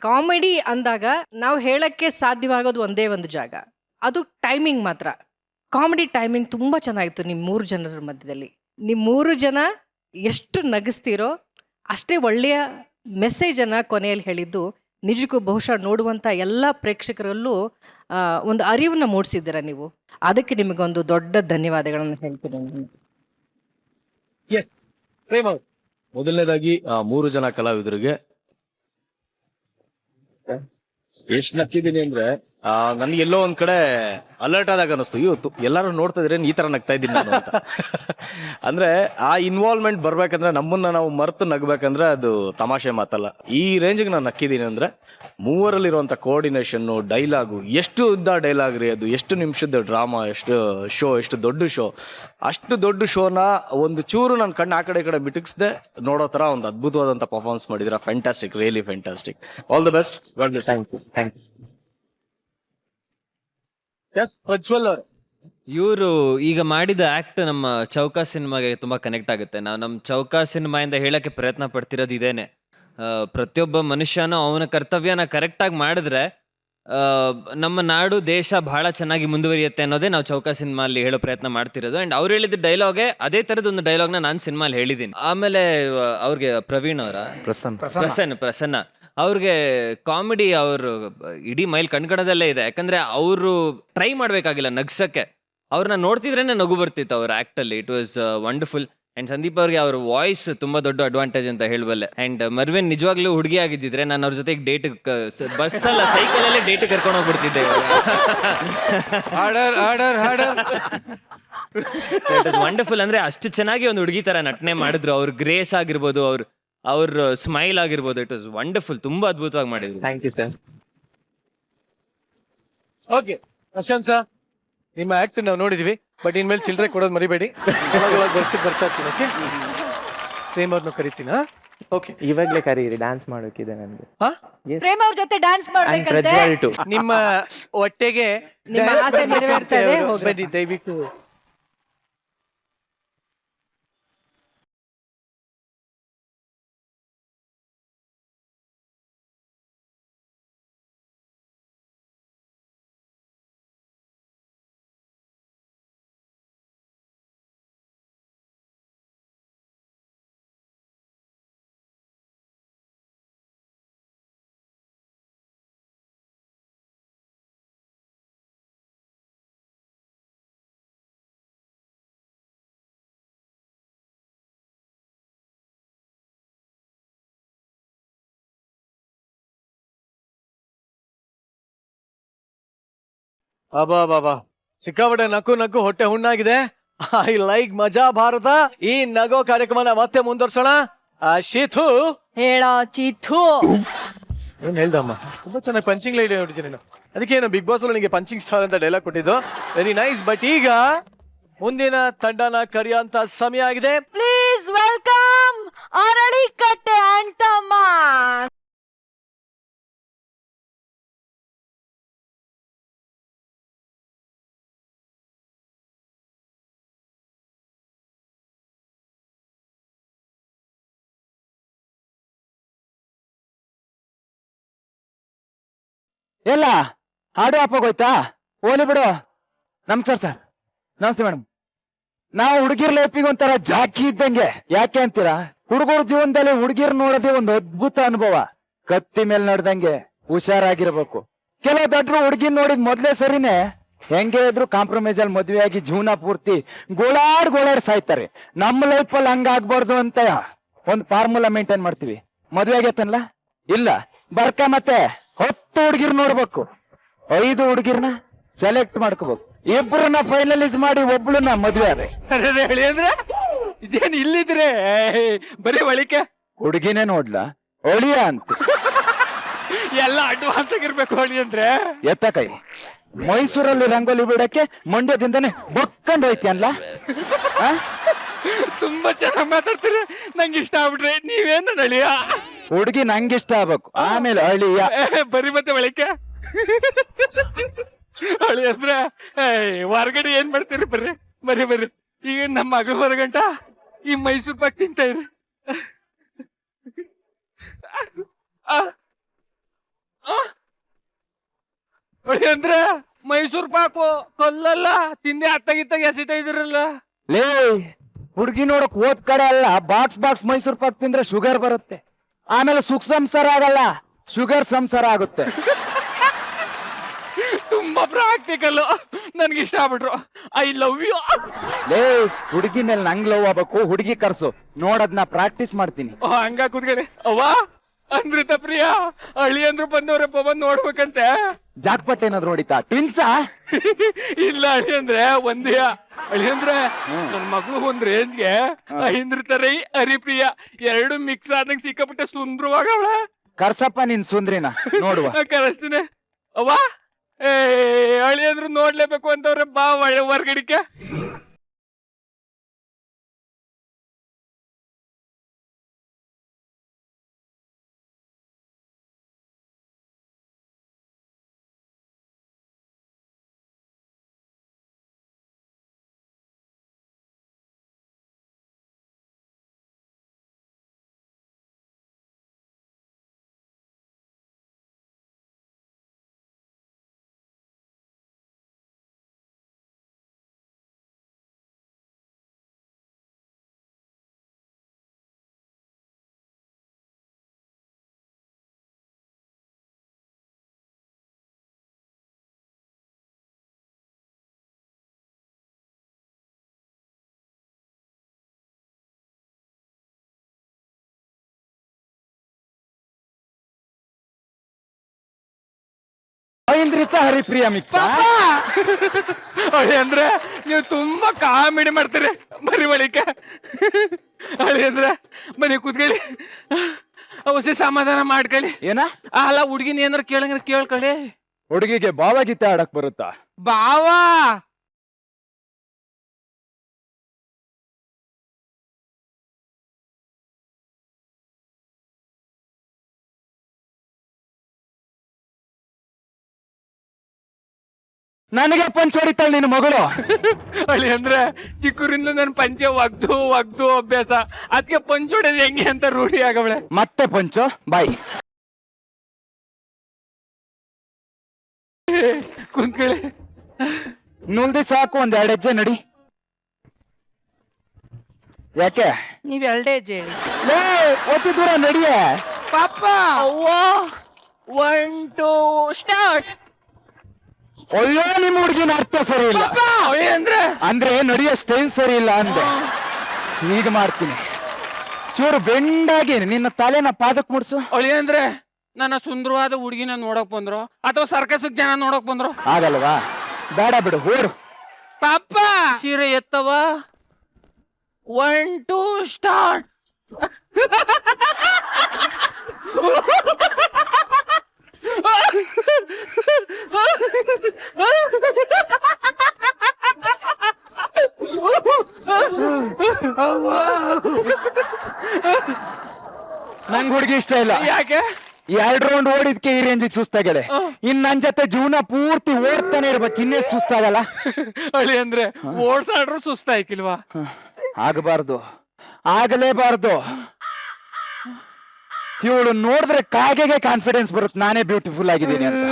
ಕಾಮಿಡಿ ಅಂದಾಗ ನಾವು ಹೇಳಕ್ಕೆ ಸಾಧ್ಯವಾಗೋದು ಒಂದೇ ಒಂದು ಜಾಗ, ಅದು ಟೈಮಿಂಗ್ ಮಾತ್ರ. ಕಾಮಿಡಿ ಟೈಮಿಂಗ್ ತುಂಬಾ ಚೆನ್ನಾಗಿತ್ತು ನಿಮ್ 3 ಜನರ ಮಧ್ಯದಲ್ಲಿ. ನಿಮ್ 3 ಜನ ಎಷ್ಟು ನಗಿಸ್ತೀರೋ ಅಷ್ಟೇ ಒಳ್ಳೆಯ ಮೆಸೇಜ್ ಅನ್ನ ಕೊನೆಯಲ್ಲಿ ಹೇಳಿದ್ದು ನಿಜಕ್ಕೂ ಬಹುಶಃ ನೋಡುವಂತ ಎಲ್ಲ ಪ್ರೇಕ್ಷಕರಲ್ಲೂ ಒಂದು ಅರಿವನ್ನ ಮೂಡಿಸಿದ್ದೀರ ನೀವು. ಅದಕ್ಕೆ ನಿಮಗೊಂದು ದೊಡ್ಡ ಧನ್ಯವಾದಗಳನ್ನು ಹೇಳ್ತೀನಿ. ಪ್ರೇಮ್ ಅವ್ರು. ಮೊದಲನೇದಾಗಿ 3 ಜನ ಕಲಾವಿದರಿಗೆ ಎಷ್ಟು ನಕ್ಕಿದ್ದೀನಿ ಅಂದ್ರೆ ನನ್ಗೆ ಎಲ್ಲೋ ಒಂದ್ ಕಡೆ ಅಲರ್ಟ್ ಆದಾಗ ಅನಿಸ್ತು, ಇವತ್ತು ಎಲ್ಲರೂ ನೋಡ್ತಾ ಇದ್ರೆ ಈ ತರ ನಗ್ತಾ ಇದ್ದೀನಿ ನಾನು ಅಂತ. ಅಂದ್ರೆ ಆ ಇನ್ವಾಲ್ವ್ಮೆಂಟ್ ಬರ್ಬೇಕಂದ್ರೆ, ನಮ್ಮನ್ನ ನಾವು ಮರೆತು ನಗ್ಬೇಕಂದ್ರೆ ಅದು ತಮಾಷೆ ಮಾತಲ್ಲ. ಈ ರೇಂಜ್ಗೆ ನಾನು ನಕ್ಕಿದ್ದೀನಿ ಅಂದ್ರೆ ಮೂವರಲ್ಲಿರುವಂತ ಕೋಆರ್ಡಿನೇಷನ್, ಡೈಲಾಗು, ಎಷ್ಟು ಉದ್ದ ಡೈಲಾಗ್ ರೀ ಅದು, ಎಷ್ಟು ನಿಮಿಷದ ಡ್ರಾಮಾ, ಎಷ್ಟು ಶೋ, ಎಷ್ಟು ದೊಡ್ಡ ಶೋ. ಅಷ್ಟು ದೊಡ್ಡ ಶೋನ ಒಂದು ಚೂರು ನನ್ನ ಕಣ್ಣು ಆ ಕಡೆ ಈ ಕಡೆ ಬಿಟಿಕ್ಸ್ದೆ ನೋಡೋ ತರ ಒಂದು ಅದ್ಭುತವಾದಂತ ಪರ್ಫಾರ್ಮೆನ್ಸ್ ಮಾಡಿದ್ರ. Fantastic, really fantastic. All the best. Thank you. Prajwal ಅವ್ರೆ. ಇವರು ಈಗ ಮಾಡಿದ ಆಕ್ಟ್ ನಮ್ಮ ಚೌಕ ಸಿನಿಮಾಗೆ ತುಂಬಾ ಕನೆಕ್ಟ್ ಆಗುತ್ತೆ. ನಾವು ನಮ್ಮ ಚೌಕ ಸಿನಿಮಾಯಿಂದ ಹೇಳಕ್ಕೆ ಪ್ರಯತ್ನ ಪಡ್ತಿರೋದು ಇದೇನೆ. ಪ್ರತಿಯೊಬ್ಬ ಮನುಷ್ಯನೂ ಅವನ ಕರ್ತವ್ಯನ ಕರೆಕ್ಟಾಗಿ ಮಾಡಿದ್ರೆ ನಮ್ಮ ನಾಡು, ದೇಶ ಬಹಳ ಚೆನ್ನಾಗಿ ಮುಂದುವರಿಯುತ್ತೆ ಅನ್ನೋದೇ ನಾವು ಚೌಕ ಸಿನಿಮಾಲಿ ಹೇಳೋ ಪ್ರಯತ್ನ ಮಾಡ್ತಿರೋದು. ಅಂಡ್ ಅವ್ರು ಹೇಳಿದ ಡೈಲಾಗೆ ಅದೇ ತರದ ಒಂದು ಡೈಲಾಗ್ನ ನಾನು ಸಿನಿಮಾಲಿ ಹೇಳಿದ್ದೀನಿ. ಆಮೇಲೆ ಅವ್ರಿಗೆ ಪ್ರವೀಣ್ ಅವರ ಪ್ರಸನ್ನ ಅವ್ರಿಗೆ ಕಾಮಿಡಿ ಅವರು ಇಡೀ ಮೈಲ್ ಕಣ್ಕಣದಲ್ಲೇ ಇದೆ. ಯಾಕಂದ್ರೆ ಅವರು ಟ್ರೈ ಮಾಡ್ಬೇಕಾಗಿಲ್ಲ ನಗ್ಸಕ್ಕೆ, ಅವ್ರನ್ನ ನೋಡ್ತಿದ್ರೇನೆ ನಗು ಬರ್ತಿತ್ತು ಅವ್ರ ಆಕ್ಟ್ ಅಲ್ಲಿ. It was wonderful. And Sandeep ಅವ್ರಿಗೆ ಅವ್ರ ವಾಯ್ಸ್ ತುಂಬಾ ದೊಡ್ಡ ಅಡ್ವಾಂಟೇಜ್ ಅಂತ ಹೇಳಬಲ್ಲೆ. ಅಂಡ್ ಮರ್ವಿನ್ ನಿಜವಾಗ್ಲೂ ಹುಡುಗಿ ಆಗಿದ್ದಿದ್ರೆ ನಾನು ಅವ್ರ ಜೊತೆಗೆ ಡೇಟ್, ಬಸ್ ಅಲ್ಲ ಸೈಕಲ್ ಅಲ್ಲೇ ಡೇಟ್ ಕರ್ಕೊಂಡು ಹೋಗ್ಬಿಡ್ತಿದ್ದೆ. It is wonderful. ಅಂದ್ರೆ ಅಷ್ಟು ಚೆನ್ನಾಗಿ ಒಂದು ಹುಡುಗಿ ತರ ನಟನೆ ಮಾಡಿದ್ರು. ಅವ್ರ ಗ್ರೇಸ್ ಆಗಿರ್ಬೋದು, ಅವ್ರ ಸ್ಮೈಲ್ ಆಗಿರ್ಬೋದು, ಇಟ್ ವಾಸ್ ವಂಡರ್ಫುಲ್. ತುಂಬಾ ಅದ್ಭುತವಾಗಿ ಮಾಡಿದ್ರು. Thank you sir. Okay Prashamsa, ನಿಮ್ಮ ಆಕ್ಟ್ ನಾವು ನೋಡಿದೀವಿ, ಬಟ್ ಇನ್ಮೇಲೆ ಚಿಲ್ಲರೆ ಕೊಡೋದು ಮರಿಬೇಡಿ. ಇವಾಗ ಬರ್ತಾ ಇರ್ತೀನಿ. ಓಕೆ, ಪ್ರೇಮ್ ಅವ್ರನ್ನ ಕರಿತೀನ. ಓಕೆ, ಇವಾಗ್ಲೇ ಕರೀರಿ, ಡ್ಯಾನ್ಸ್ ಮಾಡೋಕಿದೆ ನನ್ಗೆ. ಪ್ರೇಮ್ ಅವ್ರ ಜೊತೆ ಡ್ಯಾನ್ಸ್ ಮಾಡ್ಬೇಕಂತೆ. ಪ್ರಜ್ವಲ್ ಟು. ನಿಮ್ಮ ಹೊಟ್ಟೆಗೆ ನಿಮ್ಮ ಆಸೆ ನೆರವೇರ್ತಾ ಇದೆ, ಹೋಗ್ರಿ. ಬನ್ನಿ ದಯವಿಟ್ಟು. ಬಾಬಾ ಸಿಕ್ಕಾಪಟ್ಟೆ ನಕ್ಕು ಹೊಟ್ಟೆ ಹುಣ್ಣಾಗಿದೆ. ಐ ಲೈಕ್ ಮಜಾ ಭಾರತ. ಈ ನಗೋ ಕಾರ್ಯಕ್ರಮನ ಮತ್ತೆ ಮುಂದುವರ್ಸೋಣ. ಶೀಥು ಹೇಳೋ ಚೀಥು. ಏನ್ ಹೇಳ್ದಮ್ಮ, ತುಂಬಾ ಚೆನ್ನಾಗಿ ಪಂಚಿಂಗ್ ಲೈಟ್ ನೋಡಿದ್ದೀನಿ ನಾನು. ಅದಕ್ಕೇನು ಬಿಗ್ ಬಾಸ್ ನನಗೆ ಪಂಚಿಂಗ್ ಸ್ಟಾರ್ ಅಂತ ಡೈಲಾಗ್ ಕೊಟ್ಟಿದ್ದು. Very nice. ಬಟ್ ಈಗ ಮುಂದಿನ ತಂಡನ ಕರೆಯುವಂತ ಸಮಯ ಆಗಿದೆ. ಪ್ಲೀಸ್ ವೆಲ್ಕಮ್ ಅರಳಿಕಟ್ಟೆ ಅಂಟಮ್ಮ. ಎಲ್ಲ ಹಾಡು ಆಗೋಯ್ತಾ? ಓಲಿ ಬಿಡು. ನಮಸ್ಕಾರ ಸರ್. ನಮಸ್ತೆ ಮೇಡಮ್. ನಾವು ಹುಡುಗಿರ್ ಲೈಫಿಗೆ ಒಂಥರ ಜಾಕಿ ಇದ್ದಂಗೆ. ಯಾಕೆ ಅಂತೀರಾ? ಹುಡುಗರ ಜೀವನದಲ್ಲಿ ಹುಡುಗಿರ್ ನೋಡೋದೇ ಒಂದು ಅದ್ಭುತ ಅನುಭವ. ಕತ್ತಿ ಮೇಲೆ ನಡೆದಂಗೆ ಹುಷಾರಾಗಿರ್ಬೇಕು. ಕೆಲವು ದೊಡ್ಡರು ಹುಡುಗಿನ್ ನೋಡಿದ್ ಮೊದ್ಲೇ ಸರಿನೇ ಹೆಂಗೆ ಇದ್ರು ಕಾಂಪ್ರಮೈಸ್ ಅಲ್ಲಿ ಮದ್ವೆ ಆಗಿ ಜೀವನ ಪೂರ್ತಿ ಗೋಳಾಡ್ ಸಾಯ್ತಾರೆ. ನಮ್ಮ ಲೈಫಲ್ಲಿ ಹಂಗಾಗ್ಬಾರ್ದು ಅಂತ ಒಂದು ಫಾರ್ಮುಲಾ ಮೇಂಟೈನ್ ಮಾಡ್ತೀವಿ. ಮದ್ವೆ ಆಗೈತನ್ಲ ಇಲ್ಲ ಬರ್ಕ ಮತ್ತೆ 10 ಹುಡುಗಿರ್ ನೋಡ್ಬೇಕು, 5 ಹುಡುಗಿರ್ನ ಸೆಲೆಕ್ಟ್ ಮಾಡ್ಕೋಬೇಕು, ಇಬ್ಬರನ್ನ ಫೈನಲೈಸ್ ಮಾಡಿ ಒಬ್ಳನ್ನ ಮದ್ವೆ ಆದ್ರೆ. ಹೇಳಿ ಅಂದ್ರೆ ಇದೇನು ಇಲ್ಲಿದ್ರೆ ಬರೀ ಒಳಿಕೆ ಹುಡುಗಿನೇ ನೋಡ್ಲಾ ಒಳಿಯ ಅಂತ ಎಲ್ಲ ಅಡ್ವಾನ್ಸ್ ಆಗಿರ್ಬೇಕು. ಹೊಳಿ ಅಂದ್ರೆ ಎತ್ತ ಕೈ. ಮೈಸೂರಲ್ಲಿ ರಂಗೋಲಿ ಬಿಡಕ್ಕೆ ಮಂಡ್ಯದಿಂದನೇ ಬೊಕ್ಕೊಂಡು ಹೋಯ್ತಿ ಅನ್ಲ. ತುಂಬಾ ಚೆನ್ನಾಗಿ ಮಾತಾಡ್ತೀರಿ, ನಂಗೆ ಇಷ್ಟ ಆಗ್ಬಿಟ್ರೆ. ನೀವೇನು ನಳಿಯ ಹುಡುಗಿ ನಂಗಿಷ್ಟ ಆಗ್ಬೇಕು, ಆಮೇಲೆ ಅಳಿಯ. ಬರೀ ಮತ್ತೆ ಒಳಿಕೆ ಹೊಳಿ ಅಂದ್ರೆ ಹೊರಗಡೆ ಏನ್ ಮಾಡ್ತೀರಿ? ಬರ್ರಿ. ಈಗ ನಮ್ಮ ಮಗಳು ಹೊರಗಂಟ ಈ ಮೈಸೂರು ಪಾಕ್ ತಿಂತ ಇರಿ. ಹೊಳಿ ಅಂದ್ರೆ ಮೈಸೂರು ಪಾಕು ಕೊಲ್ಲಲ್ಲ, ತಿಂದೆ ಅತ್ತಾಗಿತ್ತಾಗ ಎಸಿತಾ ಇದ್ರಲ್ಲ. ಲೇ ಹುಡುಗಿ ನೋಡಕ್ ಓದ್ ಕಡೆ ಅಲ್ಲ, ಬಾಕ್ಸ್ ಮೈಸೂರು ಪಾಕ್ ತಿಂದ್ರೆ ಶುಗರ್ ಬರುತ್ತೆ, ಆಮೇಲೆ ಸುಖ ಸಂಸಾರ ಆಗಲ್ಲ, ಶುಗರ್ ಸಂಸಾರ ಆಗುತ್ತೆ. ತುಂಬಾ ಪ್ರಾಕ್ಟಿಕಲ್. ನನ್ಗೆ ಇಷ್ಟ ಆಗ್ಬಿಟ್ರು. I love you. ಲೇ ಹುಡುಗಿ ಮೇಲೆ ನಂಗ್ ಲವ್ ಆಗ್ಬೇಕು, ಹುಡುಗಿ ಕರ್ಸು ನೋಡದ್ನ ಪ್ರಾಕ್ಟೀಸ್ ಮಾಡ್ತೀನಿ. ಹಂಗ ಕುತ್ಕೊಳ್ಳಿ. ಅವ್ವ ಅಮೃತ ಪ್ರಿಯ ಹಳ್ಳಿ ಅಂದ್ರು ಬಂದವ್ರಪ್ಪ ಬಂದ್ ನೋಡ್ಬೇಕಂತೆ. ಜಾಕ್ಪಟ್ ಏನಾದ್ರು ಹೊಡಿತಾ ಟ್ವಿನ್ಸಾ? ಇಲ್ಲ ಹಳ್ಳಿ ಅಂದ್ರೆ ಒಂದೇ ಹಳ್ಳಿ ಅಂದ್ರೆ ನನ್ ಮಗಳು ಒಂದ್ ರೇಂಜ್ಗೆ ಐಂದ್ರತರೈ ಹರಿಪ್ರಿಯ ಎರಡು ಮಿಕ್ಸ್ ಆದಂಗ್ ಸಿಕ್ಕಾಪಟ್ಟೆ ಸುಂದರವಾಗ ಅವಳ. ಕರ್ಸಪ್ಪ ನಿನ್ ಸುಂದ್ರಿನ ನೋಡುವ. ಕರೆಸ್ತೀನಿ. ಅವ್ವ ಏ ಹಳ್ಳಿ ಅಂದ್ರು ನೋಡ್ಲೇಬೇಕು ಅಂತವ್ರೆ, ಬಾ ಹೊರ್ಗಡಿಕೆ. ಐಂದ್ರಿತ ಹರಿಪ್ರಿಯ ಮಿಕ್ಸ್. ಹಳಿ ಅಂದ್ರೆ ನೀವು ತುಂಬಾ ಕಾಮಿಡಿ ಮಾಡ್ತೀರಿ ಬರೀ ಬಳಿಕ. ಹಳಿ ಅಂದ್ರೆ ಬನ್ನಿ ಕೂತ್ಕೊಳ್ಳಿ, ಅವಶ್ಯ ಸಮಾಧಾನ ಮಾಡ್ಕೊಳ್ಳಿ. ಏನ ಅಲ್ಲ ಹುಡ್ಗಿನ ಏನಾರ ಕೇಳಂಗ್ರ ಕೇಳ್ಕೊಳ್ಳಿ. ಹುಡುಗಿಗೆ ಭಾವಗೀತೆ ಆಡಕ್ ಬರುತ್ತಾ? ಬಾವಾ ನನಗೆ ಪಂಚ್ ಹೊಡಿತಾಳ ನಿನ್ನ ಮಗಳು. ಹಳಿ ಅಂದ್ರೆ ಚಿಕ್ಕೂರಿಂದ ನನ್ ಪಂಚೆ ಒಗ್ದು ಅಭ್ಯಾಸ, ಅದಕ್ಕೆ ಪಂಚ್ ಹೊಡೆದ್ ಹೆಂಗೆ ಅಂತ ರೂಢಿ ಆಗವಳೆ. ಮತ್ತೆ ಪಂಚು ಬಾಯ್. ಕುಂತ್ಕೊಳ್ಳಿ. ನುಲ್ದಿ ಸಾಕು, ಒಂದ್ 2 ಹೆಜ್ಜೆ ನಡಿ. ಯಾಕೆ ನೀವ್ 2 ಹೆಜ್ಜೆ ಹೇಳಿ. ಲೇ ಒತ್ತಿ ದೂರ ನಡಿಯೇ. ಪಾಪ 1 2 ಸ್ಟಾರ್ಟ್. ಅಯ್ಯೋ ನಿಮ್ ಹುಡುಗಿನ ಅರ್ಥ ಸರಿ ಇಲ್ಲ ಅಂದ್ರೆ ನಡೆಯೋ ಸ್ಟೈಲ್ ಸರಿ ಇಲ್ಲ ಅಂದೆ. ಈಗ ಮಾಡ್ತೀನಿ. ಚೂರು ಬೆಂಡಾಗಿ ನಿನ್ನ ತಲೆನ ಪಾದಕ್ ಮುಡ್ಸು. ಅವಳಿ ಅಂದ್ರೆ ನನ್ನ ಸುಂದರವಾದ ಹುಡುಗಿನ ನೋಡಕ್ ಬಂದ್ರು ಅಥವಾ ಸರ್ಕಸ್ ಜನ ನೋಡಕ್ ಬಂದ್ರು? ಆಗಲ್ವಾ? ಬೇಡ ಬಿಡು, ಓಡು. ಪಾಪ ಸೀರೆ ಎತ್ತವ. 1 2 ಸ್ಟಾರ್ಟ್. ನಂಗ್ ಹುಡುಗಿ ಇಷ್ಟ ಇಲ್ಲ. ಯಾಕೆ? 2 ರೌಂಡ್ ಓಡಿದ್ಕೆ ಈ ರೇಂಜಿಗೆ ಸುಸ್ತಾಗಡೆ. ಇನ್ ನನ್ ಜೊತೆ ಜೀವನ ಪೂರ್ತಿ ಓಡ್ತಾನೆ ಇರ್ಬೇಕು, ಇನ್ನೇ ಸುಸ್ತಾಗಲ್ಲ. ಹಳಿ ಅಂದ್ರೆ ಓಡ್ಸಾಡ್ರು ಸುಸ್ತಾಯ್ಕಿಲ್ವಾ? ಆಗಬಾರ್ದು, ಆಗಲೇಬಾರ್ದು. ಇವಳು ನೋಡಿದ್ರೆ ಕಾಗೆಗೆ ಕಾನ್ಫಿಡೆನ್ಸ್ ಬರುತ್ತೆ ನಾನೇ ಬ್ಯೂಟಿಫುಲ್ ಆಗಿದ್ದೀನಿ ಅಂತ.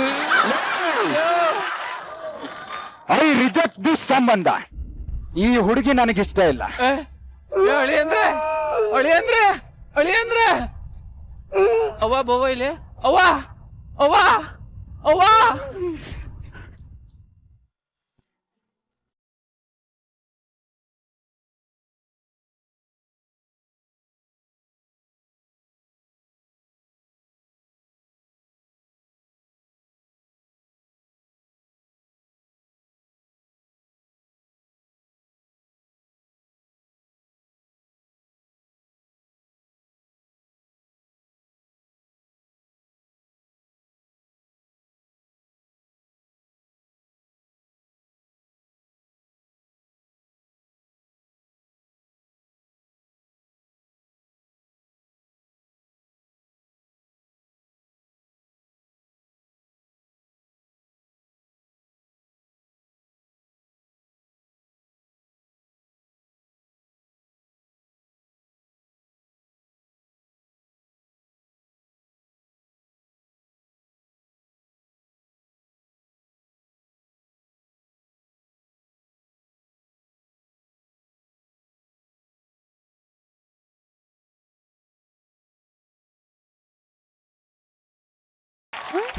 ಐ ರಿಜೆಕ್ಟ್ ದಿಸ್ ಸಂಬಂಧ. ಈ ಹುಡುಗಿ ನನಗಿಷ್ಟ ಇಲ್ಲ. ಹಳಿ ಅಂದ್ರೆ ಅವ್ವ ಬವ್ವ ಇಲ್ಲಿ ಅವ್ವ ಅವ್ವ ಅವ್ವ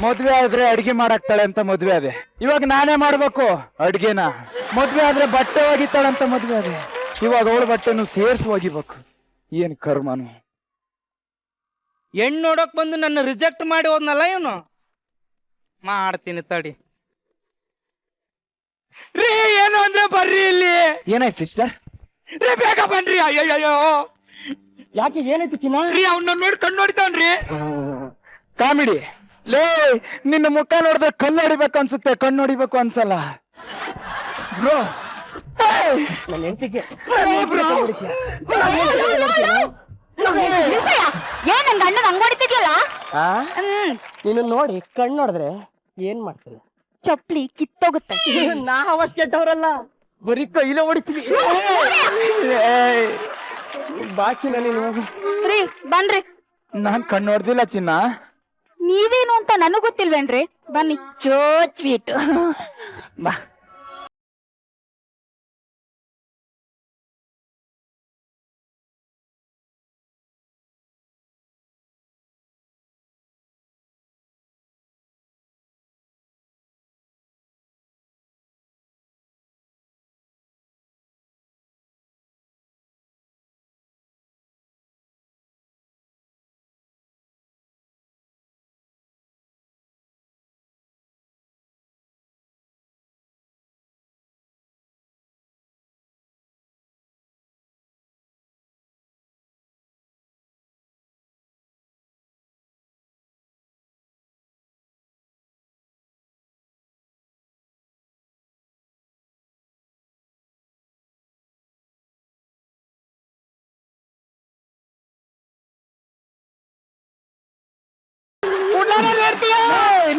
ಮದ್ವೆ ಆದ್ರೆ ಅಡ್ಗೆ ಮಾಡಾಕ್ತಾಳೆ ಅಂತ ಮದ್ವೆ ಅದೇ. ಇವಾಗ ನಾನೇ ಮಾಡ್ಬೇಕು ಅಡ್ಗೆನ. ಮದ್ವೆ ಆದ್ರೆ ಬಟ್ಟೆ ಒಗಿತಾಳೆ ಅಂತ ಮದ್ವೆ ಅದೇ. ಇವಾಗ ಅವಳ ಬಟ್ಟೆನು ಸೇರ್ಸಿ ಒಗಿಬೇಕು. ಏನ್ ಕರ್ಮನು. ಹೆಣ್ಣು ನೋಡಕ್ ಬಂದು ನನ್ನ ರಿಜೆಕ್ಟ್ ಮಾಡಿ ಹೋದ್ನಲ್ಲ ಇವನು. ಮಾಡ್ತೀನಿ ತಡಿ. ರೀ ಏನು ಅಂದ್ರೆ ಬರ್ರಿ ಇಲ್ಲಿ. ಏನಾಯ್ತು ಸಿಸ್ಟರ್? ರೀ ಬೇಗ ಬನ್ರಿ. ಅಯ್ಯಯ್ಯೋ ಯಾಕೆ ಏನಾಯ್ತು ಚಿನ್ನ? ರೀ ಅವ್ನ ನೋಡಿ ಕಣ್ಣು ನೋಡ್ತಾನ್ರಿ. ಕಾಮಿಡಿ. ಲೇ ನಿನ್ನ ಮುಖ ನೋಡಿದ್ರೆ ಕಲ್ಲು ಹೊಡಿಬೇಕು ಅನ್ಸುತ್ತೆ, ಕಣ್ಣು ಹೊಡಿಬೇಕು ಅನ್ಸಲ್ಲ ಬ್ರೋ. ನನ್ನ ಹೆಂಡತಿಗೆ ಏನ್ ನನ್ ಗಂಡನ ಹಂಗ್ ಹೊಡಿತಿದ್ಯಲ್ಲ? ನೀನು ನೋಡಿ ಕಣ್ಣು ನೋಡಿದ್ರೆ ಏನ್ ಮಾಡ್ತೀರಿ? ಚಪ್ಲಿ ಕಿತ್ತೋಗುತ್ತೆ. ನಾವು ಅಷ್ಟು ಕೆಟ್ಟವ್ರಲ್ಲ, ಬರೀ ಕೈಲೇ ಹೊಡಿತೀವಿ. ಬಾಚಿನ ನೀನು ರೀ ಬನ್ರಿ. ನಾನ್ ಕಣ್ಣು ನೋಡ್ದಿಲ್ಲ ಚಿನ್ನ. ನೀವೇನು ಅಂತ ನನಗ್ ಗೊತ್ತಿಲ್ವೇನ್ರಿ? ಬನ್ನಿ. ಚೋ ಸ್ವೀಟ್. ಬಾ.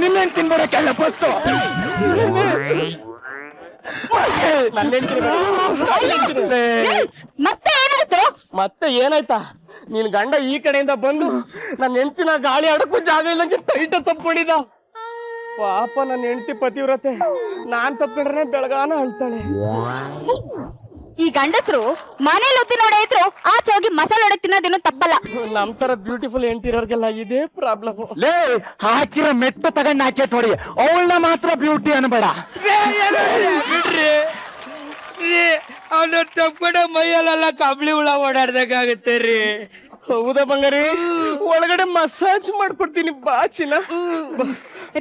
ನಿನ್ನೇನ್ ತಿನ್ಬರಕ್ಕೆಲ್ಲ ಪಸ್ತು. ಮತ್ತೆ ಏನಾಯ್ತು? ಮತ್ತೆ ಏನಾಯ್ತಾ? ನೀನ್ ಗಂಡ ಈ ಕಡೆಯಿಂದ ಬಂದು ನನ್ನ ಹೆಂಡತಿನ ಗಾಳಿ ಆಡಕ್ಕೂ ಜಾಗ ಇಲ್ಲಂಗೆ ಟೈಟ ತಪ್ಪಿಡಿದ. ಪಾಪ ನನ್ನ ಹೆಂಡತಿ ಪತಿವ್ರತೆ, ನಾನ್ ತಪ್ಪಿಡ್ರೆ ಬೆಳಗಾನ ಅಳ್ತಾಳೆ. ಈ ಗಂಡಸರು ಮನೇಲಿ ಒತ್ತಿ ನೋಡೇ ಇದ್ರು ಆಚೆ ಹೋಗಿ ಮಸಾಲೆ ಒಡೆ ತಿನ್ನೋದೇನು ತಪ್ಪಲ್ಲ. ನಮ್ ತರ ಬ್ಯೂಟಿಫುಲ್ ಹೆಂಡತಿ ಇರೋರ್ಗೆಲ್ಲ ಇದೇ ಪ್ರಾಬ್ಲಮ್. ಲೇ ಹಾಕಿರೋ ಮೆಟ್ಟು ತಗೊಂಡ್ ಹಾಕೇಟ್ ನೋಡಿ, ಅವಳನ್ನ ಮಾತ್ರ ಬ್ಯೂಟಿ ಅನ್ಬೇಡ. ಬಿಡ್ರಿ ಅವನ ತಪ್ಕೊಂಡ ಮೈಯಲ್ಲೆಲ್ಲ ಕಬ್ಳಿ ಹುಳ ಓಡಾಡ್ಬೇಕಾಗತ್ತೆ ರೀ. ಹೌದಾ ಬಂಗಾರಿ? ಒಳಗಡೆ ಮಸಾಜ್ ಮಾಡ್ಕೊಡ್ತೀನಿ ಬಾಚಿನ.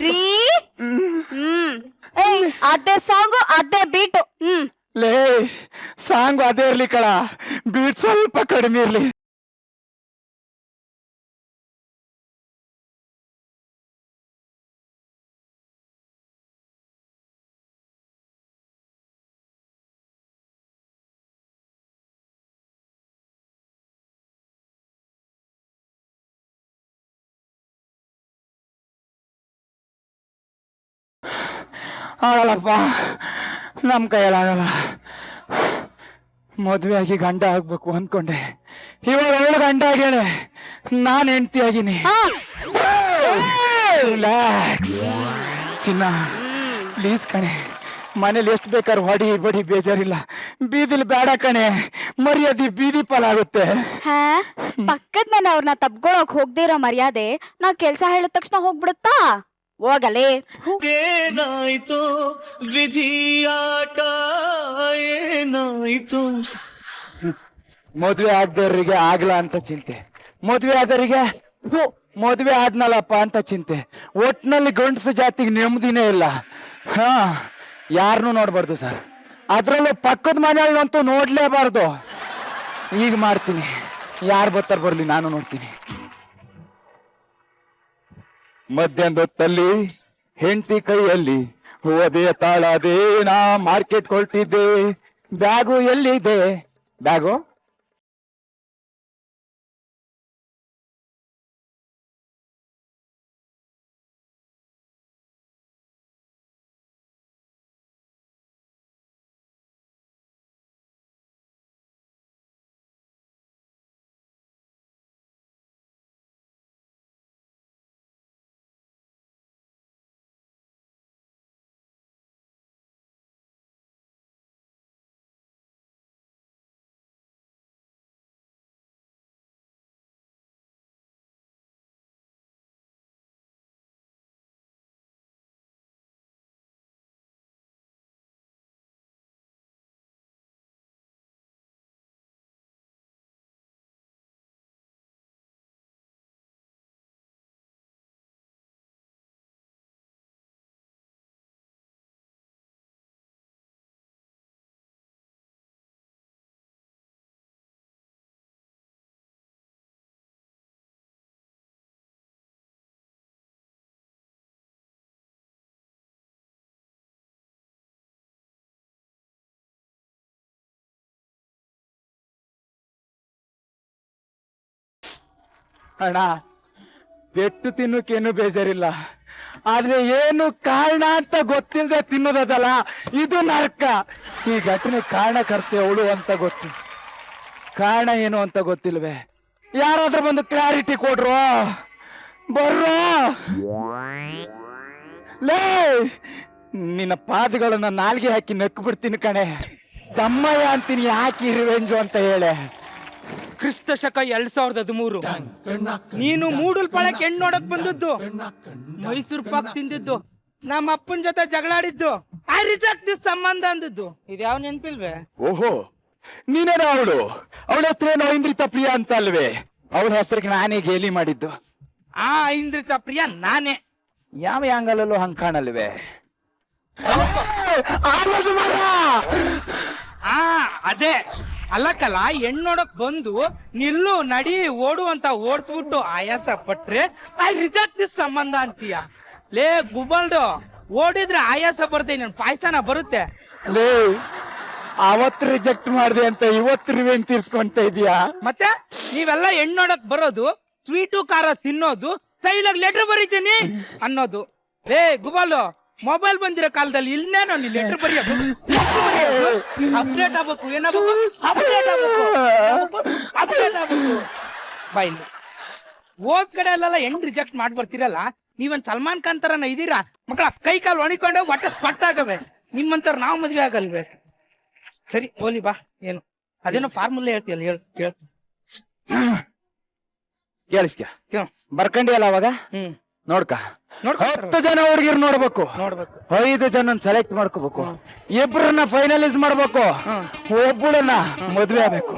ರೀ ಅದೇ ಸಾಂಗು ಅದೇ ಬೀಟು. ಲೇ ಸಾಂಗು ಅದೇ ಇರ್ಲಿ ಕಳ, ಬೀಟ್ ಸ್ವಲ್ಪ ಕಡಿಮೆ ಇರ್ಲಿ. ಆಗಲ್ಲಪ್ಪ, ನಮ್ ಕೈಯಲ್ಲಾಗಲ್ಲ. ಮದ್ವೆ ಆಗಿ ಗಂಡ ಆಗ್ಬೇಕು ಅನ್ಕೊಂಡೆ, ಇವಾಗ ಅವಳು ಗಂಡ ಆಗ್ಯಾಳೆ, ನಾನ್ ಹೆಂಡತಿ ಆಗಿನಿ. ರಿಲ್ಯಾಕ್ಸ್ ಚಿನ್ನ, ಪ್ಲೀಸ್ ಕಣೆ. ಮನೇಲಿ ಎಷ್ಟು ಬೇಕಾದ್ರೆ ಹೊಡಿ ಬಡಿ ಬೇಜಾರಿಲ್ಲ, ಬೀದಿಲಿ ಬೇಡ ಕಣೆ, ಮರ್ಯಾದೆ ಬೀದಿ ಪಾಲಾಗುತ್ತೆ. ಪಕ್ಕದ ಮನೆ ಅವ್ರನ್ನ ತಬ್ಕೊಳಕ್ ಹೋಗ್ದಿರೋ ಮರ್ಯಾದೆ ನಾ ಕೆಲ್ಸ ಹೇಳಿದ ತಕ್ಷಣ ಹೋಗ್ಬಿಡುತ್ತಾ? ಹೋಗಲೇ. ಏನಾಯ್ತು ವಿಧಿಯಾಟ ಏನಾಯ್ತು? ಮದ್ವೆ ಆಗದವ್ರಿಗೆ ಆಗ್ಲ ಅಂತ ಚಿಂತೆ, ಮದ್ವೆ ಆದವರಿಗೆ ಮದ್ವೆ ಆದ್ನಲ್ಲಪ್ಪ ಅಂತ ಚಿಂತೆ. ಒಟ್ನಲ್ಲಿ ಗಂಡಸು ಜಾತಿಗೆ ನೆಮ್ಮದಿನೇ ಇಲ್ಲ. ಹಾ, ಯಾರನ್ನೂ ನೋಡ್ಬಾರ್ದು ಸರ್, ಅದ್ರಲ್ಲೂ ಪಕ್ಕದ ಮನೆಯಲ್ಲಂತೂ ನೋಡ್ಲೇಬಾರ್ದು. ಈಗ ಮಾಡ್ತೀನಿ, ಯಾರು ಬರ್ತಾರ ಬರ್ಲಿ, ನಾನು ನೋಡ್ತೀನಿ. ಮಧ್ಯಾಹ್ನದ ಹೊತ್ತಲ್ಲಿ ಹೆಂಡತಿ ಕೈಯಲ್ಲಿ ಹೋದೆ ತಾಳದೇನ ಮಾರ್ಕೆಟ್ ಹೊರಟಿದ್ದೆ. ಬ್ಯಾಗು ಎಲ್ಲಿದೆ? ಬ್ಯಾಗು ಅಣ್ಣ ಪೆಟ್ಟು ತಿನ್ನೋಕೇನು ಬೇಜಾರಿಲ್ಲ, ಆದ್ರೆ ಏನು ಕಾರಣ ಅಂತ ಗೊತ್ತಿಲ್ಲದೆ ತಿನ್ನೋದಲ್ಲ ಇದು ನರಕ. ಈ ಘಟನೆ ಕಾರಣಕರ್ತೆ ಅವಳು ಅಂತ ಗೊತ್ತು, ಕಾರಣ ಏನು ಅಂತ ಗೊತ್ತಿಲ್ವೇ? ಯಾರಾದ್ರೂ ಬಂದು ಕ್ಲಾರಿಟಿ ಕೊಡ್ರೋ, ಬರ್ರೋ. ಲೇ, ನಿನ್ನ ಪಾದಗಳನ್ನ ನಾಲ್ಗೆ ಹಾಕಿ ನಕ್ಕು ಬಿಡ್ತೀನಿ ಕಣೆ. ತಮ್ಮಯ್ಯ ಅಂತೀನಿ, ಯಾಕೆ ರಿವೆಂಜು ಅಂತ ಹೇಳೆ. ಕ್ರಿಸ್ತ ಶಕ 2013 ನೀನು ಮೂಡಲ್ಪಾಳಕ್ಕೆ ಹೆಣ್ಣು ನೋಡಕ್ ಬಂದದ್ದು, ಮೈಸೂರು ಪಾಕ್ ತಿಂದಿದ್ದು, ನಮ್ಮ ಅಪ್ಪನ ಜೊತೆ ಜಗಳಾಡಿದ್ದು, ಐ ರಿಜೆಕ್ಟ್ ದಿಸ್ ಸಂಬಂಧ ಅಂದದ್ದು. ಇದ್ಯಾವ ನೆನ್ಪಿಲ್ವೇ? ಓಹೋ, ನೀನೇನ ಅವಳು? ಅವಳ ಹೆಸರೇನೋ ಇಂದ್ರಿತಾ ಪ್ರಿಯಾ ಅಂತ ಅಲ್ವೇ? ಅವಳ ಹೆಸರಿಗೆ ನಾನೇ ಗೇಲಿ ಮಾಡಿದ್ದು. ಆ ಇಂದ್ರಿತಾ ಪ್ರಿಯಾ ನಾನೇ. ಯಾವ ಯಾಂಗಲಲ್ಲೂ ಹಂಗ್ ಕಾಣಲ್ವೇ? ಅದೇ ಅಲ್ಲಕ್ಕಲ್ಲ, ಹೆಣ್ಣು ನೋಡಕ್ ಬಂದು ನಿಲ್ಲು ನಡಿ ಓಡು ಅಂತ ಓಡಿಸ್ಬಿಟ್ಟು ಆಯಾಸ ಪಟ್ರೆ ಐ ರಿಜೆಕ್ಟ್ ದಿಸ್ ಸಂಬಂಧ ಅಂತೀಯ. ಲೇ ಗುಬಲ್ಡು, ಓಡಿದ್ರೆ ಆಯಾಸ ಬರುತ್ತೆ, ನನ್ ಪಾಯ್ಸನ ಬರುತ್ತೆ. ಲೇ, ಅವತ್ತು ರಿಜೆಕ್ಟ್ ಮಾಡಿದೆ ಅಂತ ಇವತ್ತು ರಿವೆಂಜ್ ತೀರ್ಸ್ಕೊಂತ ಇದೀಯಾ? ಮತ್ತೆ ನೀವೆಲ್ಲ ಹೆಣ್ಣು ನೋಡಕ್ ಬರೋದು, ಸ್ವೀಟು ಖಾರ ತಿನ್ನೋದು, ಸೈಲಾಗಿ ಲೆಟರ್ ಬರೀತೀನಿ ಅನ್ನೋದು. ಲೇ ಗುಬಾಲು, ಮೊಬೈಲ್ ಬಂದಿರೋ ಕಾಲದಲ್ಲಿ ಇಲ್ಲೇನೋ ನೀ ಲೆಟರ್ ಬರೆಯೋದು, ಅಪ್ಡೇಟ್ ಆಗ್ಬೇಕು, ಏನಾಗಬೇಕು, ಅಪ್ಡೇಟ್ ಆಗ್ಬೇಕು. ಬೈಲಿ ಹೋದ್ ಕಡೆ ಅಲ್ಲೆಲ್ಲ ಹೆಣ್ಣು ರಿಜೆಕ್ಟ್ ಮಾಡಿ ಬರ್ತೀರಲ್ಲ, ನೀವನ್ ಸಲ್ಮಾನ್ ಖಾನ್ ತರನ ಇದೀರಾ ಮಕ್ಕಳ? ಕೈ ಕಾಲು ಒಣಿಕೊಂಡು ಹೊಟ್ಟೆ ಸ್ಪಟ್ ಆಗವೆ. ನಿಮ್ಮಂತರ ನಾವು ಮದ್ವೆ ಆಗಲ್ವೇ? ಸರಿ ಹೋಲಿ ಬಾ, ಏನು ಅದೇನೋ ಫಾರ್ಮುಲಾ ಹೇಳ್ತೀಯಲ್ಲ, ಹೇಳು. ಕೇಳಿಸ್ಕ, ಬರ್ಕಂಡಿಯಲ್ಲ ಅವಾಗ? ನೋಡ್ಕ, 10 ಜನ ಹುಡುಗಿರ್ ನೋಡ್ಬೇಕು, 5 ಜನ ಸೆಲೆಕ್ಟ್ ಮಾಡ್ಕೋಬೇಕು, 2 ಫೈನಲೈಸ್ ಮಾಡ್ಬೇಕು, 1 ಮದ್ವೆ ಆಗ್ಬೇಕು.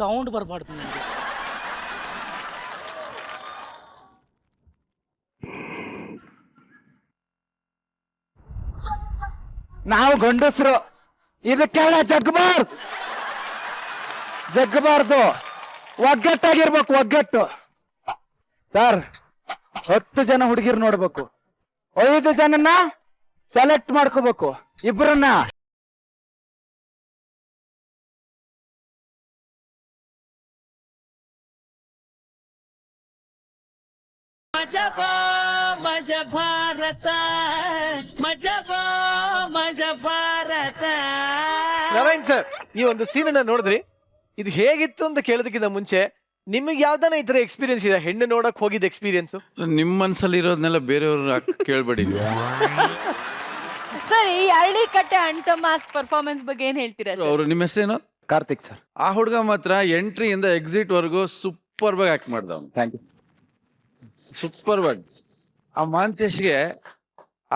ಸೌಂಡ್ ಬರ್ಬಾರ್ದು. ನಾವು ಗಂಡಸರು ಇದಕ್ಕೆಲ್ಲ ಜಗ್ಗಬಾರ್ದು, ಒಗ್ಗಟ್ಟಾಗಿರ್ಬೇಕು, ಒಗ್ಗಟ್ಟು. ಸರ್, 10 ಜನ ಹುಡುಗಿರ್ ನೋಡ್ಬೇಕು, 5 ಜನನ್ನ ಸೆಲೆಕ್ಟ್ ಮಾಡ್ಕೋಬೇಕು, 2 ನಾರಾಯಣ್ ಸರ್, ಈ ಒಂದು ಸೀನನ್ನ ನೋಡಿದ್ರಿ, ಇದು ಹೇಗಿತ್ತು ಅಂತ ಕೇಳೋದಕ್ಕಿಂತ ಮುಂಚೆ ನಿಮಗೆ ಯಾವ್ದಾನ ಈ ತರ ಎಕ್ಸ್ಪೀರಿಯನ್ಸ್ ಇದೆ? ಹೆಣ್ಣು ನೋಡಕ್ ಹೋಗಿದ್ದ ಎಕ್ಸ್ಪೀರಿಯನ್ಸ್ ನಿಮ್ಮ ಮನ್ಸಲ್ಲಿ ಇರೋದನ್ನೆಲ್ಲ ಬೇರೆಯವ್ರು ಕೇಳ್ಬೇಡಿ ನೀವು. ಸರ್, ಈ ಹಳ್ಳಿಕಟ್ಟೆ ಅಂಟಮಾಸ್ ಪರ್ಫಾರ್ಮೆನ್ಸ್ ಬಗ್ಗೆ ಏನ್ ಹೇಳ್ತೀರಾ? ಅವ್ರು ನಿಮ್ಮ ಹೆಸರೇನು? ಕಾರ್ತಿಕ್ ಸರ್. ಆ ಹುಡುಗ ಮಾತ್ರ ಎಂಟ್ರಿಯಿಂದ ಎಕ್ಸಿಟ್ ವರ್ಗು ಸೂಪರ್ ಆಗಿ ಆಕ್ಟ್ ಮಾಡ್ದ. Thank you. ಸೂಪರ್ ಆಗಿ. ಆ ಮಾಂತೇಶ್ಗೆ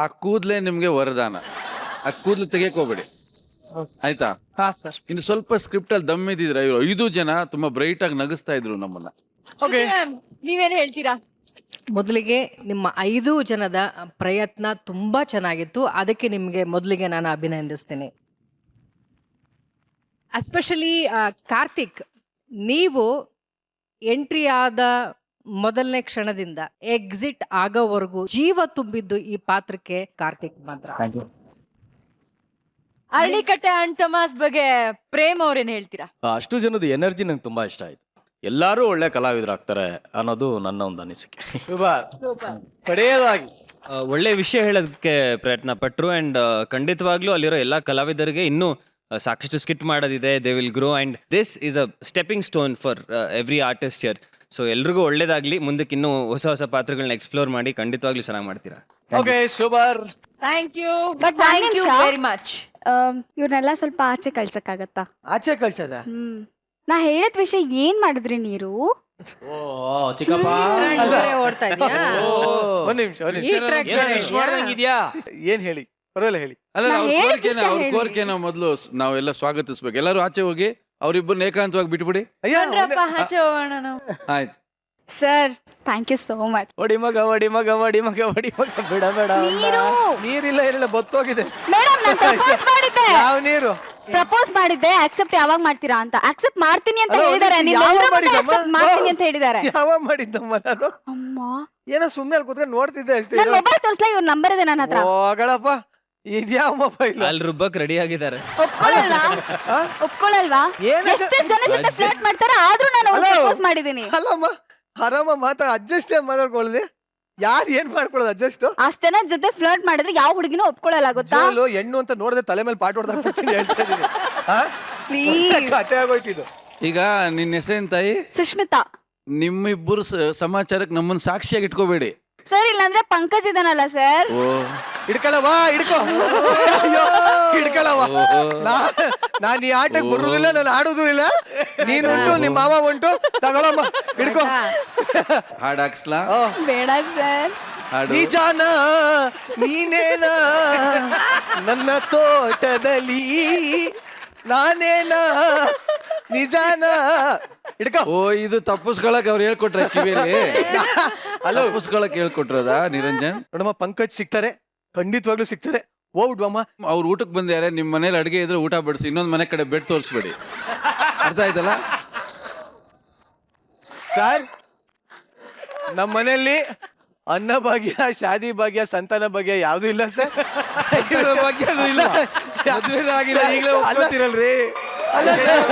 ಆ ಕೂದ್ಲೆ ನಿಮ್ಗೆ ವರದಾನ. ಆ ಕೂದ್ಲು ತೆಗಿಯಕ್ ಹೋಗ್ಬೇಡಿ, ಆಯ್ತಾ? ಇನ್ನು ಸ್ವಲ್ಪ ಸ್ಕ್ರಿಪ್ಟ್ ಅಲ್ಲಿ ದಮ್ ಇದ್ದಿದ್ರೆ ಇವ್ರು 5 ಜನ ತುಂಬಾ ಬ್ರೈಟ್ ಆಗಿ ನಗಿಸ್ತಾ ಇದ್ರು ನಮ್ಮನ್ನ. ನೀವೇನ್ ಹೇಳ್ತೀರಾ? ಮೊದಲಿಗೆ ನಿಮ್ಮ 5 ಜನದ ಪ್ರಯತ್ನ ತುಂಬಾ ಚೆನ್ನಾಗಿತ್ತು, ಅದಕ್ಕೆ ನಿಮಗೆ ಮೊದಲಿಗೆ ನಾನು ಅಭಿನಂದಿಸ್ತೀನಿ. ಎಸ್ಪೆಷಲಿ ಕಾರ್ತಿಕ್, ನೀವು ಎಂಟ್ರಿ ಆದ ಮೊದಲನೇ ಕ್ಷಣದಿಂದ ಎಕ್ಸಿಟ್ ಆಗೋವರೆಗೂ ಜೀವ ತುಂಬಿದ್ದು ಈ ಪಾತ್ರಕ್ಕೆ ಕಾರ್ತಿಕ್ ಮಾತ್ರ. ಹಳ್ಳಿಕಟ್ಟೆ ಅಂಟಮಾಸ್ ಬಗ್ಗೆ ಪ್ರೇಮ್ ಅವ್ರೇನ್ ಹೇಳ್ತೀರಾ? ಅಷ್ಟು ಜನದ ಎನರ್ಜಿ ನಂಗೆ ತುಂಬಾ ಇಷ್ಟ ಆಯ್ತು. ಎಲ್ಲಾರು ಒಳ್ಳೆ ಕಲಾವಿದರಾಗ್ತಾರೆ ಅನ್ನೋದು ನನ್ನ ಒಂದು ಅನಿಸಿಕೆ. ಒಳ್ಳೆ ವಿಷಯ ಹೇಳೋದಕ್ಕೆ ಪ್ರಯತ್ನ ಪಟ್ರು. ಅಂಡ್ ಖಂಡಿತವಾಗ್ಲೂ ಅಲ್ಲಿರೋ ಎಲ್ಲಾ ಕಲಾವಿದರಿಗೆ ಇನ್ನೂ ಸಾಕಷ್ಟು ಸ್ಕಿಟ್ ಮಾಡೋದಿದೆ. They will grow and this is a stepping stone for every artist here. So ಎಲ್ರಿಗೂ ಒಳ್ಳೇದಾಗ್ಲಿ, ಮುಂದಕ್ಕೆ ಇನ್ನೂ ಹೊಸ ಪಾತ್ರಗಳನ್ನ ಎಕ್ಸ್ಪ್ಲೋರ್ ಮಾಡಿ ಖಂಡಿತವಾಗ್ಲೂ ಚೆನ್ನಾಗಿ ಮಾಡ್ತೀರಾ. Okay, super, thank you, but thank you very much. ಇವ್ರನ್ನೆಲ್ಲ ಸ್ವಲ್ಪ ಆಚೆ ಕಳ್ಸಕ್ಕಾಗತ್ತಾ? ಆಚೆ ಕಳ್ಸದ? ನಾ ಹೇಳಿದ ವಿಷಯ ಏನ್ ಮಾಡಿದ್ರಿ ನೀರು? ಚಿಕ್ಕಪ್ಪ ಓಡ್ತಾ ಇದೀಯಾ? ಒಂದ್ ನಿಮಿಷ, ಏನ್ ಹೇಳಿ? ಪರವಾಗಿಲ್ಲ ಹೇಳಿ. ಅಲ್ಲ, ಅವ್ರ ಕೋರಿಕೆನ ಮೊದಲು ನಾವೆಲ್ಲ ಸ್ವಾಗತಿಸ್ಬೇಕು. ಎಲ್ಲರೂ ಆಚೆ ಹೋಗಿ ಅವ್ರಿಬ್ಬರನ್ನ ಏಕಾಂತವಾಗಿ ಬಿಟ್ಬಿಡಿ. ಆಚೆ ಹೋಗೋಣ ನಾವು. ಆಯ್ತು sir, thank you so much. ಒಡಿ ಮಗ ಬಿಡ ನೀರಿಲ್ಲ ಬತ್ತೋಗಿದೆ. ಮೇಡಮ್, ನಾನು ಪ್ರಪೋಸ್ ಮಾಡಿದ್ದೆ. ಯಾವ ನೀರು? ಪ್ರಪೋಸ್ ಮಾಡಿದ್ದೆ, ಆಕ್ಸೆಪ್ಟ್ ಯಾವಾಗ ಮಾಡ್ತೀರಾ ಅಂತ. ಆಕ್ಸೆಪ್ಟ್ ಮಾಡ್ತೀನಿ ಅಂತ ಹೇಳಿದ್ದಾರೆ, ಆಕ್ಸೆಪ್ಟ್ ಮಾಡ್ತೀನಿ ಅಂತ ಹೇಳಿದ್ದಾರೆ. ಯಾವಾಗ ಮಾಡಿದ್ದಮ್ಮ ನಾನು? ಅಮ್ಮ, ಏನೋ ಸುಮ್ಮನೆ ಅಲ್ಲಿ ಕೂತ್ಕೊಂಡು ನೋಡ್ತಿದ್ದೆ ಅಷ್ಟೇ. ನನ್ನ ಮೊಬೈಲ್ ತೋರಿಸ್ಲಾ, ಇವ್ರ ನಂಬರ್ ಇದೆ ನನ್ನ ಹತ್ರ. ಹೋಗಳಪ್ಪ, ಇದ್ಯಾವ ಮೊಬೈಲ್? ಅಲ್ಲಿ ರುಬ್ಬಕ್ ರೆಡಿ ಆಗಿದ್ದಾರೆ. ಒಪ್ಕೊಳ್ಳಲ್ವಾ? ಒಪ್ಕೊಳ್ಳಲ್ವಾ? ಎಷ್ಟೇ ಜನ ಜೊತೆ ಫ್ಲರ್ಟ್ ಮಾಡ್ತಾರೆ ಆದ್ರೂ ನಾನು ಪ್ರಪೋಸ್ ಮಾಡಿದೀನಿ. ಅಲ್ಲಮ್ಮ ಆರಾಮ ಅಡ್ಜಸ್ಟ್ ಮಾತಾಡ್ಕೊಳ್ಳಿ. ಯಾರು ಏನ್ ಮಾಡ್ಕೊಳ್ಳೋದು ಅಡ್ಜಸ್ಟ್? ಅಷ್ಟ್ ಜನ ಜೊತೆ ಫ್ಲರ್ಟ್ ಮಾಡಿದ್ರೆ ಯಾವ ಹುಡುಗಿನೂ ಒಪ್ಕೊಳ್ಳಲ್ಲ ಗೊತ್ತಾ? ಹೆಣ್ಣು ಅಂತ ನೋಡಿದ್ರೆ ತಲೆ ಮೇಲೆ ಪಾಟ್ ಹೊಡೆದ ಹೇಳ್ತಾ ಇದೀನಿ. ಕತೆ ಆಗೋಯ್ತಿದ್ದು. ಈಗ ನಿನ್ನ ಹೆಸರೇನ್ ತಾಯಿ? ಸುಷ್ಮಿತಾ. ನಿಮ್ಮಿಬ್ಬರು ಸಮಾಚಾರಕ್ಕೆ ನಮ್ಮನ್ನ ಸಾಕ್ಷಿಯಾಗಿ ಇಟ್ಕೋಬೇಡಿ. ಸರ್ ಇಲ್ಲಾಂದ್ರೆ ಪಂಕಜ್ ಇದನ್ನಲ್ಲ ಸರ್. ಹಿಡ್ಕೊಳವಾ ಹಿಡ್ಕೊ. ಹಿಡ್ಕೊಳವ. ನಾನ್ ಈ ಆಟಕ್ಕೆ ಬರುದಿಲ್ಲ, ನಾನು ಆಡುದು ಇಲ್ಲ. ನೀನುಂಟು ನಿಮ್ಮ ಮಾವ ಉಂಟು, ತಗೊಳಮ್ಮ ಹಿಡ್ಕೊ. ಹಾಡಾಕ್ಸ್ಲಾ? ಬೇಡ ಸರ್. ನಿಜಾನ ನೀನೇನ ನನ್ನ ತೋಟದಲ್ಲಿ ನಾನೇನ ನಿಜಾನ ಹಿಡ್ಕೊ. ಓ ಇದು ತಪ್ಪಿಸ್ಕೊಳಕ್ ಅವ್ರು ಹೇಳ್ಕೊಟ್ರ ಕಿವಿಯಲ್ಲಿ? ಅಲ್ಲ ತಪ್ಪಿಸ್ಕೊಳಕ್ ಹೇಳ್ಕೊಟ್ರದ ನಿರಂಜನ್? ನೋಡಮ್ಮ ಪಂಕಜ್ ಸಿಗ್ತಾರೆ, ಖಂಡಿತವಾಗ್ಲೂ ಸಿಗ್ತಾರೆ. ಹೋಗ್ಬಿಡ್ವಮ್ಮ. ಅವ್ರು ಊಟಕ್ಕೆ ಬಂದ್ಯಾರೆ, ನಿಮ್ ಮನೇಲಿ ಅಡ್ಗೆ ಇದ್ರೆ ಊಟ ಬಡಿಸಿ, ಇನ್ನೊಂದ್ ಮನೆ ಕಡೆ ಬೆಡ್ ತೋರಿಸ್ಬೇಡಿ. ಅರ್ಥ ಆಯ್ತಲ್ಲ ಸರ್? ನಮ್ಮ ಮನೆಯಲ್ಲಿ ಅನ್ನ ಭಾಗ್ಯ, ಶಾದಿ ಭಾಗ್ಯ, ಸಂತಾನ ಭಾಗ್ಯ ಯಾವ್ದು ಇಲ್ಲ ಸರ್. ಭಾಗ್ಯನೂ ಇಲ್ಲ, ಮದ್ವೆನೂ ಆಗಿಲ್ಲ, ಈಗಲೇ ಒಪ್ಕೊತೀರಲ್ರಿ. ಅಲ್ಲ ಸರ್,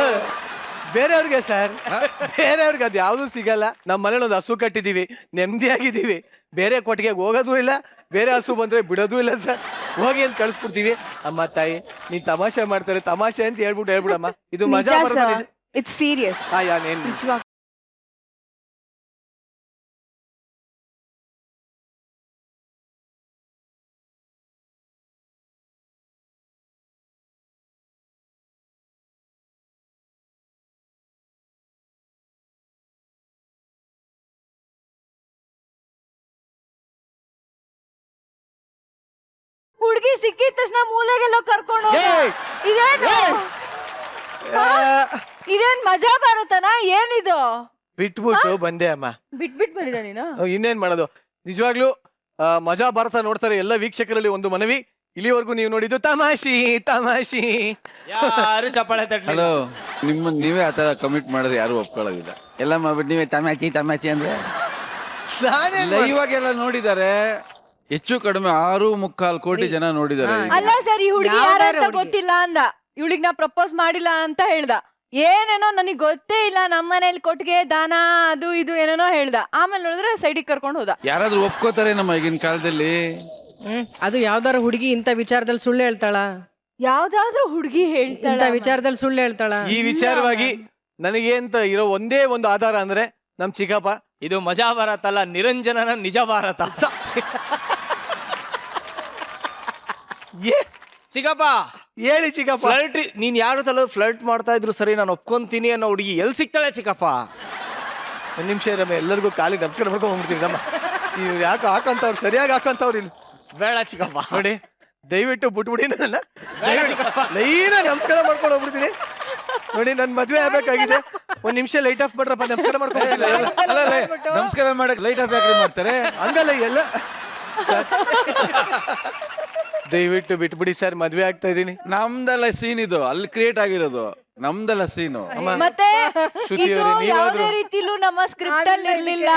ಬೇರೆಯವ್ರಿಗೆ ಸರ್, ಬೇರೆಯವ್ರಿಗೆ ಅದು ಯಾವ್ದು ಸಿಗಲ್ಲ. ನಮ್ಮ ಮನೇಲಿ ಒಂದು ಹಸು ಕಟ್ಟಿದೀವಿ, ನೆಮ್ಮದಿಯಾಗಿದ್ದೀವಿ. ಬೇರೆ ಕೊಟ್ಟಿಗೆ ಹೋಗೋದು ಇಲ್ಲ, ಬೇರೆ ಹಸು ಬಂದ್ರೆ ಬಿಡೋದು ಇಲ್ಲ ಸರ್. ಹೋಗಿ ಅಂತ ಕಳಿಸ್ಬಿಡ್ತೀವಿ. ಅಮ್ಮ ತಾಯಿ ನೀನ್ ತಮಾಷೆ ಮಾಡ್ತಾರೆ, ತಮಾಷೆ ಅಂತ ಹೇಳ್ಬಿಡಮ್ಮ. ಇದು ಮಜಾ ಬರುತ್ತೆ. It's serious. ನಿಜವಾಗ ಹುಡುಗಿ ಸಿಕ್ಕಿದ ತಕ್ಷಣ ಮೂಲೆಗೆಲ್ಲ ಕರ್ಕೊಂಡು ಇದೇನ್ ಮಜಾ ಬರುತ್ತನ? ಏನಿದು? ಬಿಟ್ಬಿಟ್ಟು ಬಂದೆ ಅಮ್ಮ. ಬಿಟ್ಬಿಟ್ ಬಂದಿದ ನೀನು? ಇನ್ನೇನ್ ಮಾಡೋದು. ನಿಜವಾಗ್ಲೂ ಮಜಾ ಭಾರತ ನೋಡ್ತಾರೆ ಎಲ್ಲ ವೀಕ್ಷಕರಲ್ಲಿ ಒಂದು ಮನವಿ. ಇಲ್ಲಿವರೆಗೂ ನೀವು ನೋಡಿದ್ದು ತಮಾಷಿ ತಮಾಷಿ. ಯಾರು ಚಪ್ಪಾಳೆ ತಟ್ಟಲಿಲ್ಲ. ಹಲೋ, ನಿಮ್ಮ ನೀವೇ ಆತರ ಕಮಿಟ್ ಮಾಡಿದ್ರೆ ಯಾರು ಒಪ್ಕೊಳ್ಳೋದಿಲ್ಲ. ಎಲ್ಲ ಮಾಡ್ಬಿಟ್ಟು ನೀವೇ ತಮಾಚಿ ತಮಾಚಿ ಅಂದ್ರೆ ಇವಾಗೆಲ್ಲ ನೋಡಿದ್ದಾರೆ. ಹೆಚ್ಚು ಕಡಿಮೆ 6.25 ಕೋಟಿ ಜನ ನೋಡಿದ್ದಾರೆ. ಅಲ್ಲ ಸರ್, ಈ ಹುಡುಗಿ ಯಾರಂತ ಗೊತ್ತಿಲ್ಲ ಅಂದ. ಇವಳಿಗೆ ನಾ ಪ್ರಪೋಸ್ ಮಾಡಿಲ್ಲ ಅಂತ ಹೇಳ್ದ. ಏನೇನೋ ನನಗೆ ಗೊತ್ತೇ ಇಲ್ಲ, ನಮ್ಮ ಮನೇಲಿ ಕೊಟ್ಟಿಗೆ ದಾನ ಅದು ಇದು ಏನೇನೋ ಹೇಳ್ದ. ಆಮೇಲೆ ನೋಡಿದ್ರೆ ಸೈಡಿಗೆ ಕರ್ಕೊಂಡು ಹೋದ. ಯಾರಾದ್ರೂ ಒಪ್ಕೋತಾರೆ ನಮ್ಮ ಈಗಿನ ಕಾಲದಲ್ಲಿ? ಅದು ಯಾವ್ದಾರ ಹುಡುಗಿ ಇಂಥ ವಿಚಾರದಲ್ಲಿ ಸುಳ್ಳು ಹೇಳ್ತಾಳ? ಯಾವ್ದಾದ್ರೂ ಹುಡುಗಿ ಹೇಳ್ತಾಳ ಇಂಥ ವಿಚಾರದಲ್ಲಿ ಸುಳ್ಳು ಹೇಳ್ತಾಳ? ಈ ವಿಚಾರವಾಗಿ ನನಗೆ ಅಂತ ಇರೋ ಒಂದೇ ಒಂದು ಆಧಾರ ಅಂದ್ರೆ ನಮ್ ಚಿಕ್ಕಪ್ಪ. ಇದು ಮಜಾ ಭಾರತ ಅಲ್ಲ, ನಿರಂಜನನ ನಿಜ ಭಾರತ. ಚಿಕ್ಕಪ್ಪ ಹೇಳಿ ಚಿಕ್ಕಪ್ಪ. ಫ್ಲರ್ಟ್ ನೀನ್ ಯಾರು ತಲ ಫ್ಲರ್ಟ್ ಮಾಡ್ತಾ ಇದ್ರು ಸರಿ, ನಾನು ಒಪ್ಕೊಂತೀನಿ ಅನ್ನೋ ಹುಡುಗಿ ಎಲ್ಲಿ ಸಿಗ್ತಾಳೆ ಚಿಕ್ಕಪ್ಪ? ಒಂದ್ ನಿಮಿಷ ಇರಮ್ಮ, ಎಲ್ಲರಿಗೂ ಕಾಲಿಗೆ ನಮಸ್ಕಾರ ಮಾಡ್ಕೊಂಡು ಹೋಗ್ಬಿಡ್ತೀನಿ ನಮ್ಮ. ನೀವು ಯಾಕೆ ಹಾಕಂತವ್ರು ಸರಿಯಾಗಿ ಹಾಕಂತವ್ರು ಇಲ್ಲಿ ಬೇಡ ಚಿಕ್ಕಪ್ಪ. ನೋಡಿ ದಯವಿಟ್ಟು ಬಿಟ್ಬಿಡಿ ನನ್ನ. ಲೈನ ನಮಸ್ಕಾರ ಮಾಡ್ಕೊಂಡು ಹೋಗ್ಬಿಡ್ತೀನಿ. ನೋಡಿ ನನ್ ಮದ್ವೆ ಆಗ್ಬೇಕಾಗಿದೆ. ಒಂದ್ ನಿಮಿಷ ಲೈಟ್ ಆಫ್ ಮಾಡ್ರಪ್ಪ, ನಮಸ್ಕಾರ ಮಾಡ್ಕೊಂಡು. ನಮಸ್ಕಾರ ಮಾಡಕ್ ಲೈಟ್ ಆಫ್ ಯಾಕ್ರಿ ಮಾಡ್ತಾರೆ? ಹಂಗಲ್ಲ ಎಲ್ಲ. ದಯವಿಟ್ಟು ಬಿಟ್ಬಿಡಿ ಸರ್, ಮದ್ವೆ ಆಗ್ತಾ ಇದೀನಿ. ನಮ್ದೆಲ್ಲ ಸೀನ್ ಇದು, ಅಲ್ಲಿ ಕ್ರಿಯೇಟ್ ಆಗಿರೋದು ನಮ್ದೆಲ್ಲ ಸೀನು. ಮತ್ತೆ ಇದು ಯಾವುದೇ ರೀತಿಲೂ ನಮ್ಮ ಸ್ಕ್ರಿಪ್ಟ್ ಅಲ್ಲಿ ಇರ್ಲಿಲ್ಲ.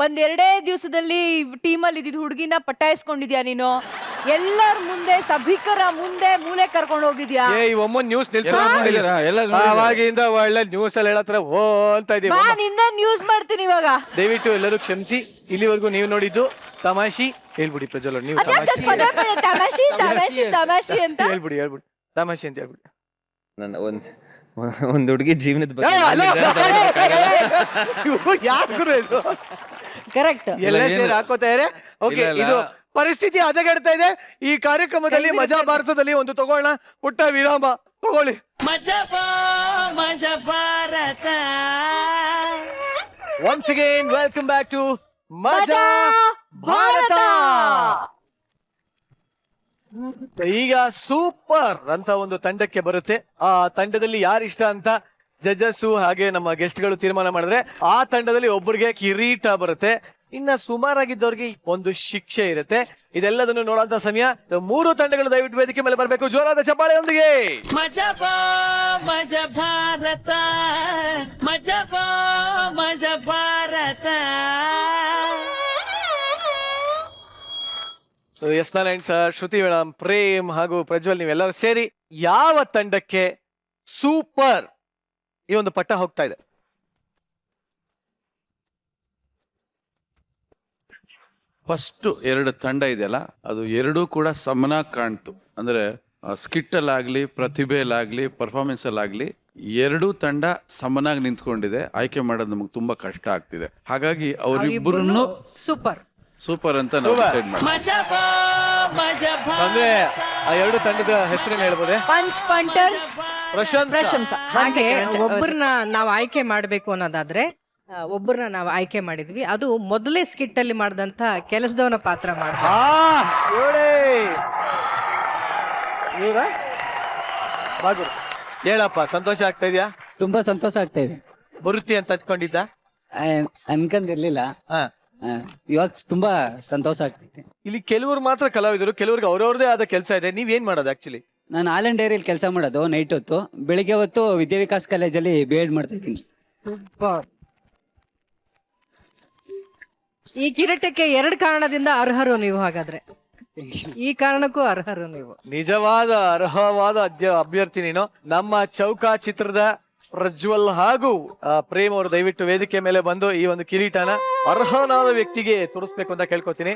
ಬಂದ್ 2 ದಿವಸದಲ್ಲಿ ಟೀಮ್ ಅಲ್ಲಿ ಇದ್ದಿದ್ ಹುಡುಗಿನ ಪಟಾಯಿಸ್ಕೊಂಡಿದ್ಯಾ ನೀನು. ಎಲ್ಲರ ಮುಂದೆ, ಸಭಿಕರ ಮುಂದೆ ಮೂಲೆ ಕರ್ಕೊಂಡು ಹೋಗಿದ್ಯಾ. ಒಮ್ಮೊಂದ್ ನ್ಯೂಸ್ ಅವಾಗಿಂದ ಒಳ್ಳೆ ನ್ಯೂಸ್ ಅಲ್ಲಿ ಹೇಳತ್ರ ಓ ಅಂತ ಇದೀವಿ. ನಿಂದ ನ್ಯೂಸ್ ಮಾಡ್ತೀನಿ ಇವಾಗ. ದಯವಿಟ್ಟು ಎಲ್ಲರೂ ಕ್ಷಮಿಸಿ. ಇಲ್ಲಿವರೆಗೂ ನೀವು ನೋಡಿದ್ದು ತಮಾಷಿ. ಹೇಳ್ಬಿಡಿ ಪ್ರಜ್ವಲ್, ನೀವು ತಮಾಷಿ ತಮಾಷಿ ತಮಾಷಿ ಅಂತ ಹೇಳ್ಬಿಡಿ ತಮಾಷಿ ಅಂತ ಹೇಳ್ಬಿಡಿ. ನನ್ನ ಒಂದ್ ಹುಡುಗಿ ಜೀವನದ ಬಗ್ಗೆ ಕರೆಕ್ಟ್ ಎಲ್ಲ ಸೇರಿ ಹಾಕೋತಾರೆ. ಓಕೆ, ಇದು ಪರಿಸ್ಥಿತಿ ಹದಗೆಡ್ತಾ ಇದೆ. ಈ ಕಾರ್ಯಕ್ರಮದಲ್ಲಿ ಮಜಾ ಭಾರತದಲ್ಲಿ ಒಂದು ತಗೋಣ, ಪುಟ್ಟ ವಿರಾಮ ತಗೊಳ್ಳಿ. Once again welcome back to Majaa Bharatha. ಈಗ ಸೂಪರ್ ಅಂತ ಒಂದು ತಂಡಕ್ಕೆ ಬರುತ್ತೆ. ಆ ತಂಡದಲ್ಲಿ ಯಾರಿಷ್ಟ ಅಂತ ಜಡ್ಜಸ್ ಹಾಗೆ ನಮ್ಮ ಗೆಸ್ಟ್ ಗಳು ತೀರ್ಮಾನ ಮಾಡಿದ್ರೆ ಆ ತಂಡದಲ್ಲಿ ಒಬ್ಬರಿಗೆ ಕಿರೀಟ ಬರುತ್ತೆ. ಇನ್ನ ಸುಮಾರಾಗಿದ್ದವ್ರಿಗೆ ಒಂದು ಶಿಕ್ಷೆ ಇರುತ್ತೆ. ಇದೆಲ್ಲದನ್ನು ನೋಡುವಂತ ಸಮಯ. 3 ತಂಡಗಳು ದಯವಿಟ್ಟು ವೇದಿಕೆ ಮೇಲೆ ಬರಬೇಕು ಜೋರಾದ ಚಪ್ಪಾಳೆಯೊಂದಿಗೆ. Majaa Bharatha, Majaa Bharatha. So S Narayan sir, Shruti madam, Prem ಹಾಗೂ ಪ್ರಜ್ವಲ್ ನೀವೆಲ್ಲರೂ ಸೇರಿ ಯಾವ ತಂಡಕ್ಕೆ ಸೂಪರ್ ಈ ಒಂದು ಪಟ್ಟ ಹೋಗ್ತಾ ಇದೆ? ಫಸ್ಟ್ 2 ತಂಡ ಇದೆಯಲ್ಲ, ಅದು ಎರಡೂ ಕೂಡ ಸಮನಾಗಿ ಕಾಣ್ತು. ಅಂದ್ರೆ ಸ್ಕಿಟ್ಟಲ್ಲಾಗ್ಲಿ, ಪ್ರತಿಭೆಯಲ್ಲಾಗ್ಲಿ, ಪರ್ಫಾರ್ಮೆನ್ಸಲ್ಲಾಗ್ಲಿ ಎರಡೂ ತಂಡ ಸಮನಾಗಿ ನಿಂತ್ಕೊಂಡಿದೆ. ಆಯ್ಕೆ ಮಾಡೋದು ನಮಗೆ ತುಂಬಾ ಕಷ್ಟ ಆಗ್ತಿದೆ. ಹಾಗಾಗಿ ಅವರಿಬ್ಬರನ್ನು ಸೂಪರ್ ಅಂತ ನಾವು ಡಿಸೈಡ್ ಮಾಡಿ. ಅಂದ್ರೆ ಆ ಎರಡು ತಂಡದ ಹೆಸರೇನು ಹೇಳ್ಬೋದೆ? Punch punters ಪ್ರಶಂಸಾ. ಹಾಗೆ ಒಬ್ಬರನ್ನ ನಾವು ಆಯ್ಕೆ ಮಾಡಬೇಕು ಅನ್ನೋದಾದ್ರೆ ಒಬ್ಬರನ್ನ ನಾವು ಆಯ್ಕೆ ಮಾಡಿದ್ವಿ. ಅದು ಮೊದಲೇ ಸ್ಕಿಟ್ ಅಲ್ಲಿ ಮಾಡಿದಂತ ಕೆಲಸದವನ ಪಾತ್ರ ಮಾಡ್ದ. ಹೇಳಪ್ಪ, ಸಂತೋಷ ಆಗ್ತಾ ಇದೆಯಾ? ತುಂಬಾ ಸಂತೋಷ ಆಗ್ತಾ ಇದೆ. ಬರುತ್ತಿ ಅಂತ ಹಚ್ಕೊಂಡಿದ್ದ? ಅನ್ಕೊಂಡಿರ್ಲಿಲ್ಲ. ಇವಾಗ ತುಂಬಾ ಸಂತೋಷ ಆಗ್ತೈತೆ. ಇಲ್ಲಿ ಕೆಲವರು ಮಾತ್ರ ಕಲಾವಿದರು, ಕೆಲವ್ರಿಗೆ ಅವ್ರವ್ರದೇ ಆದ ಕೆಲಸ ಇದೆ. ನೀವೇನ್ ಮಾಡೋದು ಆಕ್ಚುಲಿ? ನಾನು ಆಲ್ ಡೈರಿಯಲ್ಲಿ ಕೆಲಸ ಮಾಡೋದು ನೈಟ್ ಹೊತ್ತು. ಬೆಳಿಗ್ಗೆ ಹೊತ್ತು ವಿದ್ಯಾವಿಕಾಸ್ ಕಾಲೇಜಲ್ಲಿ B.Ed ಮಾಡ್ತಾ ಇದ್ದೀನಿ. ಈ ಕಿರೀಟಕ್ಕೆ 2 ಕಾರಣದಿಂದ ಅರ್ಹರು ನೀವು. ಹಾಗಾದ್ರೆ ಈ ಕಾರಣಕ್ಕೂ ಅರ್ಹರು ನೀವು. ನಿಜವಾದ ಅರ್ಹವಾದ ಅಭ್ಯರ್ಥಿ ನೀನು. ನಮ್ಮ ಚೌಕ ಚಿತ್ರದ ಪ್ರಜ್ವಲ್ ಹಾಗೂ ಪ್ರೇಮ್ ಅವರು ದಯವಿಟ್ಟು ವೇದಿಕೆ ಮೇಲೆ ಬಂದು ಈ ಒಂದು ಕಿರೀಟನ ಅರ್ಹನಾದ ವ್ಯಕ್ತಿಗೆ ತೋರಿಸ್ಬೇಕು ಅಂತ ಕೇಳ್ಕೊತೀನಿ.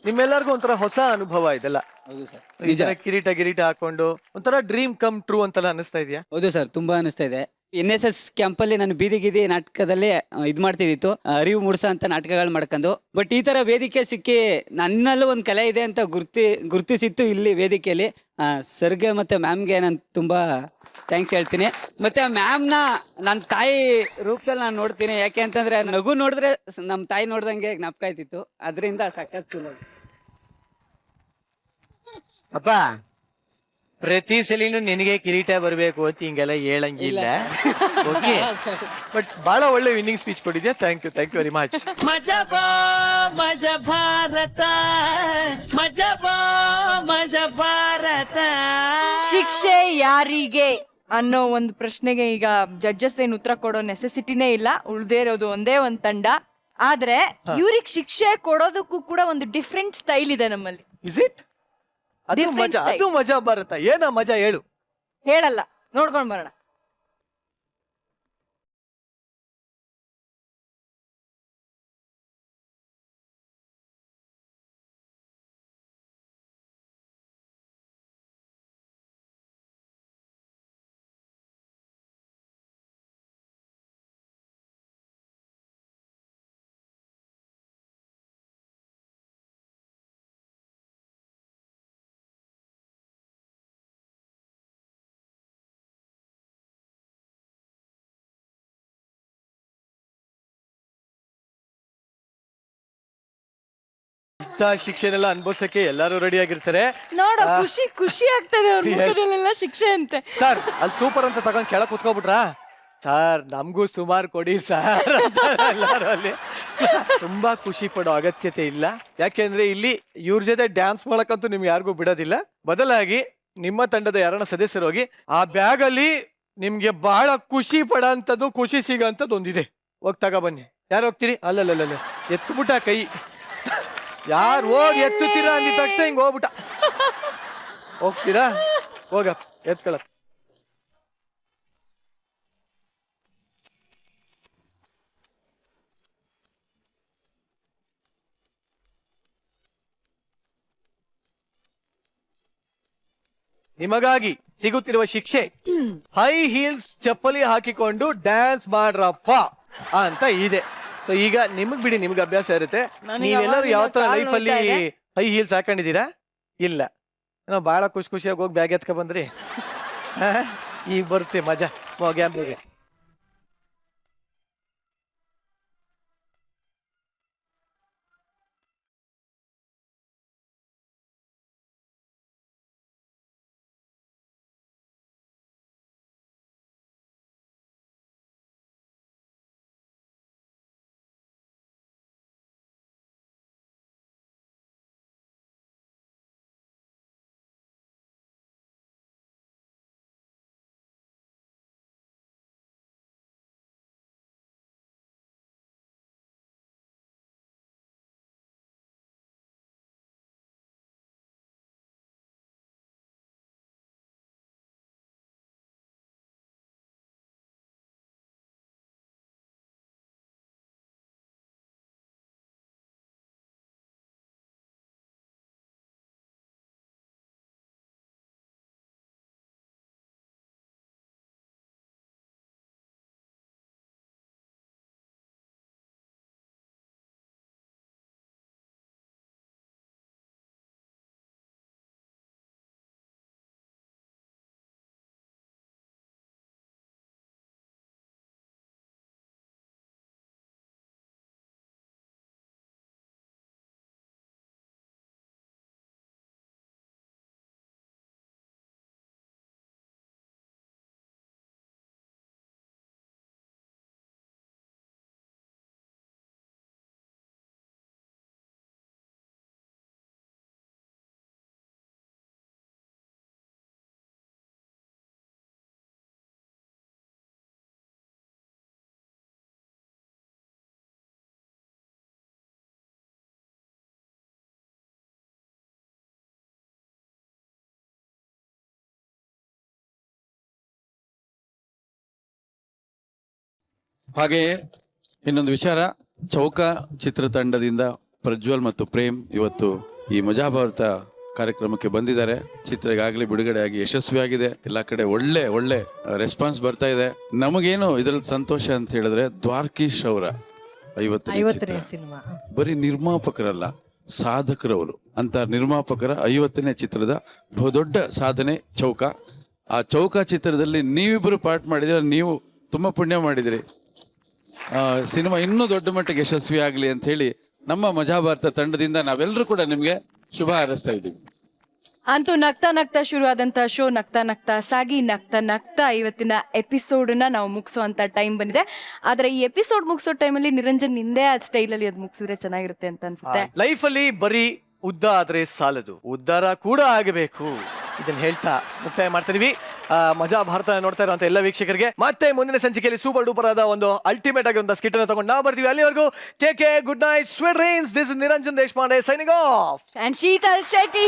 ನಿಮ್ಮೆಲ್ಲರಿಗೂ ಒಂಥರ ಹೊಸ ಅನುಭವ ಇದೆಲ್ಲ. ಹೌದು ಸರ್, ನಿಜ. ಕಿರೀಟ ಹಾಕೊಂಡು ಒಂಥರ ಡ್ರೀಮ್ ಕಮ್ ಟ್ರೂ ಅಂತೆಲ್ಲ ಅನಿಸ್ತಾ ಇದೆಯಾ? ಹೌದು ಸರ್, ತುಂಬಾ ಅನಿಸ್ತಾ ಇದೆ. NSS ಕ್ಯಾಂಪಲ್ಲಿ ನಾನು ಬೀದಿ ನಾಟಕದಲ್ಲಿ ಇದು ಮಾಡ್ತಿದ್ದಿತ್ತು, ಅರಿವು ಮೂಡಿಸೋ ಅಂತ ನಾಟಕಗಳು ಮಾಡ್ಕೊಂಡು. ಬಟ್ ಈ ತರ ವೇದಿಕೆ ಸಿಕ್ಕಿ ನನ್ನಲ್ಲೂ ಒಂದು ಕಲೆ ಇದೆ ಅಂತ ಗುರ್ತಿಸಿತ್ತು ಇಲ್ಲಿ ವೇದಿಕೆಯಲ್ಲಿ. ಸರ್ಗೆ ಮತ್ತೆ ಮ್ಯಾಮ್ಗೆ ನಾನು ತುಂಬಾ ಥ್ಯಾಂಕ್ಸ್ ಹೇಳ್ತೀನಿ. ಮತ್ತೆ ಮ್ಯಾಮ್ನ ನನ್ನ ತಾಯಿ ರೂಪದಲ್ಲಿ ನಾನು ನೋಡ್ತೀನಿ. ಯಾಕೆ ಅಂತಂದ್ರೆ ನಗು ನೋಡಿದ್ರೆ ನಮ್ಮ ತಾಯಿ ನೋಡ್ದಂಗೆ ಜ್ಞಾಪಕ ಆಯ್ತಿತ್ತು. ಅದರಿಂದ ಸಖತ್ ಚಲೋ. ಅಪ್ಪ, ಪ್ರತಿ ಸಲಿನೂ ನಿನಗೆ ಕಿರೀಟ ಬರಬೇಕು ಅಂತ ಹಿಂಗೆಲ್ಲ ಹೇಳಂಗಿಲ್ಲ. ಓಕೆ, ಬಟ್ ಬಹಳ ಒಳ್ಳೆ ವಿನ್ನಿಂಗ್ ಸ್ಪೀಚ್ ಕೊಟ್ಟಿದ್ಯಾ. Thank you very much. ಶಿಕ್ಷೆ ಯಾರಿಗೆ ಅನ್ನೋ ಒಂದು ಪ್ರಶ್ನೆಗೆ ಈಗ ಜಡ್ಜಸ್ ಏನ್ ಉತ್ತರ ಕೊಡೋ ನೆಸೆಸಿಟಿನೇ ಇಲ್ಲ. ಉಳ್ದೇ ಇರೋದು ಒಂದೇ ಒಂದ್ ತಂಡ. ಆದ್ರೆ ಇವ್ರಿಗೆ ಶಿಕ್ಷೆ ಕೊಡೋದಕ್ಕೂ ಕೂಡ ಒಂದು ಡಿಫ್ರೆಂಟ್ ಸ್ಟೈಲ್ ಇದೆ ನಮ್ಮಲ್ಲಿ. Is it? ಅದು ಮಜಾ ಬರುತ್ತಾ? ಏನ ಮಜಾ ಹೇಳು. ಹೇಳಲ್ಲ, ನೋಡ್ಕೊಂಡ್ ಬರೋಣ. ಶಿಕ್ಷೆನೆಲ್ಲ ಅನ್ಭವಿಸಕ್ಕೆ ಎಲ್ಲರೂ ರೆಡಿ ಆಗಿರ್ತಾರೆ. ನೋಡ, ಖುಷಿ ಆಗ್ತದೆ ಅವ್ರ ಮುಖದಲ್ಲೆಲ್ಲ ಶಿಕ್ಷೆ ಅಂತೆ. ಸರ್, ಅಲ್ಲಿ ಸೂಪರ್ ಅಂತ ತಗೊಂಡ್ ಕೆಳಕ್ ಕುತ್ಕೋಬಿಟ್ರಾ? ಸರ್, ನಮಗೂ ಸುಮಾರು ಕೊಡಿ ಸರ್ ಅಂತ ಎಲ್ಲರೂ ಅಲ್ಲಿ ತುಂಬಾ ಖುಷಿ ಪಡೋ ಅಗತ್ಯತೆ ಇಲ್ಲ. ಯಾಕೆಂದ್ರೆ ಇಲ್ಲಿ ಇವ್ರ ಜೊತೆ ಡ್ಯಾನ್ಸ್ ಮಾಡಕ್ಕಂತೂ ನಿಮ್ಗೆ ಯಾರಿಗೂ ಬಿಡೋದಿಲ್ಲ. ಬದಲಾಗಿ ನಿಮ್ಮ ತಂಡದ ಯಾರನ್ನ ಸದಸ್ಯರು ಹೋಗಿ ಆ ಬ್ಯಾಗ್ ಅಲ್ಲಿ ನಿಮ್ಗೆ ಬಹಳ ಖುಷಿ ಪಡೋಂಥದ್ದು, ಖುಷಿ ಸಿಗೋಂಥದ್ದು ಒಂದಿದೆ. ಹೋಗಿ ತಗೋ ಬನ್ನಿ. ಯಾರು ಹೋಗ್ತೀರಿ? ಅಲ್ಲಲ್ಲ, ಎತ್ಬಿಟ್ಟ ಕೈ. ಯಾರು ಹೋಗಿ ಎತ್ತುತ್ತೀರಾ ಅಂದಿದ ತಕ್ಷಣ ಹಿಂಗ್ ಹೋಗ್ಬಿಟ್ಟ. ಹೋಗ್ತೀರಾ? ಹೋಗ ಎತ್ಕೊಳ. ನಿಮಗಾಗಿ ಸಿಗುತ್ತಿರುವ ಶಿಕ್ಷೆ ಹೈ ಹೀಲ್ಸ್ ಚಪ್ಪಲಿ ಹಾಕಿಕೊಂಡು ಡ್ಯಾನ್ಸ್ ಮಾಡ್ರಪ್ಪ ಅಂತ ಇದೆ. ಸೊ ಈಗ ನಿಮಗ್ ಬಿಡಿ, ನಿಮ್ಗೆ ಅಭ್ಯಾಸ ಇರುತ್ತೆ. ನೀವೆಲ್ಲರೂ ಯಾವ ತರ ಲೈಫ್ ಅಲ್ಲಿ ಹೈ ಹೀಲ್ಸ್ ಹಾಕೊಂಡಿದ್ದೀರಾ? ಇಲ್ಲ, ನಾವು ಬಹಳ ಖುಷಿಯಾಗಿ ಹೋಗಿ ಬ್ಯಾಗ್ ಎತ್ಕ ಬಂದ್ರಿ. ಈಗ ಬರುತ್ತೆ ಮಜಾ. ಹೋಗಿ ಹಾಗೆಯೇ ಇನ್ನೊಂದು ವಿಚಾರ, ಚೌಕ ಚಿತ್ರತಂಡದಿಂದ ಪ್ರಜ್ವಲ್ ಮತ್ತು ಪ್ರೇಮ್ ಇವತ್ತು ಈ ಮಜಾ ಭಾರತ ಕಾರ್ಯಕ್ರಮಕ್ಕೆ ಬಂದಿದ್ದಾರೆ. ಚಿತ್ರ ಈಗಾಗಲೇ ಬಿಡುಗಡೆಯಾಗಿ ಯಶಸ್ವಿಯಾಗಿದೆ. ಎಲ್ಲ ಕಡೆ ಒಳ್ಳೆ ಒಳ್ಳೆ ರೆಸ್ಪಾನ್ಸ್ ಬರ್ತಾ ಇದೆ. ನಮಗೇನು ಇದರಲ್ಲಿ ಸಂತೋಷ ಅಂತ ಹೇಳಿದ್ರೆ, ದ್ವಾರಕೀಶ್ ಅವರ 50ನೇ ಸಿನಿಮಾ ಬರೀ ನಿರ್ಮಾಪಕರಲ್ಲ, ಸಾಧಕರವರು ಅಂತ ನಿರ್ಮಾಪಕರ 50ನೇ ಚಿತ್ರದ ಬಹುದೊಡ್ಡ ಸಾಧನೆ ಚೌಕ. ಆ ಚೌಕ ಚಿತ್ರದಲ್ಲಿ ನೀವಿಬ್ಬರು ಪಾರ್ಟ್ ಮಾಡಿದ್ರೆ ನೀವು ತುಂಬಾ ಪುಣ್ಯ ಮಾಡಿದಿರಿ. ಸಿನಿಮಾ ಇನ್ನೂ ದೊಡ್ಡ ಮಟ್ಟಿಗೆ ಯಶಸ್ವಿ ಆಗಲಿ ಅಂತ ಹೇಳಿ ನಮ್ಮ ಮಜಾ ಭಾರತ ತಂಡದಿಂದ ನಾವೆಲ್ಲರೂ ಕೂಡ ನಿಮ್ಗೆ ಶುಭ ಹಾರೈಸ್ತಾ ಇದ್ದೀವಿ. ಅಂತೂ ನಗ್ತಾ ನಗ್ತಾ ಶುರುವಾದಂತ ಶೋ ನಗ್ತಾ ನಗ್ತಾ ಸಾಗಿ ನಗ್ತಾ ನಗ್ತಾ ಇವತ್ತಿನ ಎಪಿಸೋಡ್ ನ ನಾವು ಮುಗಿಸುವಂತ ಟೈಮ್ ಬಂದಿದೆ. ಆದ್ರೆ ಈ ಎಪಿಸೋಡ್ ಮುಗಿಸೋ ಟೈಮಲ್ಲಿ ನಿರಂಜನ್ ನಿಂದೇ ಆ ಸ್ಟೈಲ್ ಅಲ್ಲಿ ಅದು ಮುಗಿಸಿದ್ರೆ ಚೆನ್ನಾಗಿರುತ್ತೆ ಅಂತ ಅನ್ಸುತ್ತೆ. ಲೈಫ್ ಅಲ್ಲಿ ಬರೀ ಉದ್ದ ಆದ್ರೆ ಸಾಲದು, ಉದ್ಧಾರ ಕೂಡ ಆಗಬೇಕು. ಇದನ್ನ ಹೇಳ್ತಾ ಮುಕ್ತಾಯ ಮಾಡ್ತಿದೀವಿ. ಮಜಾ ಭಾರತ ನೋಡ್ತಾ ಇರುವಂತ ಎಲ್ಲ ವೀಕ್ಷಕರಿಗೆ ಮತ್ತೆ ಮುಂದಿನ ಸಂಚಿಕೆಯಲ್ಲಿ ಸೂಪರ್ ಡೂಪರ್ ಆದ ಒಂದು ಅಲ್ಟಿಮೇಟ್ ಆಗಿರುವಂತ ಸ್ಕಿಟ್ ಅನ್ನು ತಗೊಂಡು ನಾವು ಬರ್ತೀವಿ. ಅಲ್ಲಿವರೆಗೂ take care, good night, sweet dreams. This is Niranjan Deshpande signing off and Sheetal Shetty.